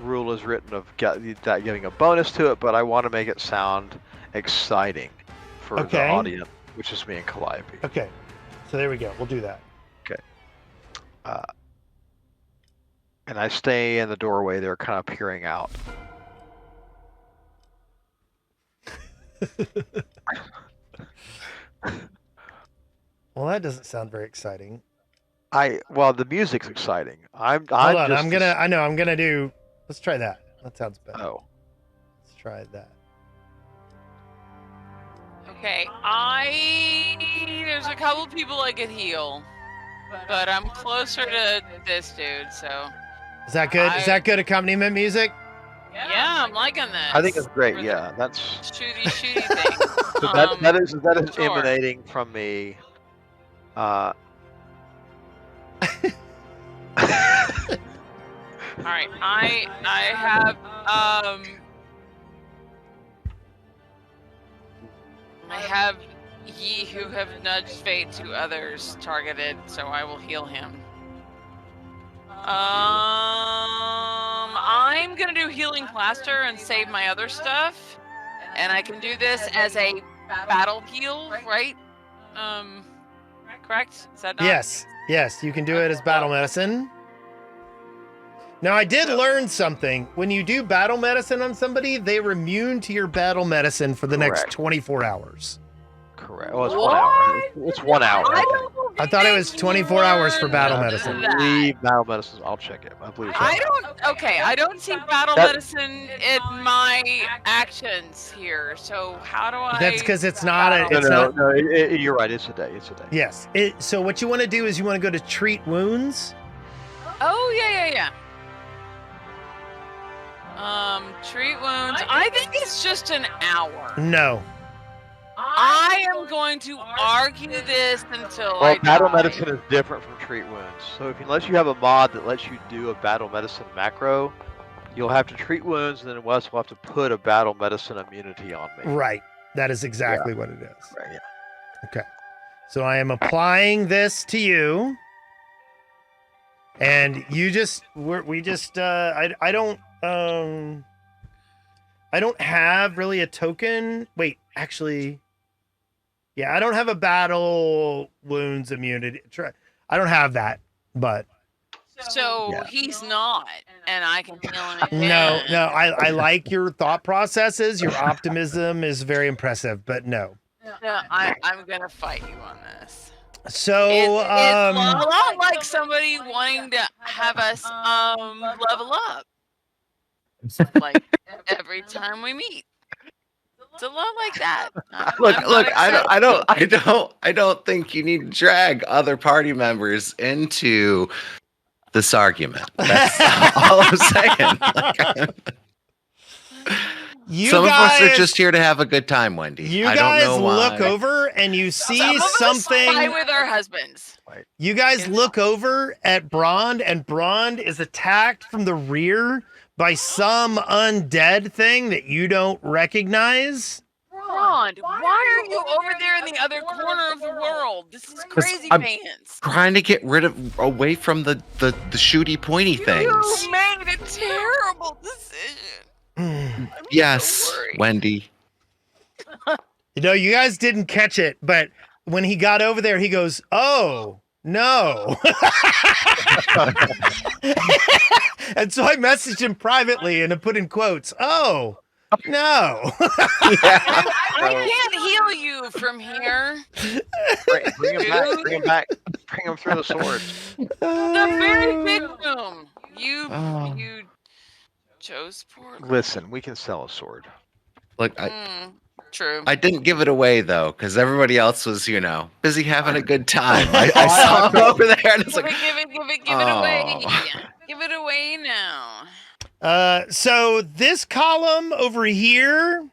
rule is written of that giving a bonus to it, but I want to make it sound exciting for the audience, which is me and Calliope. Okay, so there we go. We'll do that. Okay. And I stay in the doorway. They're kind of peering out. Well, that doesn't sound very exciting. Well, the music's exciting. Hold on, I'm gonna do. Let's try that. That sounds better. Oh. Let's try that. Okay, there's a couple people I could heal, but I'm closer to this dude, so. Is that good? Is that good accompaniment music? Yeah, I'm liking this. I think it's great. For Yeah, that's. shooty thing. So that is sure. emanating from me. All right, I have ye who have nudged fate to others targeted, so I will heal him. I'm gonna do healing plaster and save my other stuff, and I can do this as a battle heal, right? Correct? Is that not? Yes, you can do it as battle medicine. Now, I did learn something. When you do battle medicine on somebody, they're immune to your battle medicine for the next 24 hours. Correct. Well, it's 1 hour. It's 1 hour. I thought it was 24 hours for battle medicine. I believe battle medicine. I'll check it. I believe. I don't see battle medicine in my actions here. So how do I? That's because it's not a. It's No, not. you're right. It's a day. It's a day. Yes. So what you want to do is you want to go to treat wounds. Oh yeah. Treat wounds. I think it's just an hour. No. I am going to argue this until Well, I battle die. medicine is different from treat wounds. So unless you have a mod that lets you do a battle medicine macro, you'll have to treat wounds, and then Wes will have to put a battle medicine immunity on me. Right. That is exactly what it is. Right, yeah. Okay. So I am applying this to you. And you just, I don't have really a token. Wait, actually, yeah, I don't have a battle wounds immunity. I don't have that, but. So he's not, and I can heal him again. No, I like your thought processes. Your optimism is very impressive, but no. No, I'm gonna fight you on this. So it's a lot like somebody wanting to have us level up. Like every time we meet. It's a lot like that. I don't think you need to drag other party members into this argument. That's all I'm saying. Some of us are just here to have a good time, Wendy. You I guys don't know why. look over and you see something. Fight with our husbands. You guys look over at Brond, and Brond is attacked from the rear by some undead thing that you don't recognize. Brond, why are you over there in the other corner of the world? This is crazy pants. Trying to get away from the shooty pointy things. You made a terrible decision. Yes, Wendy. You know, you guys didn't catch it, but when he got over there, he goes, "Oh, no." And so I messaged him privately and I put in quotes, "Oh, no." I can't heal you from here. Bring him back. Bring him back. Bring him through the swords. The very big room. You chose poorly. Listen, we can sell a sword. Look, True. I didn't give it away though, because everybody else was, busy having a good time. I saw him over there, and it's like, give it away. Give it away now. So this column over here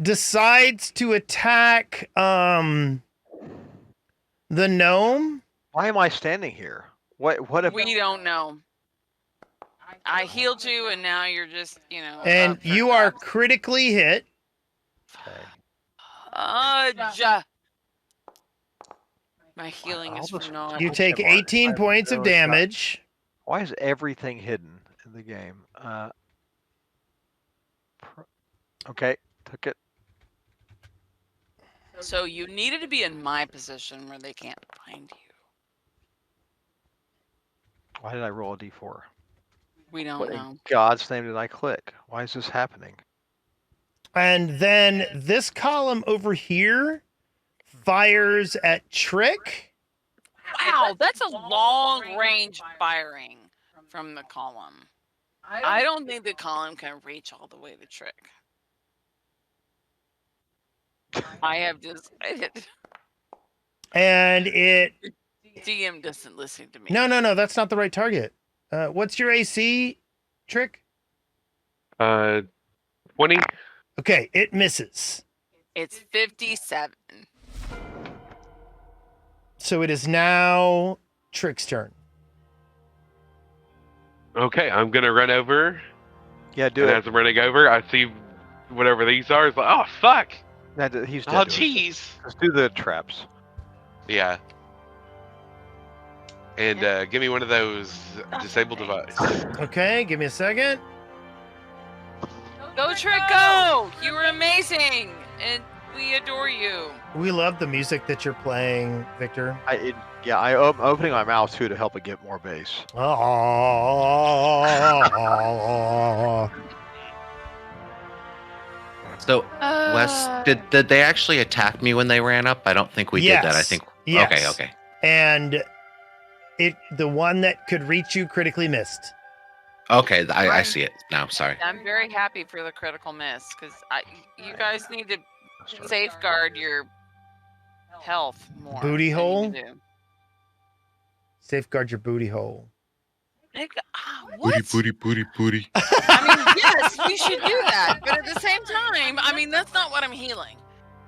decides to attack the gnome. Why am I standing here? What if We don't know. I healed you, and now you're just, And you are critically hit. My healing is All for this- not. You take Pokemon, I 18 have points of no damage. Why is everything hidden in the game? Okay, took it. So you needed to be in my position where they can't find you. Why did I roll a d4? We don't What know. in God's name did I click? Why is this happening? And then this column over here fires at Trick. Wow, that's a long range firing from the column. I don't think the column can reach all the way to Trick. I have decided. And it... DM doesn't listen to me. No, that's not the right target. What's your AC, Trick? 20. Okay, it misses. It's 57. So it is now Trick's turn. Okay, I'm gonna run over. Yeah, do And it. as I'm running over, I see whatever these are. It's like, oh fuck! He's dead. Oh to us. jeez! Let's do the traps. Yeah. And give me one of those disable device. Okay, give me a second. Go, Trick, go! You were amazing! And we adore you. We love the music that you're playing, Victor. I'm opening my mouth too to help it get more bass. So, Wes, did they actually attack me when they ran up? I don't think we did that. I think. Yes. Okay. And the one that could reach you critically missed. Okay, I see it now. Sorry. I'm very happy for the critical miss because you guys need to safeguard your health more. Booty than hole? you do. Safeguard your booty hole. What? Booty. I mean, yes, we should do that, but at the same time, I mean, that's not what I'm healing.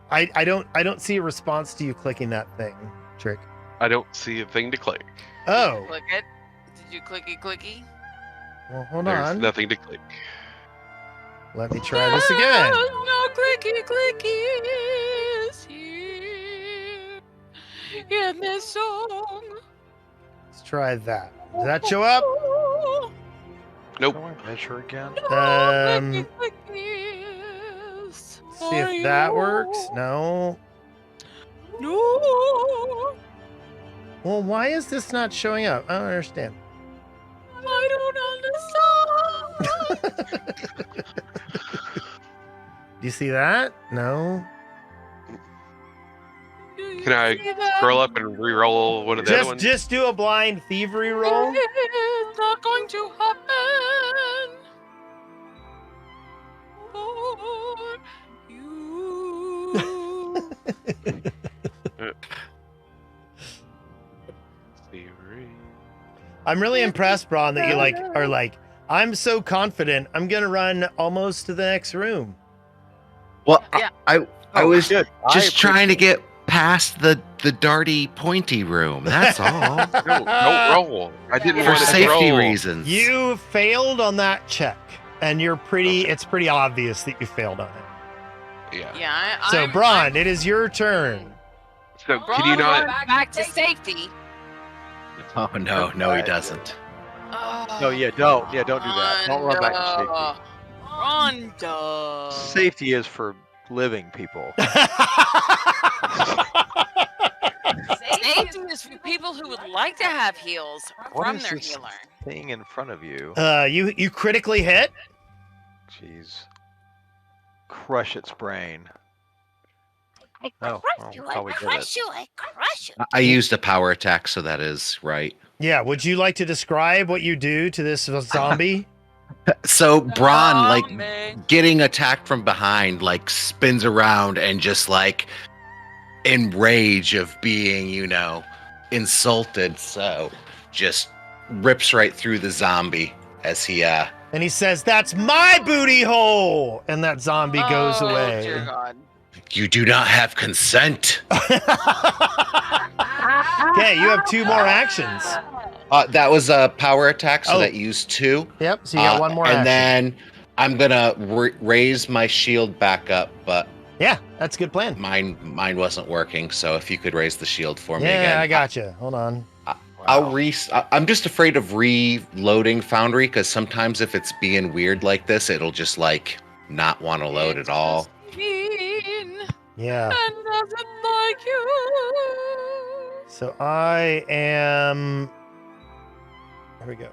I don't see a response to you clicking that thing, Trick. I don't see a thing to click. Oh, Click it. Did you clicky? well, hold There's on. nothing to click. Let me try this again. No clickies here in this song. Let's try that. Does that show up? Nope. How do I measure again? See if that works. No. No. Well, why is this not showing up? I don't understand. I don't understand. Do you see that? No. Can I scroll up and re-roll one of the other ones? Just do a blind thievery roll. It's not going to happen for you. I'm really impressed, Braun, that you are like, I'm so confident I'm gonna run almost to the next room. Well, Yeah. I was good. just trying to get past the darty pointy room. That's all. No, don't roll. I didn't For want to safety roll. reasons. You failed on that check, and it's pretty obvious that you failed on it. Yeah. Yeah. So, Braun, it is your turn. So can you not? back to safety? Oh no, he doesn't. No, don't do that. Don't run back to Rhonda. safety. Safety is for living people. Safety is for people who would like to have heals What from is their this healer. thing in front of you? You critically hit. Jeez. Crush its brain. Probably did it. I used a power attack, so that is right. Yeah. Would you like to describe what you do to this zombie? So Braun, Zombie. getting attacked from behind, spins around and just in rage of being, insulted. So just rips right through the zombie as he And he says, "That's my booty hole," and that zombie goes away. Dear God. You do not have consent. Okay, you have 2 more actions. That was a power attack, so Oh. that used 2. Yep. So you got 1 more and action. then I'm gonna raise my shield back up, but Yeah, that's a good plan. Mine wasn't working, so if you could raise the shield for me Yeah, again. I gotcha. Hold on. I'm just afraid of reloading Foundry because sometimes if it's being weird like this, it'll just like not want to load at all. Mean Yeah. and doesn't like you. So I am. There we go.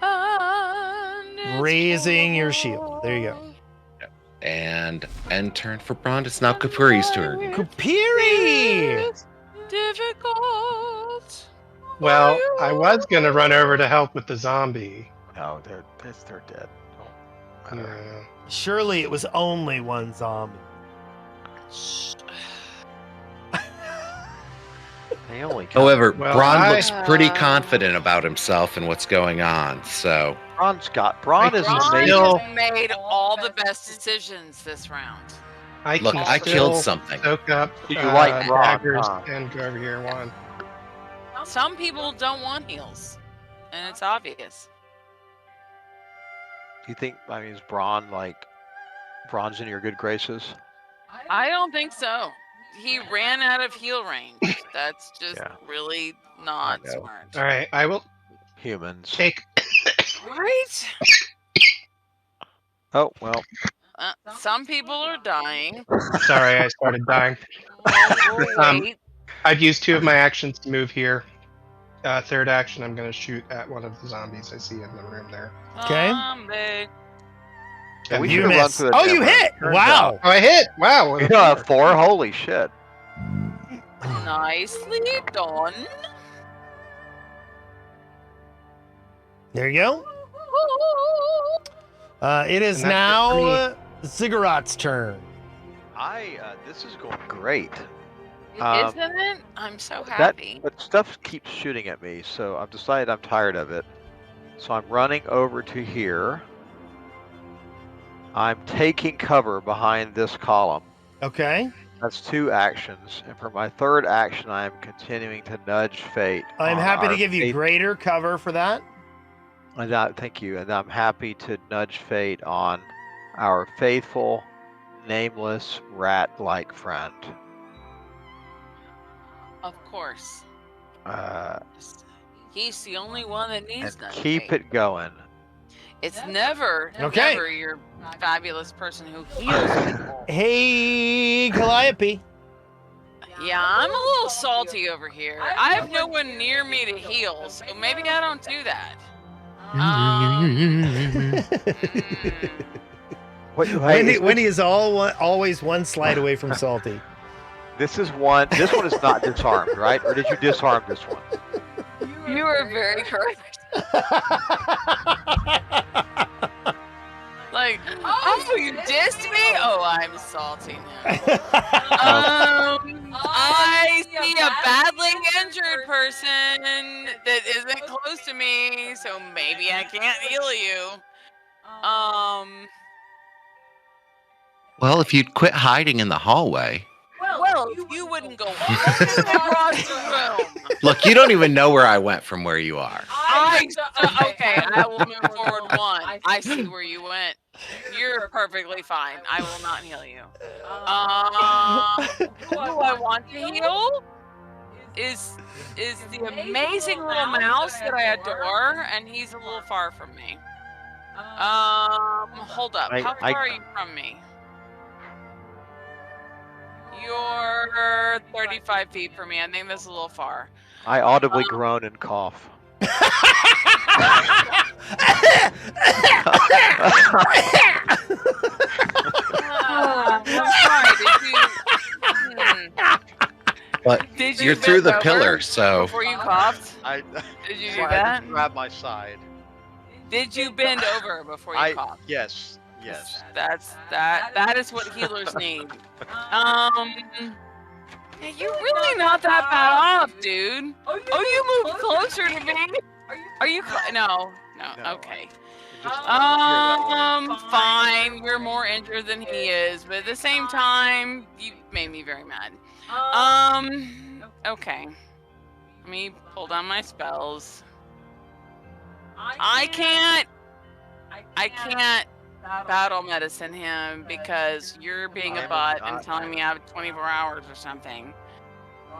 And it's Raising your shield. There you go. And end turn for Brond. It's now Kapuri's turn. Kupiri! It's difficult. Well, I was gonna run over to help with the zombie. No, they're dead. Don't matter. Yeah. Surely it was only one zombie. They only come. However, Well, Brond looks pretty confident about himself and what's going on. So Braun is Ron amazing. has made all the best decisions this round. look, I killed something. Soak up You like Braun, daggers huh? and go over here one. Some people don't want heals, and it's obvious. Do you think, is Braun's in your good graces? I don't think so. He ran out of heal range. That's just Yeah. really not I know. smart. All right, I will Humans. take. Right? Oh, well. Some people are dying. Sorry, I started dying. We'll wait. I've used 2 of my actions to move here. Third action, I'm going to shoot at one of the zombies I see in the room there. Okay. Zombie. Yeah, we You should've run missed. through the Oh, you demo. hit! Turns Wow. Oh, I hit! Wow! You know, 4? Holy shit. Nicely done. There you go. It is And that's it for now Ziggurat's turn. This is going great. Isn't it? I'm so happy. But stuff keeps shooting at me, so I've decided I'm tired of it. So I'm running over to here. I'm taking cover behind this column. Okay. That's 2 actions. And for my third action, I am continuing to nudge fate. I'm on happy to our give you faith- greater cover for that. Thank you. And I'm happy to nudge fate on our faithful, nameless, rat-like friend. Of course. And He's the only one that needs nudge keep fate. it going. It's never, Okay. never your fabulous person who heals people. Hey, Calliope. Yeah, I'm a little salty over here. I have no one near me to heal, so maybe I don't do that. Winnie is always one slide away from salty. This one is not disarmed, right? Or did you disarm this one? You are very correct. Like, oh, you dissed me? Oh, I'm salty now. I see a badly injured person that isn't close to me, so maybe I can't heal you. Well, if you'd quit hiding in the hallway. Well, if you wouldn't go all the way across the room. Look, you don't even know where I went from where you are. Okay, I will move forward 1. I see where you went. You're perfectly fine. I will not heal you. Who I want to heal is the amazing little mouse that I adore, and he's a little far from me. Hold up. How far are you from me? You're 35 feet from me. I think that's a little far. I audibly groan and cough. But you're through the pillar, so. Before you coughed? Did you do that? Grab my side. Did you bend over before you coughed? Yes. That is what healers need. You're really not that bad off, dude. Oh, you moved closer to me. Are you? No. Okay. Fine. You're more injured than he is, but at the same time, you made me very mad. Okay. Let me pull down my spells. I can't battle medicine him because you're being a bot and telling me I have 24 hours or something.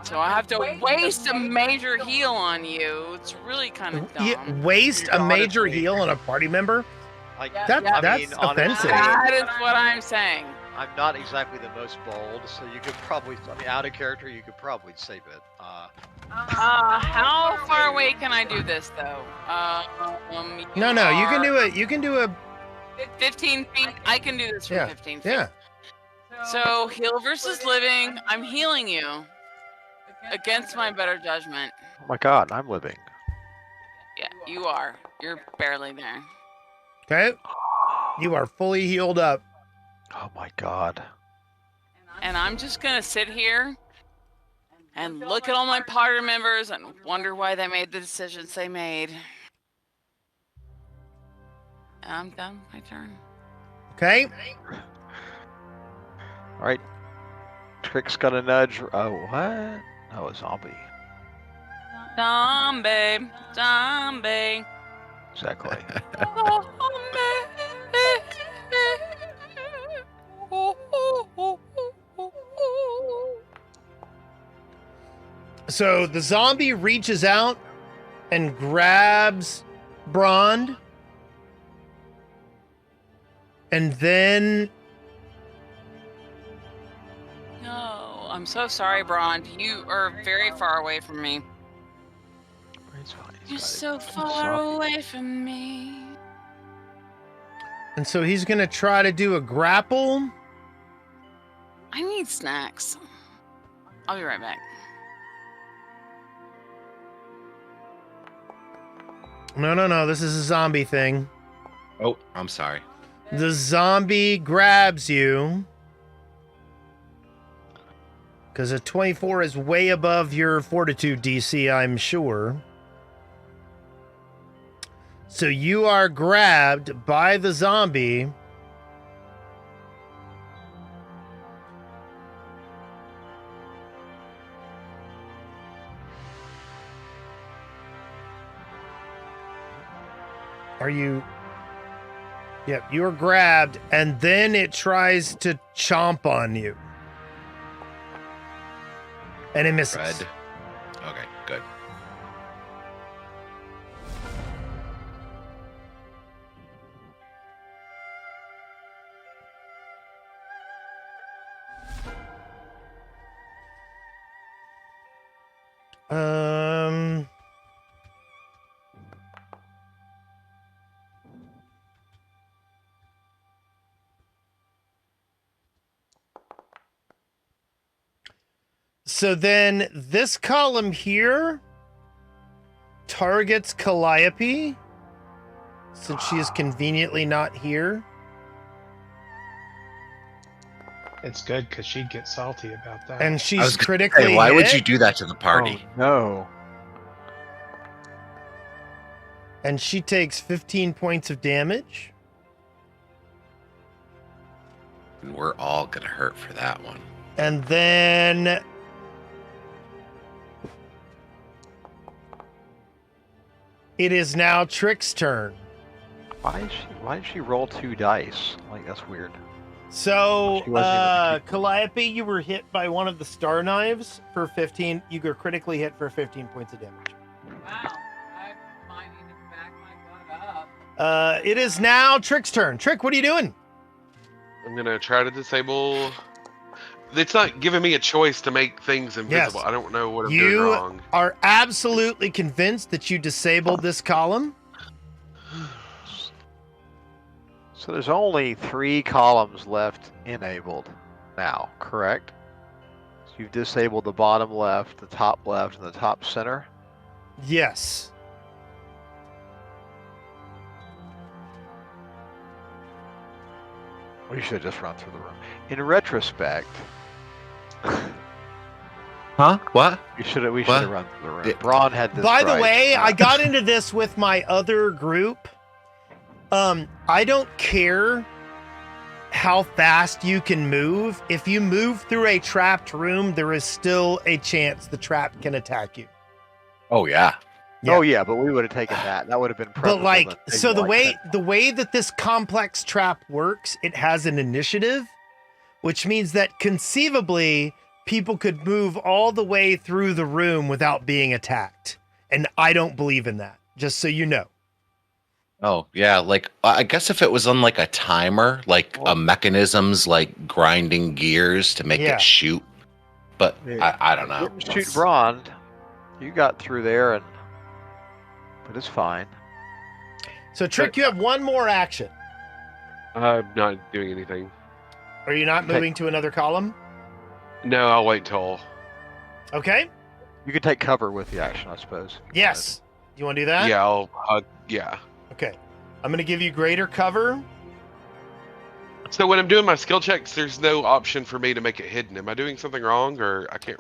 So I have to waste a major heal on you. It's really kind of dumb. Waste a major Honestly. heal on a party member? Like, That's honestly, offensive. That is what I'm saying. I'm not exactly the most bold, so you could probably, out of character, you could probably save it. How far away can I do this though? No, you can do it. You can do a 15 feet. I can do this from 15 feet. yeah. So heal versus living. I'm healing you against my better judgment. Oh my god, I'm living. Yeah, you are. You're barely there. Okay. You are fully healed up. Oh my god. And I'm just gonna sit here and look at all my party members and wonder why they made the decisions they made. And I'm done. My turn. Okay. Alright. Trick's gonna nudge. Oh, what? Oh, a zombie. Zombie. Exactly. So the zombie reaches out and grabs Brond. And then No, I'm so sorry, Brond. You are very far away from me. It's fine, it's You're fine. so It's far zombie. away from me. and so he's gonna try to do a grapple. I need snacks. I'll be right back. No. This is a zombie thing. Oh, I'm sorry. The zombie grabs you. Because a 24 is way above your fortitude DC, I'm sure. So you are grabbed by the zombie. Are you... Yep, you're grabbed, and then it tries to chomp on you. And it misses. Red. Okay, good. So then this column here targets Calliope, since she is conveniently not here. It's good because she'd get salty about that. And I she's was gonna critically say, why would hit, you do that to the party? Oh, no. and she takes 15 points of damage. And we're all gonna hurt for that one. And then it is now Trick's turn. Why did she roll 2 dice? Like, that's weird. So, She wasn't even- Calliope, you were hit by one of the star knives for 15. You were critically hit for 15 points of damage. Wow. I might need to back my butt up. It is now Trick's turn. Trick, what are you doing? I'm gonna try to disable. It's not giving me a choice to make things invisible. Yes. I don't know what I'm You doing wrong. are absolutely convinced that you disabled this column. So there's only 3 columns left enabled now, correct? So you've disabled the bottom left, the top left, and the top center. Yes. We should have just run through the room. In retrospect, Huh? What? we should have What? run through the room. Yeah. Braun had this. By the right. way, I got into this with my other group. I don't care how fast you can move. If you move through a trapped room, there is still a chance the trap can attack you. Oh yeah. Yeah. Oh yeah, but we would have taken that. That would have been But preferable like, than so taking, like, the way that this complex trap works, it has an initiative, which means that conceivably people could move all the way through the room without being attacked. And I don't believe in that, just so you know. Oh, yeah. Like, I guess if it was on like a timer, like a mechanism's like grinding gears to make Yeah. it shoot. But Yeah. I don't know. Didn't shoot Braun. You got through there, but it's fine. So, Trick, you have one more action. I'm not doing anything. Are you not Okay. moving to another column? No, I'll wait until. Okay. You could take cover with the action, I suppose. Yes. Do you want to do that? Yeah, yeah. Okay. I'm going to give you greater cover. So when I'm doing my skill checks, there's no option for me to make it hidden. Am I doing something wrong, or I can't?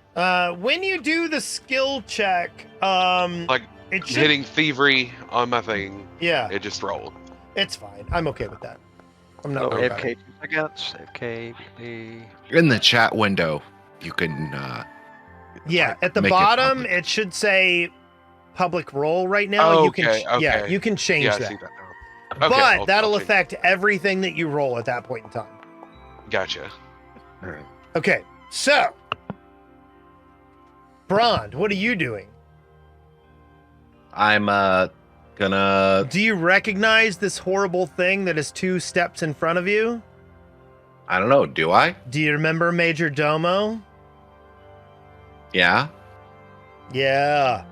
When you do the skill check, Like it should, hitting thievery on my thing, yeah, it just rolled. it's fine. I'm okay with that. I'm not Oh, worried about AFK it. 2 seconds. AFK. B. In the chat window, you can. Yeah, at the Make it bottom, public. it should say public role right now. Oh, you can, okay, yeah, okay. you can change Yeah, I that. see that now. Okay, But I'll that'll change it. affect everything that you roll at that point in time. Gotcha. Okay, so Brond, what are you doing? I'm gonna. Do you recognize this horrible thing that is 2 steps in front of you? I don't know. Do I? Do you remember Major Domo? Yeah. Yeah.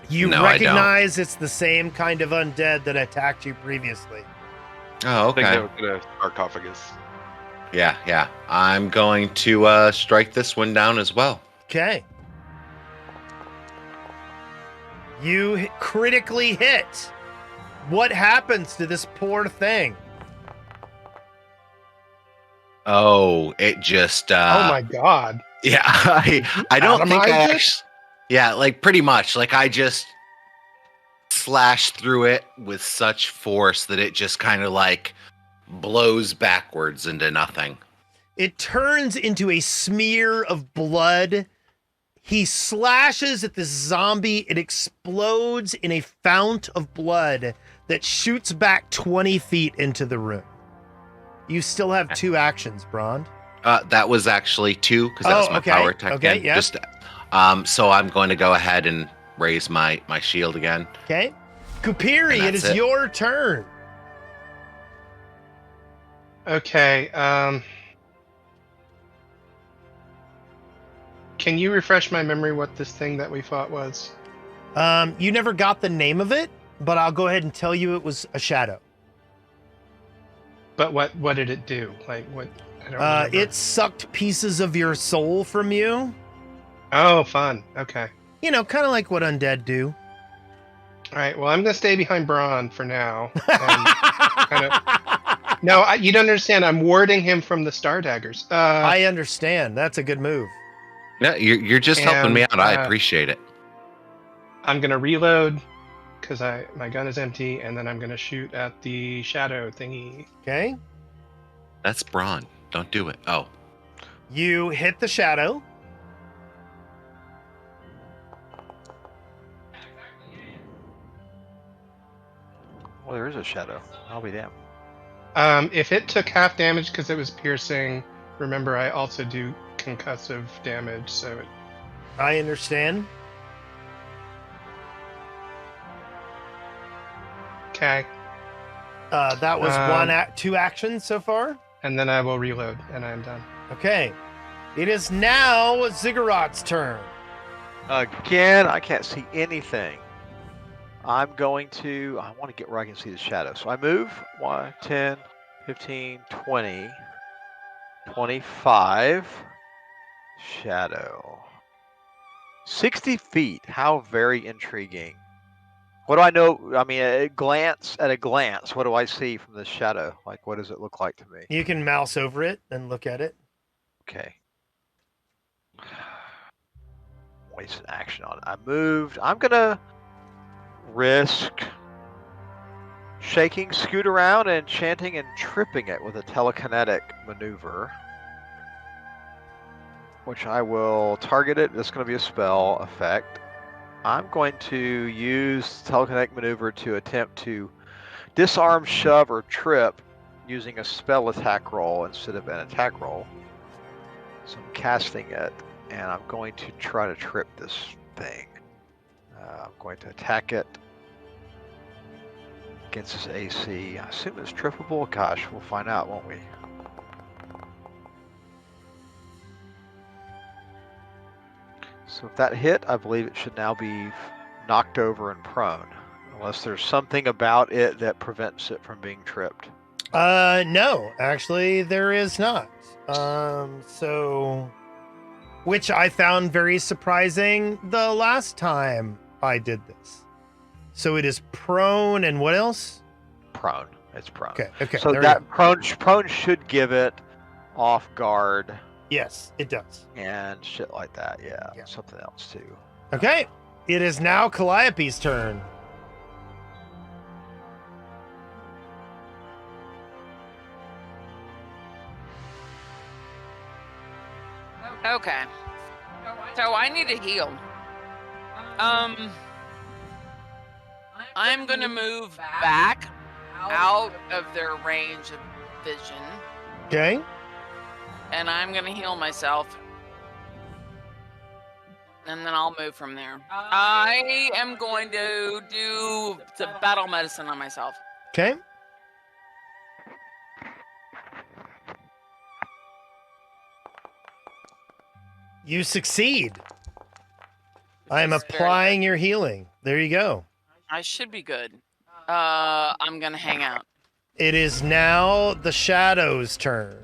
You No, I don't. recognize it's the same kind of undead that attacked you previously. Oh, I think okay. that was gonna sarcophagus. Yeah, yeah. I'm going to strike this one down as well. Okay. You critically hit. What happens to this poor thing? Oh, it just. Oh my god. Yeah, I don't think I Atomized it? actually. Yeah, like pretty much. Like I just slashed through it with such force that it just kind of like blows backwards into nothing. It turns into a smear of blood. He slashes at this zombie. It explodes in a fount of blood that shoots back 20 feet into the room. You still have 2 actions, Brond. That was actually 2 because that was my okay. power tech. Okay, again. yeah. Just, so I'm going to go ahead and raise my shield again. Okay. Kupiri, And it that's is it. your turn. Okay. Can you refresh my memory what this thing that we fought was? You never got the name of it, but I'll go ahead and tell you it was a shadow. But what did it do? Like what? I don't remember. It sucked pieces of your soul from you. Oh, fun. Okay. You know, kind of like what undead do. All right. Well, I'm gonna stay behind Braun for now. No, you don't understand. I'm warding him from the star daggers. I understand. That's a good move. Yeah, you're just helping me out. And, I appreciate it. I'm gonna reload because my gun is empty, and then I'm gonna shoot at the shadow thingy. Okay. That's Braun. Don't do it. Oh, You hit the shadow. Well, there is a shadow. I'll be damned. If it took half damage because it was piercing, remember I also do concussive damage, so it. I understand. Okay. That was 2 actions so far. And then I will reload, and I'm done. Okay. It is now Ziggurat's turn. Again, I can't see anything. I'm going to. I want to get where I can see the shadow. So I move 1, 10, 15, 20, 25. Shadow. 60 feet. How very intriguing. What do I know? I mean, at a glance, what do I see from the shadow? Like, what does it look like to me? You can mouse over it and look at it. Okay. Waste an action on it. I moved. I'm gonna risk shaking Scoot around and chanting and tripping it with a telekinetic maneuver. which I will target it. It's going to be a spell effect. I'm going to use telekinetic maneuver to attempt to disarm, shove, or trip using a spell attack roll instead of an attack roll. So I'm casting it, and I'm going to try to trip this thing. I'm going to attack it against its AC. I assume it's trippable. Gosh, we'll find out, won't we? So if that hit, I believe it should now be knocked over and prone, unless there's something about it that prevents it from being tripped. No, actually there is not. So, which I found very surprising the last time I did this. So it is prone, and what else? Prone. It's prone. Okay. So there that we go. prone should give it off guard Yes, it does. and shit like that. Yeah. Yeah. Something else too. Okay, it is now Calliope's turn. Okay. So I need to heal. I'm gonna move back out of their range of vision, Okay. and I'm gonna heal myself. And then I'll move from there. I am going to do the battle medicine on myself. Okay. You succeed. I am Which is very applying your healing. There you go. I should be good. I'm gonna hang out. It is now the Shadow's turn.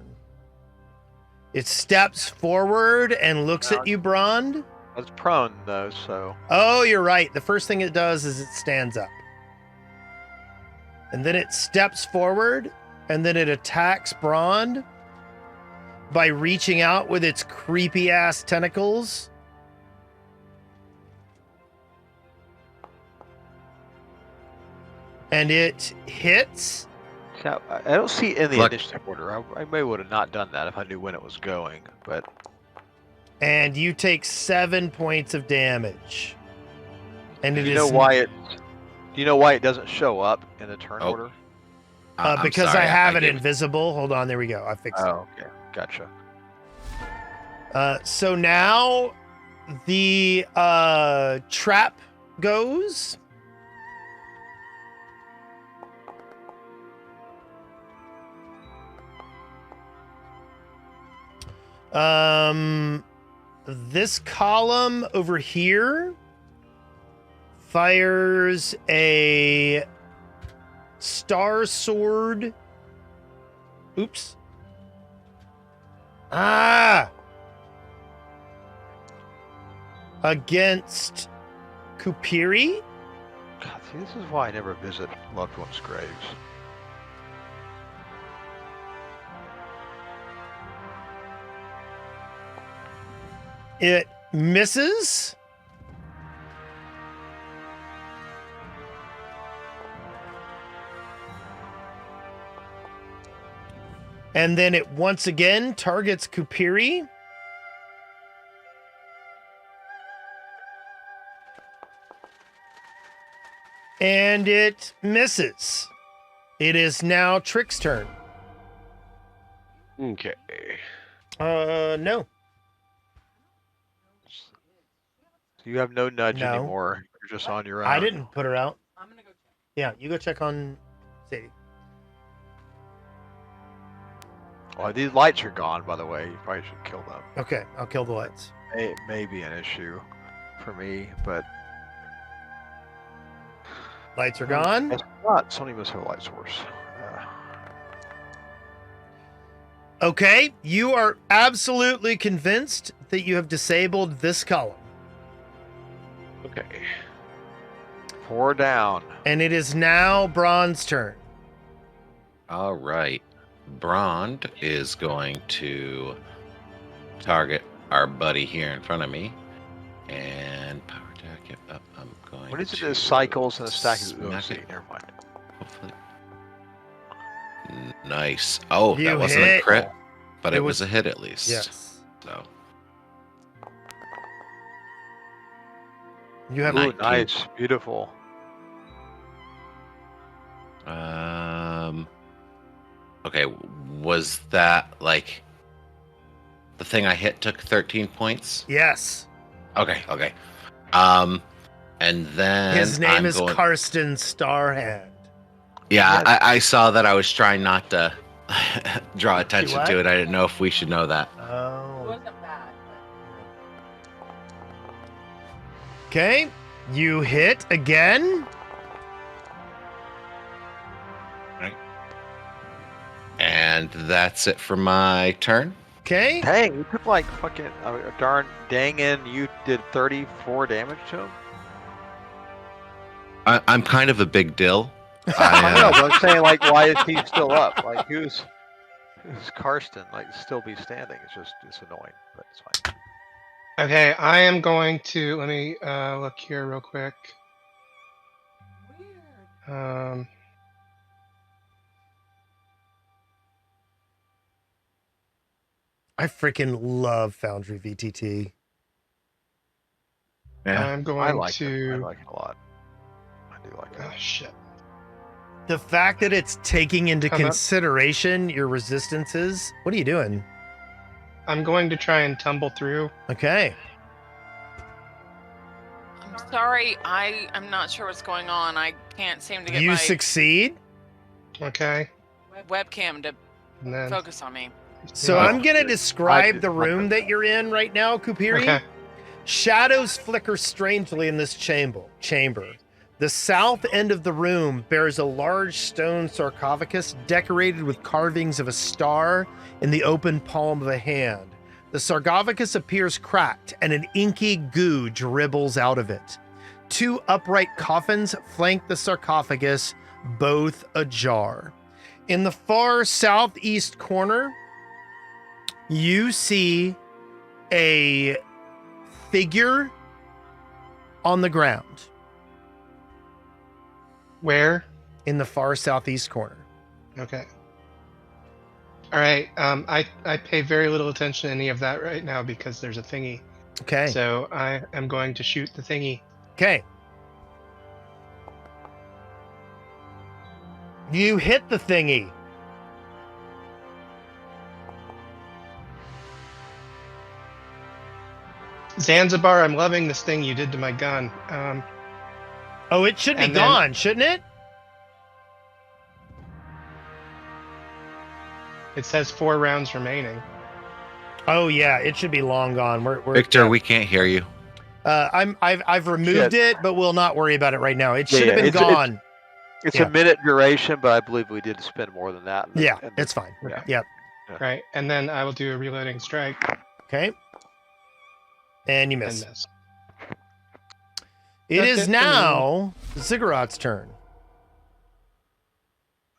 It steps forward and looks at you, Brond. It's prone though, so Oh, you're right. The first thing it does is it stands up. And then it steps forward, and then it attacks Brond by reaching out with its creepy ass tentacles. And it hits. so I don't see it in the Look. initiative order. I may would have not done that if I knew when it was going, but And you take 7 points of damage. And it do is you know why it? Do you know why it doesn't show up in the turn Oh. order? I'm because sorry, I have it gave invisible. Hold on, there we go. I fixed Oh, okay, gotcha. it. So now the trap goes. This column over here fires a star sword. Oops. Against Kupiri. God, see, this is why I never visit loved ones' graves. It misses. And then it once again targets Kupiri. And it misses. It is now Trick's turn. Okay. No. So you have no nudge No. anymore. You're just on your own. I didn't put her out. I'm gonna go check. Yeah, you go check on Sadie. Well, these lights are gone, by the way. You probably should kill them. Okay, I'll kill the lights. It may be an issue for me, but Lights are gone. it's not. Sony must have a light source. Okay, you are absolutely convinced that you have disabled this column. Okay. 4 down. And it is now Braun's turn. All right. Brond is going to target our buddy here in front of me. And power attack it up. I'm going What is it? to There's cycles and a stack of smack OC. it. Never mind. Hopefully. Nice. Oh, You that wasn't hit. a crit, but It it was- was a hit at least. Yes. So You have Ooh, 19. nice, beautiful. Okay, was that like the thing I hit took 13 points? Yes. Okay. And then His name I'm is going. Karsten Starhand. Yeah, Yes. I saw that. I was trying not to draw attention what? to it. I didn't know if we should know that. It Oh. wasn't bad. Okay. You hit again. And that's it for my turn. Okay. Dang, you took like fucking dang in. You did 34 damage to him. I'm kind of a big dill. I know, I, but I'm saying like, why is he still up? Like, who's Karsten? Like, still be standing? It's annoying, but it's fine. Okay, I am going to let me look here real quick. Weird. I freaking love Foundry VTT. I'm I going like it. I to. like it a lot. I do like Oh it. shit! The fact that it's taking into Come up. consideration your resistances. What are you doing? I'm going to try and tumble through. Okay. I'm sorry. I'm not sure what's going on. I can't seem to get You my succeed. Okay, webcam to and then focus on me. So Yeah. I'm going to describe did the not room know that you're in right now, Kupiri. Okay. Shadows flicker strangely in this chamber. The south end of the room bears a large stone sarcophagus decorated with carvings of a star in the open palm of a hand. The sarcophagus appears cracked and an inky goo dribbles out of it. 2 upright coffins flank the sarcophagus, both ajar. In the far southeast corner, you see a figure on the ground Where? in the far southeast corner. Okay. All right. I pay very little attention to any of that right now because there's a thingy. Okay. So I am going to shoot the thingy. Okay. You hit the thingy. Zanzibar, I'm loving this thing you did to my gun. Oh, it should be And then- gone, shouldn't it? It says 4 rounds remaining. Oh yeah, it should be long gone. We're Victor, yeah. we can't hear you. I've removed it, but we'll not worry about it right now. It should have been it's- gone. It's Yeah. a minute duration, but I believe we did spend more than that. Yeah, And it's fine. Yeah. Yep. Right. And then I will do a reloading strike Okay. And you and miss. miss. It That's is it for now Ziggurat's turn.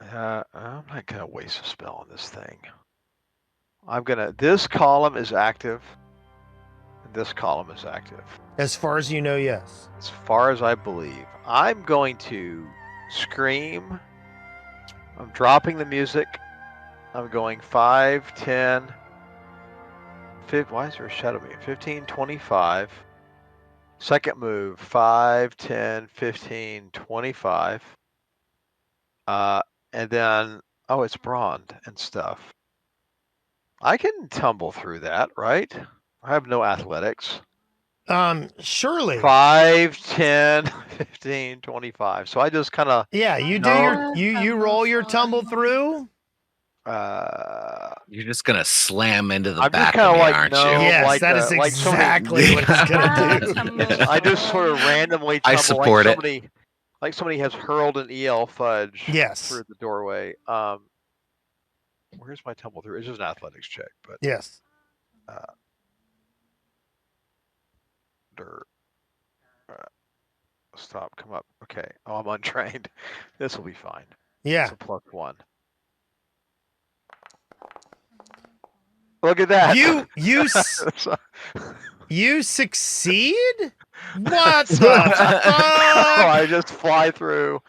I'm not gonna waste a spell on this thing. This column is active. And this column is active. As far as you know, yes. As far as I believe. I'm going to scream. I'm dropping the music. I'm going 5, 10, 5, why is there a shadow me? 15, 25. Second move, 5, 10, 15, 25. And then, oh, it's bronze and stuff. I can tumble through that, right? I have no athletics. Surely. 5, 10, 15, 25. So I just kind of, Yeah, you do No. you roll your tumble through. You're just gonna slam into the I'm just back kinda of me, like, aren't no. you? Yes, like, that is like somebody- exactly what it's gonna do. I just sort of randomly I tumble support like it. somebody has hurled an EL fudge Yes. through the doorway. Where's my tumble through? It's just an athletics check, but Yes. stop, come up. Okay. Oh, I'm untrained. This will be fine. Yeah. It's a +1. Look at that. You succeed? What the Oh, fuck? I just fly through,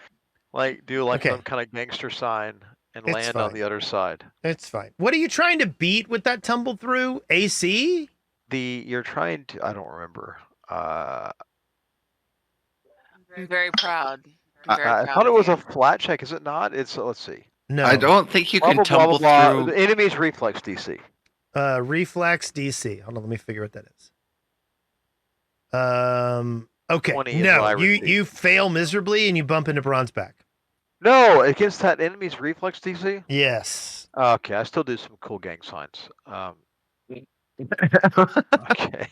do Okay. some kind of gangster sign and It's land on fine. the other side. It's fine. What are you trying to beat with that tumble through? AC? You're trying to, I don't remember. I'm very proud. I'm very I proud thought it of was you. a flat check. Is it not? It's let's see. No. I don't think you Blah can blah blah tumble blah blah. through. The enemy's reflex DC. Reflex DC. Hold on, let me figure what that is. Okay. 20 is what I No, you received. fail miserably and you bump into Bronze back. No, against that enemy's reflex DC. Yes. Okay, I still do some cool gang signs. Okay.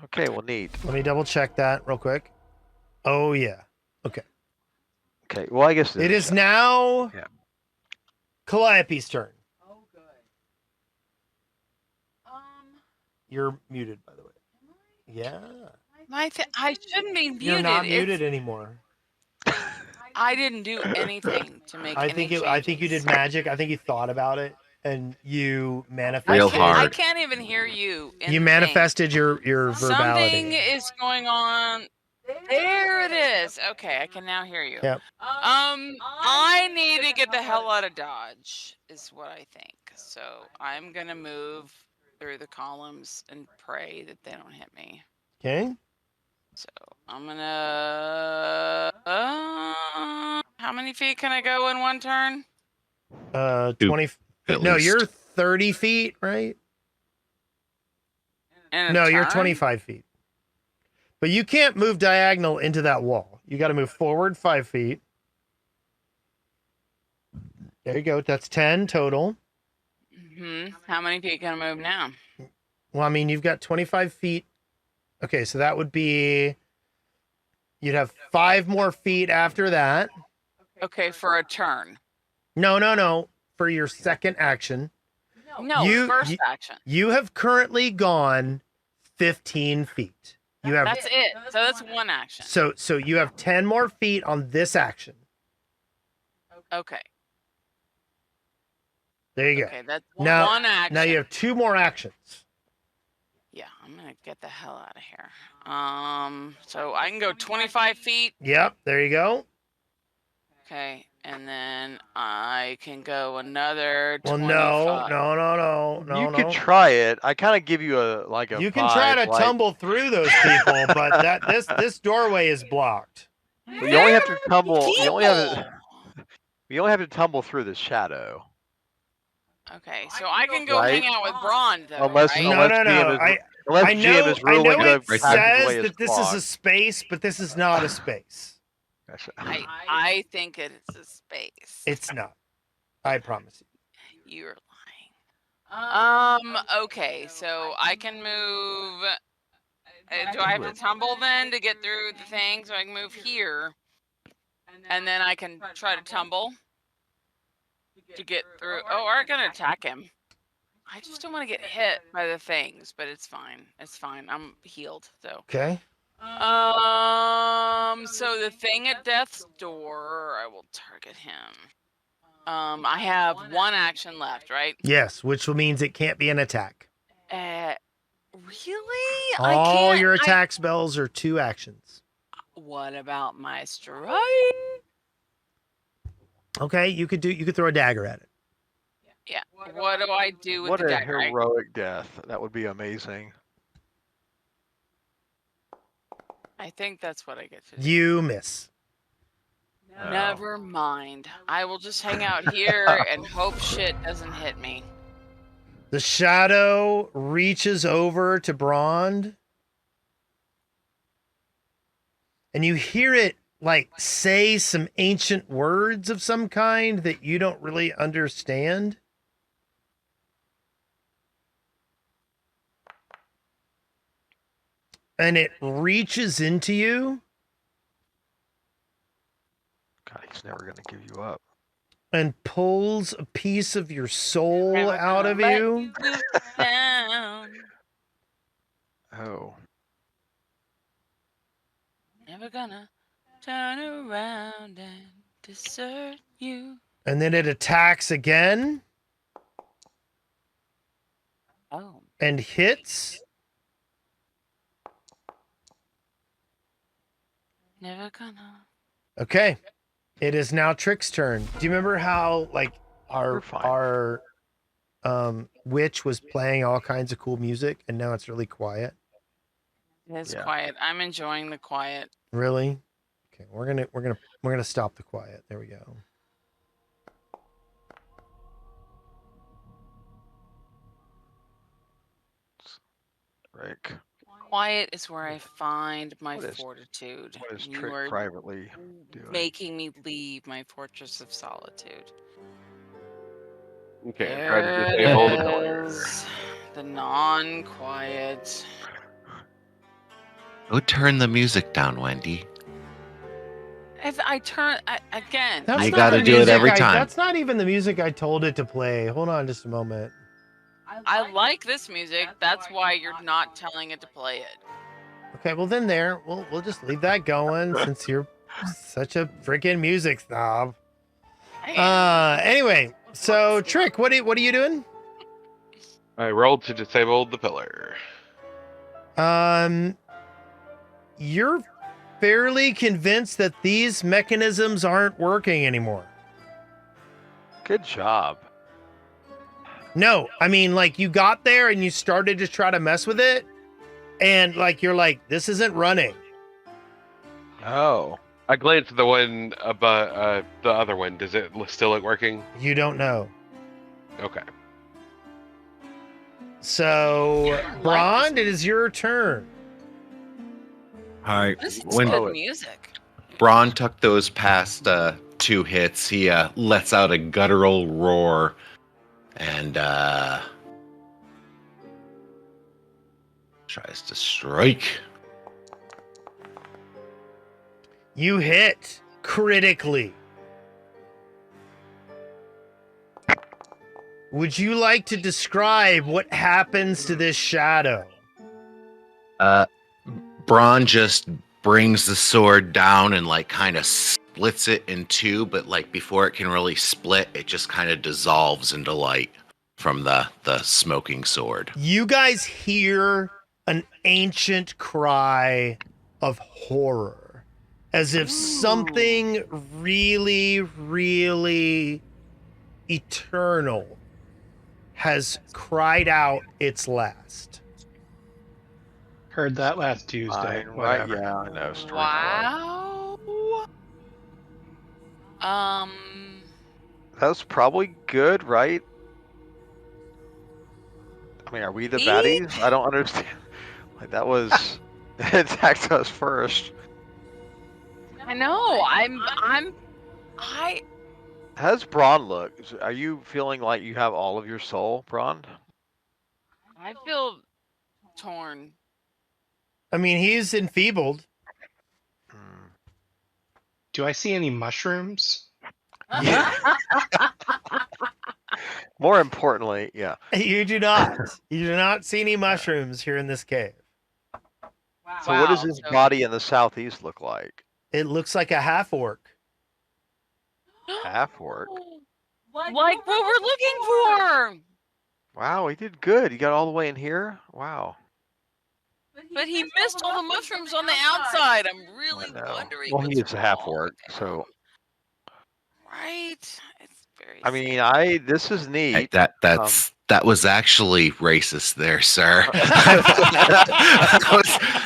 Okay, well, neat. Let me double check that real quick. Oh yeah. Okay. Okay, well, I guess It is now Yeah. Calliope's turn. Oh, good. You're muted, by the way. Yeah. I shouldn't be muted. You're not It's- muted anymore. I didn't do anything to make I any think changes. I think you did magic. I think you thought about it and you manifested. Real I hard. can't even hear you. in You the manifested your Something verbality. is going on. There it is. Okay, I can now hear you. Yep. I need to get the hell out of Dodge, is what I think. So I'm gonna move through the columns and pray that they don't hit me. Okay. So I'm gonna. How many feet can I go in one turn? 20. At No, least. you're 30 feet, right? In a No, you're turn? 25 feet. But you can't move diagonal into that wall. You got to move forward 5 feet. There you go. That's 10 total. How many feet can I move now? Well, I mean, you've got 25 feet. Okay, so that would be. You'd have 5 more feet after that. Okay, for a turn. No. For your second action. No, first action. You have currently gone 15 feet. You have That's it. So that's one action. so you have 10 more feet on this action. Okay. There you go. Okay, that's Now- one action. Now you have 2 more actions. Yeah, I'm gonna get the hell out of here. So I can go 25 feet. Yep, there you go. Okay, and then I can go another Well, 25. no. You could try it. I kind of give you a You can try to vibe, like- tumble through those people, but this doorway is blocked. But you only have to tumble. You only have People! to. You only have to tumble through the shadow. Okay, so I can go Right? hang out with Braun though, Unless- right? unless No. GM is- Unless I GM know, is really it good Right says away that this is a space, but this is not a space. I think it's a space. It's not. I promise you. You're lying. Okay, so I can move. Do I have to tumble then to get through the thing? So I can move here, and then I can try to tumble to get through. Oh, I'm gonna attack him. I just don't want to get hit by the things, but it's fine. It's fine. I'm healed, so. Okay. So the thing at Death's Door, I will target him. I have one action left, right? Yes, which means it can't be an attack. Really? All your attack spells are 2 actions. What about my strike? Okay, you could throw a dagger at it. Yeah. What do I do with What the a dagger? heroic death! That would be amazing. I think that's what I get to do. You miss. No. Never mind. I will just hang out here and hope shit doesn't hit me. The shadow reaches over to Brond, and you hear it like say some ancient words of some kind that you don't really understand. And it reaches into you God, he's never going to give you up. and pulls a piece of your soul Never out gonna of let you. down. Oh, Never gonna turn around and desert you. And then it attacks again Oh. and hits. Never gonna. Okay. It is now Trick's turn. Do you remember how like You're fine. our witch was playing all kinds of cool music and now it's really quiet? It's Yeah. quiet. I'm enjoying the quiet. Really? Okay, we're gonna stop the quiet. There we go. Rick, Quiet is where I find my What is- fortitude. what is and you Trick are privately doing? making me leave my fortress of solitude. Okay, I'm trying to There disable the it pillar. is. The non-quiet. Go turn the music down, Wendy. If I turn again, That's You not gotta the do it music every I- time. That's not even the music I told it to play. Hold on just a moment. I like this music. That's why you're not telling it to play it. Okay, well then we'll just leave that going since you're such a freaking music snob. Anyway, so Trick, what are you doing? I rolled to disable the pillar. You're fairly convinced that these mechanisms aren't working anymore. Good job. No, I mean, like, you got there and you started to try to mess with it, and like you're like, this isn't running. Oh, I glanced at the one above the other one. Does it still look working? You don't know. Okay. So, Brond, it is your turn. All right. This is When good music. Braun took those past 2 hits, he lets out a guttural roar and tries to strike. You hit critically. Would you like to describe what happens to this shadow? Braun just brings the sword down and like kind of splits it in two, but like before it can really split, it just kind of dissolves into light from the smoking sword. You guys hear an ancient cry of horror, as if something really, really eternal has cried out its last. Heard that last Tuesday. fine, right? Whatever. Yeah, I know. Strange Wow. That was probably good, right? I mean, are we the Me? baddies? I don't understand. Like that was it attacked us first. I know. How does Braun look? Are you feeling like you have all of your soul, Braun? I feel torn. I mean, he's enfeebled. Hmm. Do I see any mushrooms? Yeah. More importantly, yeah. You do not. You do not see any mushrooms here in this cave. So what does Wow, his so- body in the southeast look like? It looks like a half orc. Half orc. Like what we're looking for. Wow, he did good. He got all the way in here. Wow. But he missed all the mushrooms on the outside. I'm really I know. wondering. Well, he what's is a half wrong orc, with so him. Right. It's very. I mean, sad. this is neat. Hey, that was actually racist there, sir.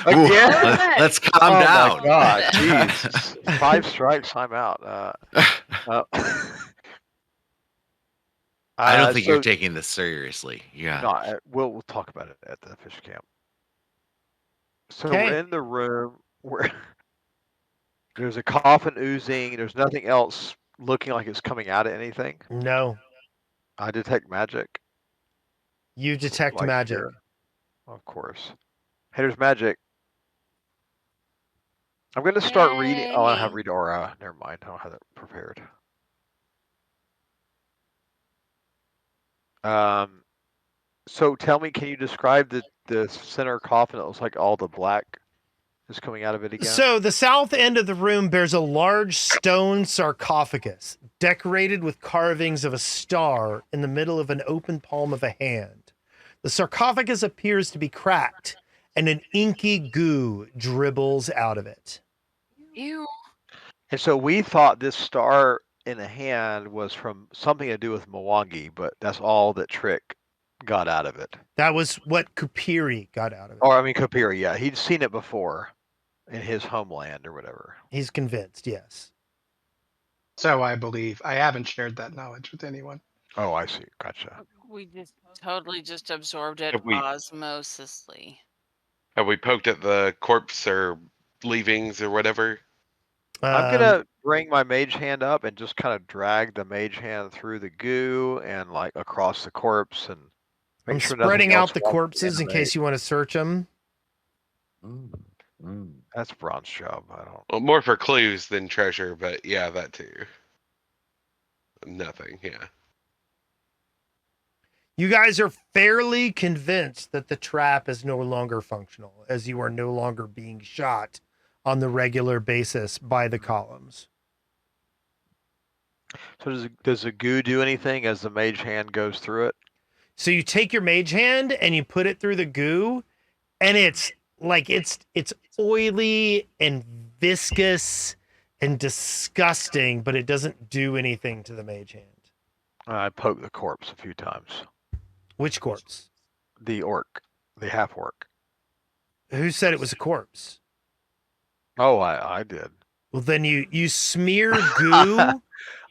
Again? Let's calm Oh down. my God, jeez. 5 strikes, I'm out. I don't think you're so- taking this seriously. Yeah. No, we'll talk about it at the fish camp. So Okay. we're in the room where there's a coffin oozing. There's nothing else looking like it's coming out of anything. No, I detect magic. you detect Like magic. here. Of course. Hey, there's magic. I'm going to start reading. Oh, I don't have Yay. read aura. Never mind. I don't have that prepared. So tell me, can you describe the center coffin that looks like all the black is coming out of it again? So the south end of the room bears a large stone sarcophagus decorated with carvings of a star in the middle of an open palm of a hand. The sarcophagus appears to be cracked, and an inky goo dribbles out of it. Ew. And so we thought this star in a hand was from something to do with Mwangi, but that's all that Trick got out of it. That was what Kupiri got out of it. Or I mean Kapiri, yeah. He'd seen it before. in his homeland or whatever. He's convinced, yes. So I believe. I haven't shared that knowledge with anyone. Oh, I see. Gotcha. We just totally just absorbed it Have we- osmosisly. Have we poked at the corpse or leavings or whatever? I'm gonna bring my mage hand up and just kind of drag the mage hand through the goo and like across the corpse and make I'm sure nothing spreading else out the wants to corpses in animate. case you want to search them. That's Bron's job. I don't. Well, more for clues than treasure, but yeah, that too. Nothing, yeah. You guys are fairly convinced that the trap is no longer functional, as you are no longer being shot on the regular basis by the columns. So does the goo do anything as the mage hand goes through it? So you take your mage hand and you put it through the goo, and it's like it's oily and viscous and disgusting, but it doesn't do anything to the mage hand. I poke the corpse a few times. Which corpse? The orc, the half orc. Who said it was a corpse? Oh, I did. Well, then you smear goo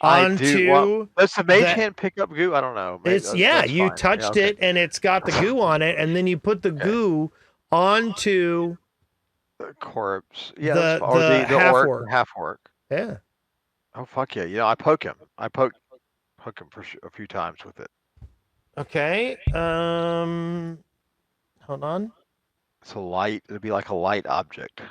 onto. Does the mage that- hand pick up goo? I don't know. Maybe It's yeah, that's you fine. touched Yeah, okay. it and it's got the goo on it, and then you put the goo onto The corpse. Yeah, the- that's fine. Or the the half orc. orc. The half orc. yeah. Oh fuck yeah! You know, I poke him. I poke him for a few times with it. Okay. Hold on. It's a light. It'd be like a light object.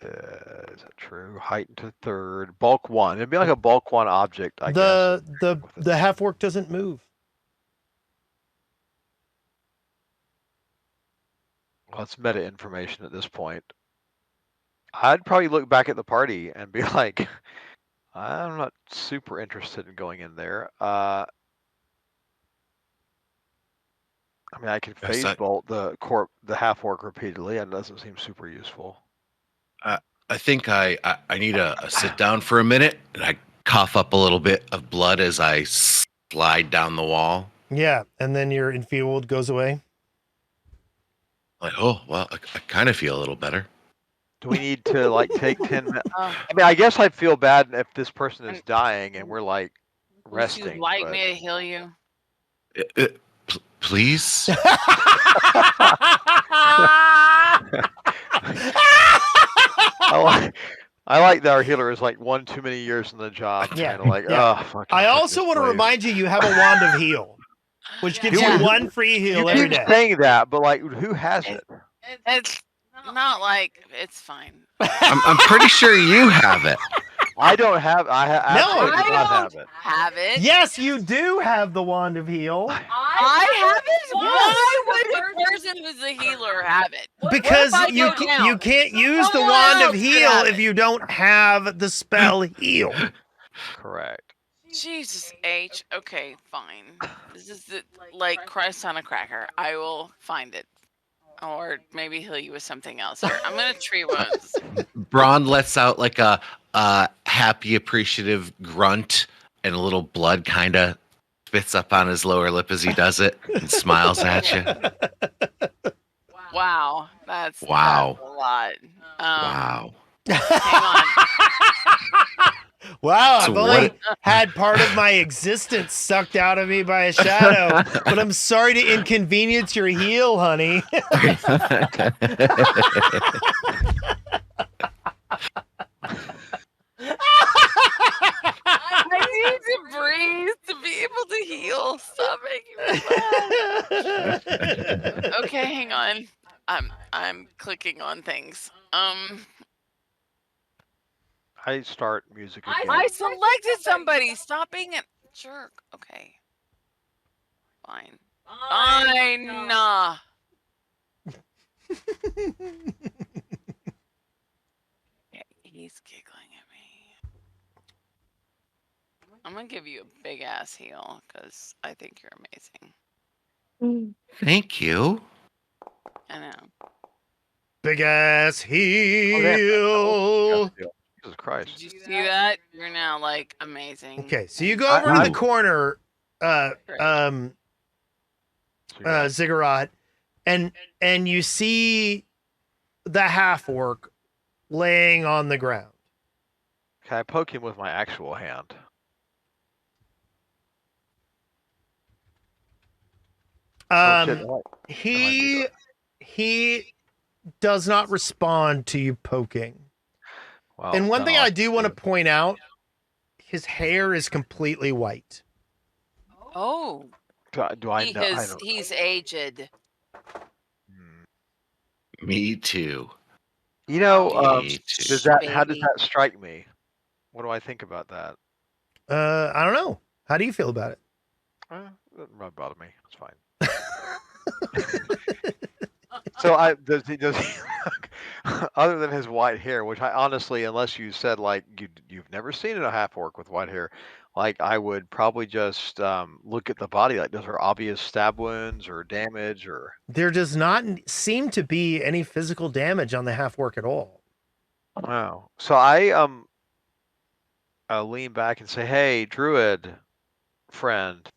Is that true? Heighten to third. Bulk 1. It'd be like a bulk 1 object, I guess. The half orc doesn't move. Well, it's meta information at this point. I'd probably look back at the party and be like, I'm not super interested in going in there. I mean, I could Yes, phase that- bolt the half orc repeatedly, and it doesn't seem super useful. I think I need a sit down for a minute, and I cough up a little bit of blood as I slide down the wall. Yeah, and then your enfeebled goes away. Like, oh well, I kind of feel a little better. Do we need to like take 10 minutes? Uh, I mean, I guess I'd feel bad if this person is dying and we're like would you resting. like but- me to heal you? Please. I like that our healer is like one too many years in the job. Yeah, Kind of like, yeah. oh, fuck. I also want to remind you have a wand of heal, which gives Yeah. you one free heal You every keep day. saying that, but like, who has it? It's not like it's fine. I'm pretty sure you have it. I don't have. Absolutely I do not don't have it. have it. Yes, you do have the wand of heal I have it. Why would the person who's a healer have it? because What if I you go down? you can't use the Someone wand of else could heal have if it. you don't have the spell heal. Correct. Jesus H. Okay, fine. This is like Christ on a cracker. I will find it. Or maybe heal you with something else. Here, I'm gonna tree wounds. Braun lets out like a happy, appreciative grunt, and a little blood kind of spits up on his lower lip as he does it, and smiles at you. Wow, that's Wow. a lot. Wow. Hang on. Wow, So I've only what- had part of my existence sucked out of me by a shadow, but I'm sorry to inconvenience your heal, honey. I need to breathe to be able to heal. Stop making me laugh. Okay, hang on. I'm clicking on things. I start music again. I selected somebody. Stop being a jerk. Okay. Fine. Fine. Okay, he's giggling at me. I'm gonna give you a big ass heal because I think you're amazing. Thank you. I know. Big ass Oh, heal. Jesus Christ. Did you see that? You're now like amazing. Okay, so you go over to the corner, Great. Ziggurat, and you see the half orc laying on the ground. Can I poke him with my actual hand? Oh, shit, what? He does not respond to you poking. Wow, And one then thing I'll I do want to point out, his hair is completely white. Oh, do I know? I don't. he's aged. Me too. You know, Me too. does that? How does Baby. that strike me? What do I think about that? I don't know. How do you feel about it? It doesn't bother me. It's fine. So does he other than his white hair, which I honestly, unless you said like you've never seen a half orc with white hair, like I would probably just look at the body. Like, does there obvious stab wounds or damage or? There does not seem to be any physical damage on the half orc at all. Wow. So I lean back and say, "Hey, druid friend,"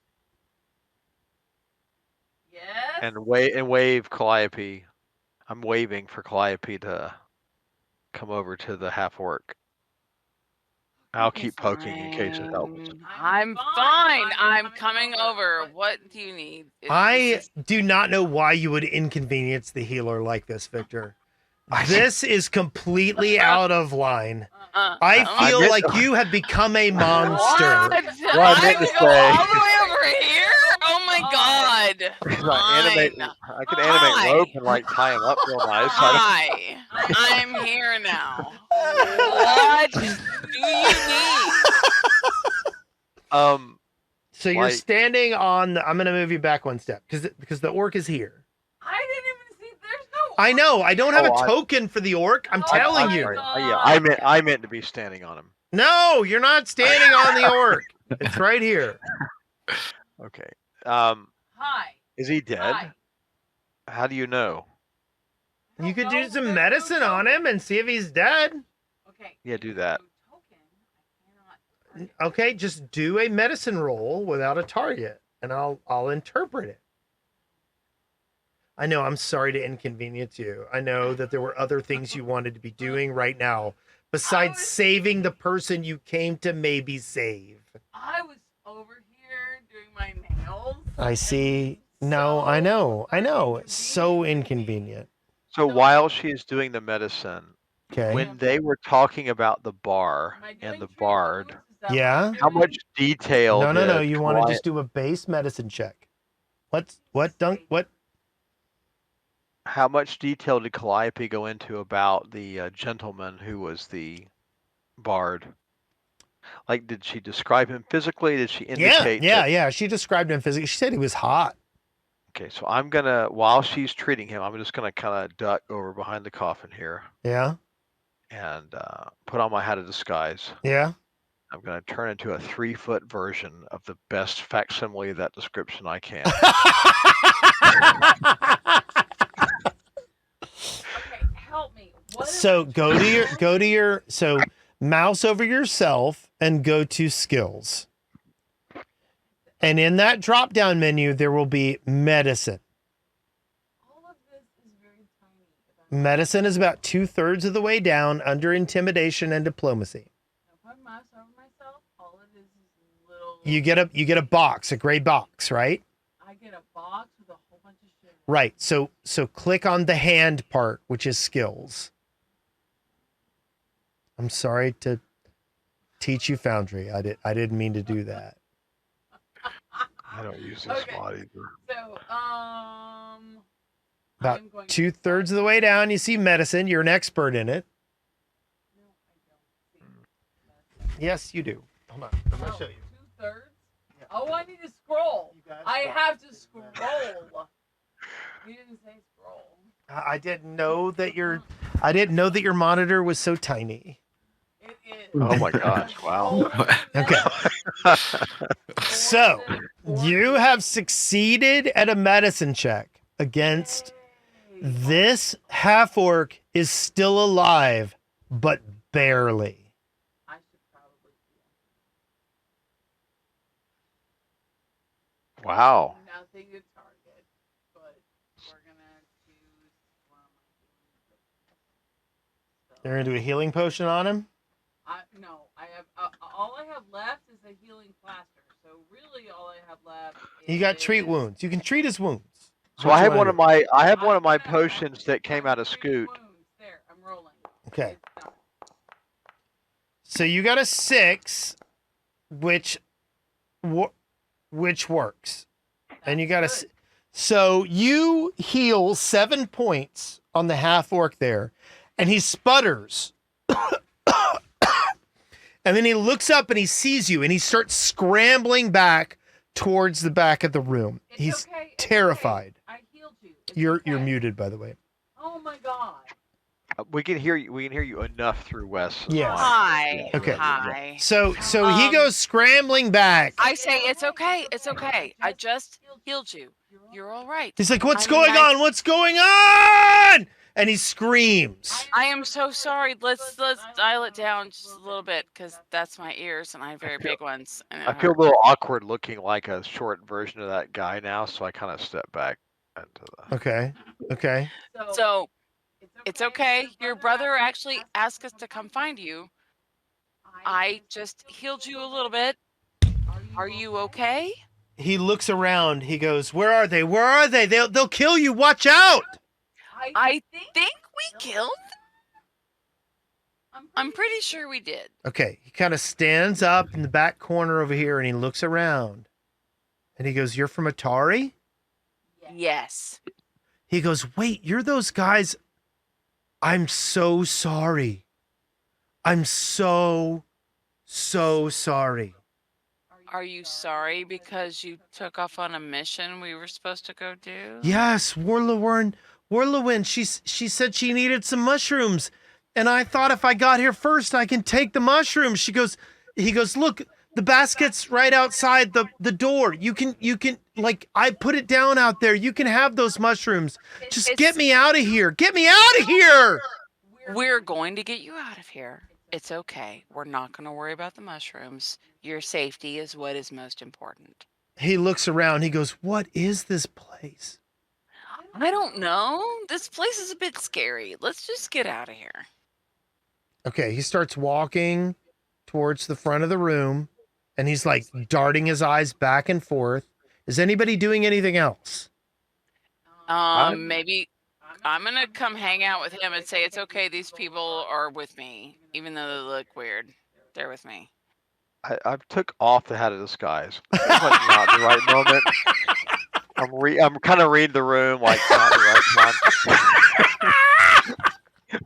Yes. and wave Calliope. I'm waving for Calliope to come over to the half orc. I'll keep poking in case it helps. I'm fine. I'm coming over. What do you need? I do not know why you would inconvenience the healer like this, Victor. This is completely out of line. I feel like you have become a monster. What? Well, I meant to go say- all the way over here? Oh my god. I can animate rope and like tie him up real nice. Hi. I'm here now. What do you need? So you're standing on the, I'm going to move you back one step because the orc is here. I didn't even see. There's no. I know. I don't have a token for the orc. I'm telling you. Sorry. Yeah, I meant to be standing on him. No, you're not standing on the orc. It's right here. Okay. Hi. Is he dead? Hi. How do you know? You could do some medicine on him and see if he's dead. Okay. Yeah, do that. Okay, just do a medicine roll without a target, and I'll interpret it. I know, I'm sorry to inconvenience you. I know that there were other things you wanted to be doing right now, besides saving the person you came to maybe save. I was over here doing my nails. I see. No, I know. It's so inconvenient. So while she is doing the medicine, Okay. when they were talking about the bar and the bard, Yeah. how much detail? No. did You want to Calliope- just do a base medicine check. What? How much detail did Calliope go into about the gentleman who was the bard? Like, did she describe him physically? Did she indicate? Yeah. She described him physically. She said he was hot. Okay, so I'm gonna, while she's treating him, I'm just gonna kind of duck over behind the coffin here Yeah. and put on my hat of disguise. Yeah. I'm gonna turn into a 3-foot version of the best facsimile of that description I can. Okay, help me. So so mouse over yourself and go to skills. And in that drop down menu, there will be medicine. All of this is very tiny. Medicine is about 2/3 of the way down under intimidation and diplomacy. If I mouse over myself, all it is little. You get a box, a gray box, right? I get a box with a whole bunch of shit. Right. So click on the hand part, which is skills. I'm sorry to teach you Foundry. I didn't mean to do that. I don't use this spot either. So, About 2/3 of the way down, you see medicine. You're an expert in it. No, I don't see medicine. Yes, you do. Hold on. I'm going to show you. 2/3? Oh, I need to scroll. I have to scroll. You didn't say scroll. I didn't know that your monitor was so tiny. It is. Oh my gosh! Wow. Okay. So you have succeeded at a medicine check against this half orc is still alive, but barely. I should probably Wow. nothing to target, but we're gonna choose one of my They're gonna do a healing potion on him. No, I have all I have left is a healing plaster. So really, all I have left. You got is- treat wounds. You can treat his wounds. So What I you have wanna one do? of my I have- potions that came out of three Scoot. wounds. There, I'm rolling. Okay. It's done. So you got a 6, which works, and you got a. Good. So you heal 7 points on the half orc there, and he sputters. And then he looks up and he sees you and he starts scrambling back towards the back of the room. It's He's okay, it's terrified. okay. I healed you. It's You're okay. muted, by the way. Oh my god. We can hear you. We can hear you enough through Wes. Yes. Hi. Okay. Hi. So he goes scrambling back. I say it's okay. It's okay. I just healed you. You're all right. He's like, "What's I mean, going on? What's going on?" And he screams. I am so sorry. Let's dial it down just a little bit because that's my ears and I have very big ones. And it I feel a hurts. little awkward looking like a short version of that guy now, so I kind of step back into the. Okay. Okay. So it's okay. Your brother actually asked us to come find you. I just healed you a little bit. Are you okay? He looks around. He goes, "Where are they? Where are they? They'll kill you. Watch out!" I think we killed. I'm pretty sure we did. Okay. He kind of stands up in the back corner over here and he looks around. And he goes, "You're from Otari?" Yes. He goes, "Wait, you're those guys. I'm so sorry. I'm so sorry." Are you sorry because you took off on a mission we were supposed to go do? Yes, Warlewin, she said she needed some mushrooms. And I thought if I got here first, I can take the mushrooms. He goes, "Look, the basket's right outside the door. You can, like, I put it down out there. You can have those mushrooms. Just get me out of here. Get me out of here." We're going to get you out of here. It's okay. We're not going to worry about the mushrooms. Your safety is what is most important. He looks around. He goes, "What is this place?" I don't know. This place is a bit scary. Let's just get out of here. Okay, he starts walking towards the front of the room, and he's like darting his eyes back and forth. Is anybody doing anything else? Maybe I'm going to come hang out with him and say, it's okay. These people are with me, even though they look weird. They're with me. I took off the hat of disguise. It's like not the right moment. I'm kind of reading the room like not the right time.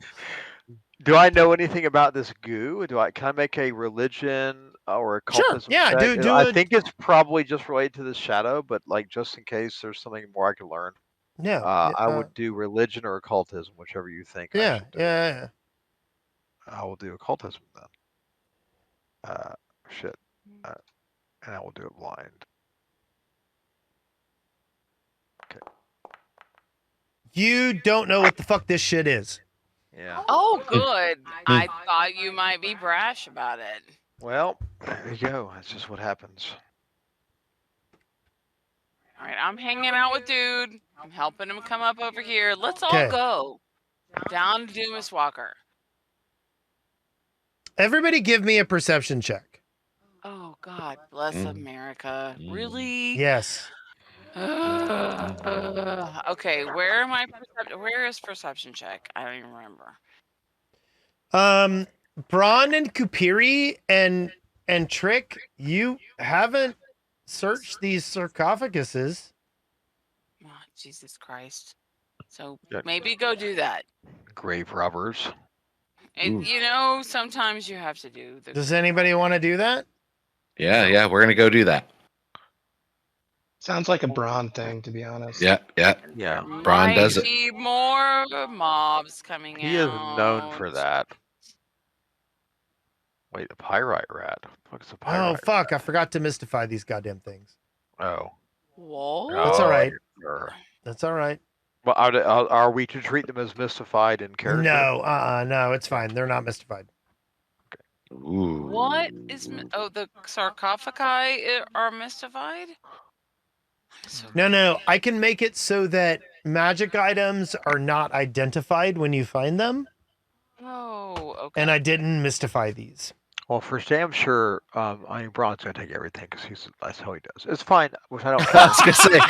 Do I know anything about this goo? Can I make a religion or occultism? Yeah, check? do I it. think it's probably just related to the shadow, but like just in case there's something more I could learn. No. I would do religion or occultism, whichever you think. Yeah, yeah. I will do occultism then. Shit. And I will do it blind. You don't know what the fuck this shit is. Yeah. Oh, good. I thought you might be brash about it. Well, there you go. That's just what happens. All right, I'm hanging out with dude. I'm helping him come up over here. Let's all Okay. go down to Dumas Walker. Everybody give me a perception check. Oh, God bless America. Mm. Really? Yes. Okay, where is perception check? I don't even remember. Braun and Kupiri and Trick, you haven't searched these sarcophaguses. Oh, Jesus Christ. So Yeah. maybe go do that. Grave robbers. And Ooh. you know, sometimes you have to do the Does anybody want to do that? Yeah, we're gonna go do that. Sounds like a Braun thing, to be honest. Yeah. Yeah. Braun does Might it. be more mobs coming He out. is known for that. Wait, a pyrite rat. What's a pyrite? Oh, fuck. I forgot to mystify these goddamn things. Oh. Whoa. That's all right. Sure. That's all right. Well, are we to treat them as mystified in character? No, no, it's fine. They're not mystified. Ooh. What is the sarcophagi are mystified? So No. I can make it so that magic items are not identified when you find them. Oh. okay. and I didn't mystify these. Well, for damn sure, I mean, Braun's gonna take everything because that's how he does. It's fine, which I don't I was gonna say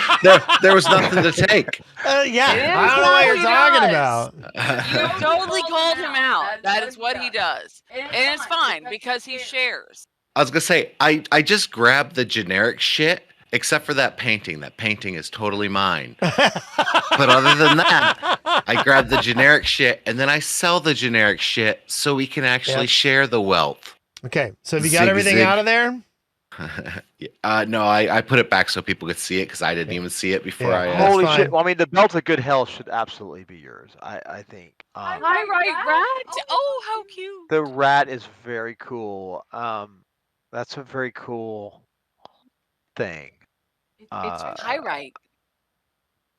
there was nothing to take. Yeah, It I is don't know what what you're he talking does. about. You totally called him out. That is what he does. And it's fine because he shares. I was gonna say I just grabbed the generic shit, except for that painting. That painting is totally mine. But other than that, I grab the generic shit and then I sell the generic shit so we can actually Yep. share the wealth. Okay, so have you got everything Zig. out of there? No, I put it back so people could see it because I didn't even see it before Yeah. I. That's Holy fine. shit! Well, I mean, the belt of good health should absolutely be yours. I think. Hi, right, rat. Oh, how cute. The rat is very cool. That's a very cool thing. It's high right.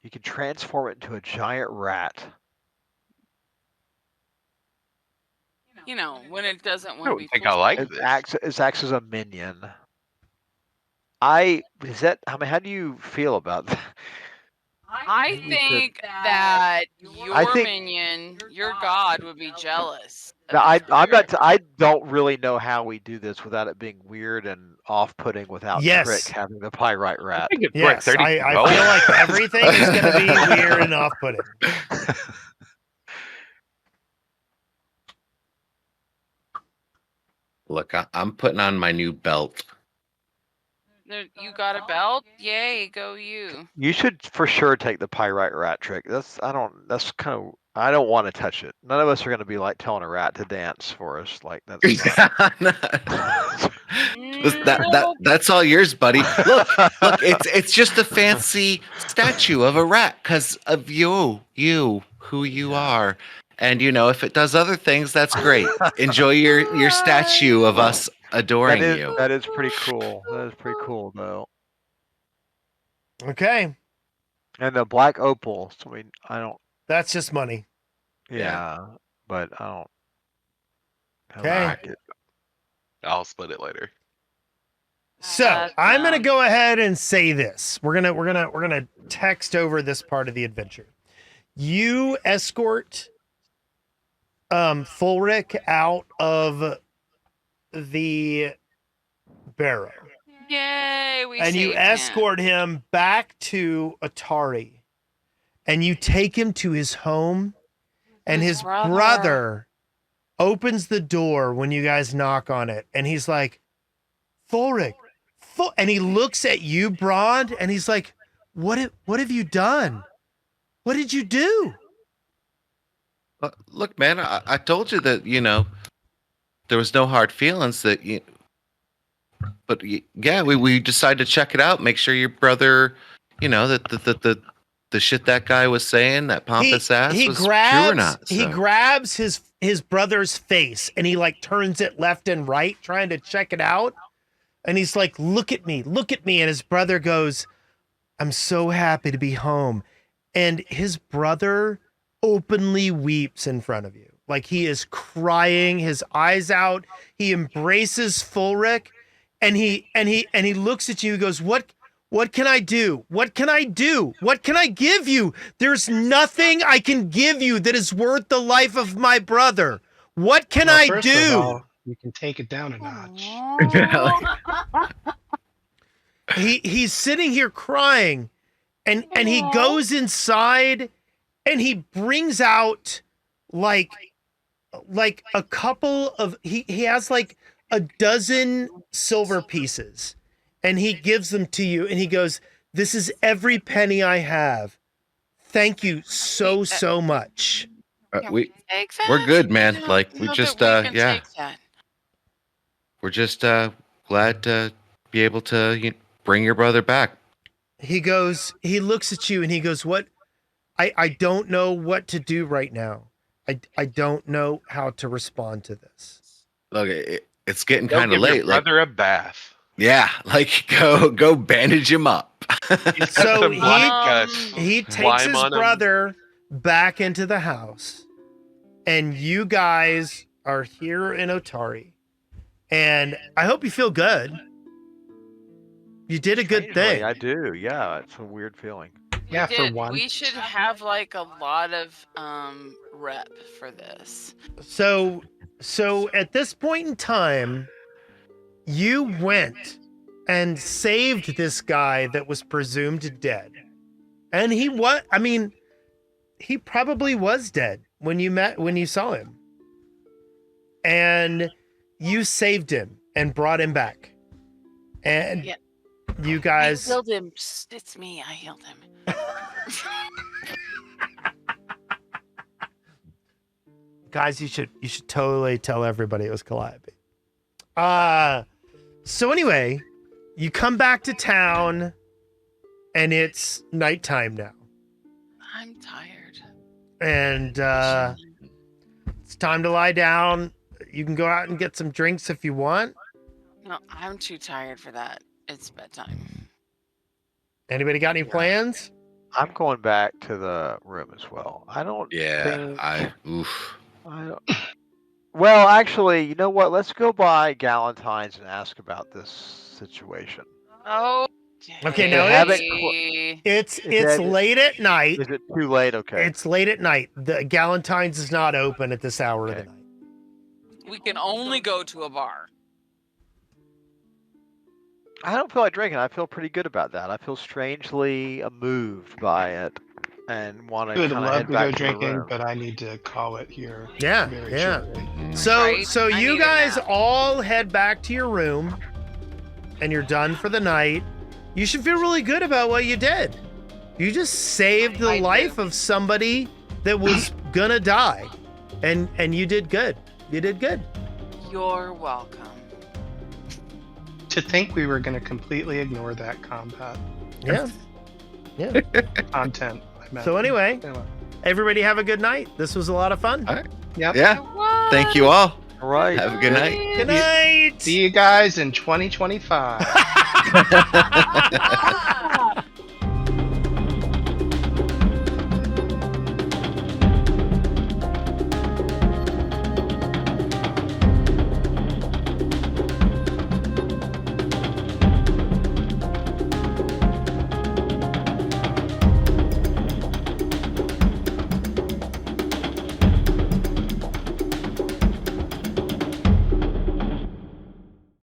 You can transform it into a giant rat. You know, when it doesn't I want to don't be. think I like It this. acts as a minion. I mean, how do you feel about that? I think that your think- minion, your god, would be jealous. of Now, this I'm not. spirit. I don't really know how we do this without it being weird and off-putting without Yes. Trick having the pyrite I rat. think it's Yes, like 30 I feel like everything is going to be weird and off-putting. Look, I'm putting on my new belt. You got a belt? Yay, go you. You should for sure take the pyrite rat trick. I don't want to touch it. None of us are going to be like telling a rat to dance for us. Like that's That's all yours, buddy. Look, it's just a fancy statue of a rat because of who you are. And if it does other things, that's great. Enjoy your statue of us adoring you. That is pretty cool. That is pretty cool though. Okay, And the black opal. So, I mean, I don't. that's just money. Yeah, but I don't. I don't Okay. like it. I'll split it later. So I'm going to go ahead and say this. We're gonna text over this part of the adventure. You escort Fulric out of the barrow. Yay, we And you saved him. escort him back to Otari, and you take him to his home, and his brother opens the door when you guys knock on it, and he's like, Fulric, and he looks at you, Braun, and he's like, what have you done? What did you do? Look, man, I told you that there was no hard feelings. But yeah, we decided to check it out, make sure your brother, that the shit that guy was saying, that pompous ass, was true or not. He grabs his brother's face and he like turns it left and right, trying to check it out. And he's like, look at me. And his brother goes, I'm so happy to be home. And his brother openly weeps in front of you. Like he is crying, his eyes out. He embraces Fulric and he looks at you and goes, What can I do? What can I do? What can I give you? There's nothing I can give you that is worth the life of my brother. What can I First of do? all, you can take it down a notch. He's sitting here crying and he goes inside and he brings out like a couple of he has like a dozen silver pieces and he gives them to you and he goes, this is every penny I have. Thank you so much. We're good, man. Like we just yeah. We're just glad to be able to bring your brother back. He looks at you and he goes, what? I don't know what to do right now. I don't know how to respond to this. Look, it's getting Go kind of give late. your brother a bath. Yeah, like go bandage him up. So Black, he takes slime his on him. brother back into the house, and you guys are here in Otari, and I hope you feel good. You did a good thing. I do. Yeah, it's a weird feeling. Yeah, for one. We should have like a lot of rep for this. So So at this point in time, you went and saved this guy that was presumed dead. And he probably was dead when you saw him. And you saved him and brought him back. And Yeah. you I guys healed him. Psst, it's me. I healed him. guys, you should totally tell everybody it was Calliope. So anyway, you come back to town and it's nighttime now. I'm tired. And it's time to lie down. You can go out and get some drinks if you want. No, I'm too tired for that. It's bedtime. Anybody got any plans? I'm going back to the room as well. I don't. Yeah, think- I don't. Well, actually, you know what? Let's go by Galentine's and ask about this situation. Oh. Okay, no, it's late at night. Is it too late? Okay. It's late at night. The Galentine's is not open at this hour of the Okay. night. We can only go to a bar. I don't feel like drinking. I feel pretty good about that. I feel strangely moved by it, and want to I would kind of love head to back go to the drinking, room. but I need to call it here. Yeah, very yeah. shortly. So Right? so I you need a guys nap. all head back to your room and you're done for the night. You should feel really good about what you did. You just saved the I life do. of somebody that was gonna die. And you did good. You did good. You're welcome. To think we were going to completely ignore that combat Yeah. content. I meant. So anyway, Anyway. everybody have a good night. This was a lot of fun. All right. Yep. Yeah. What? Thank you all. All right. Have a good night. Good night. See you guys in 2025. Ah!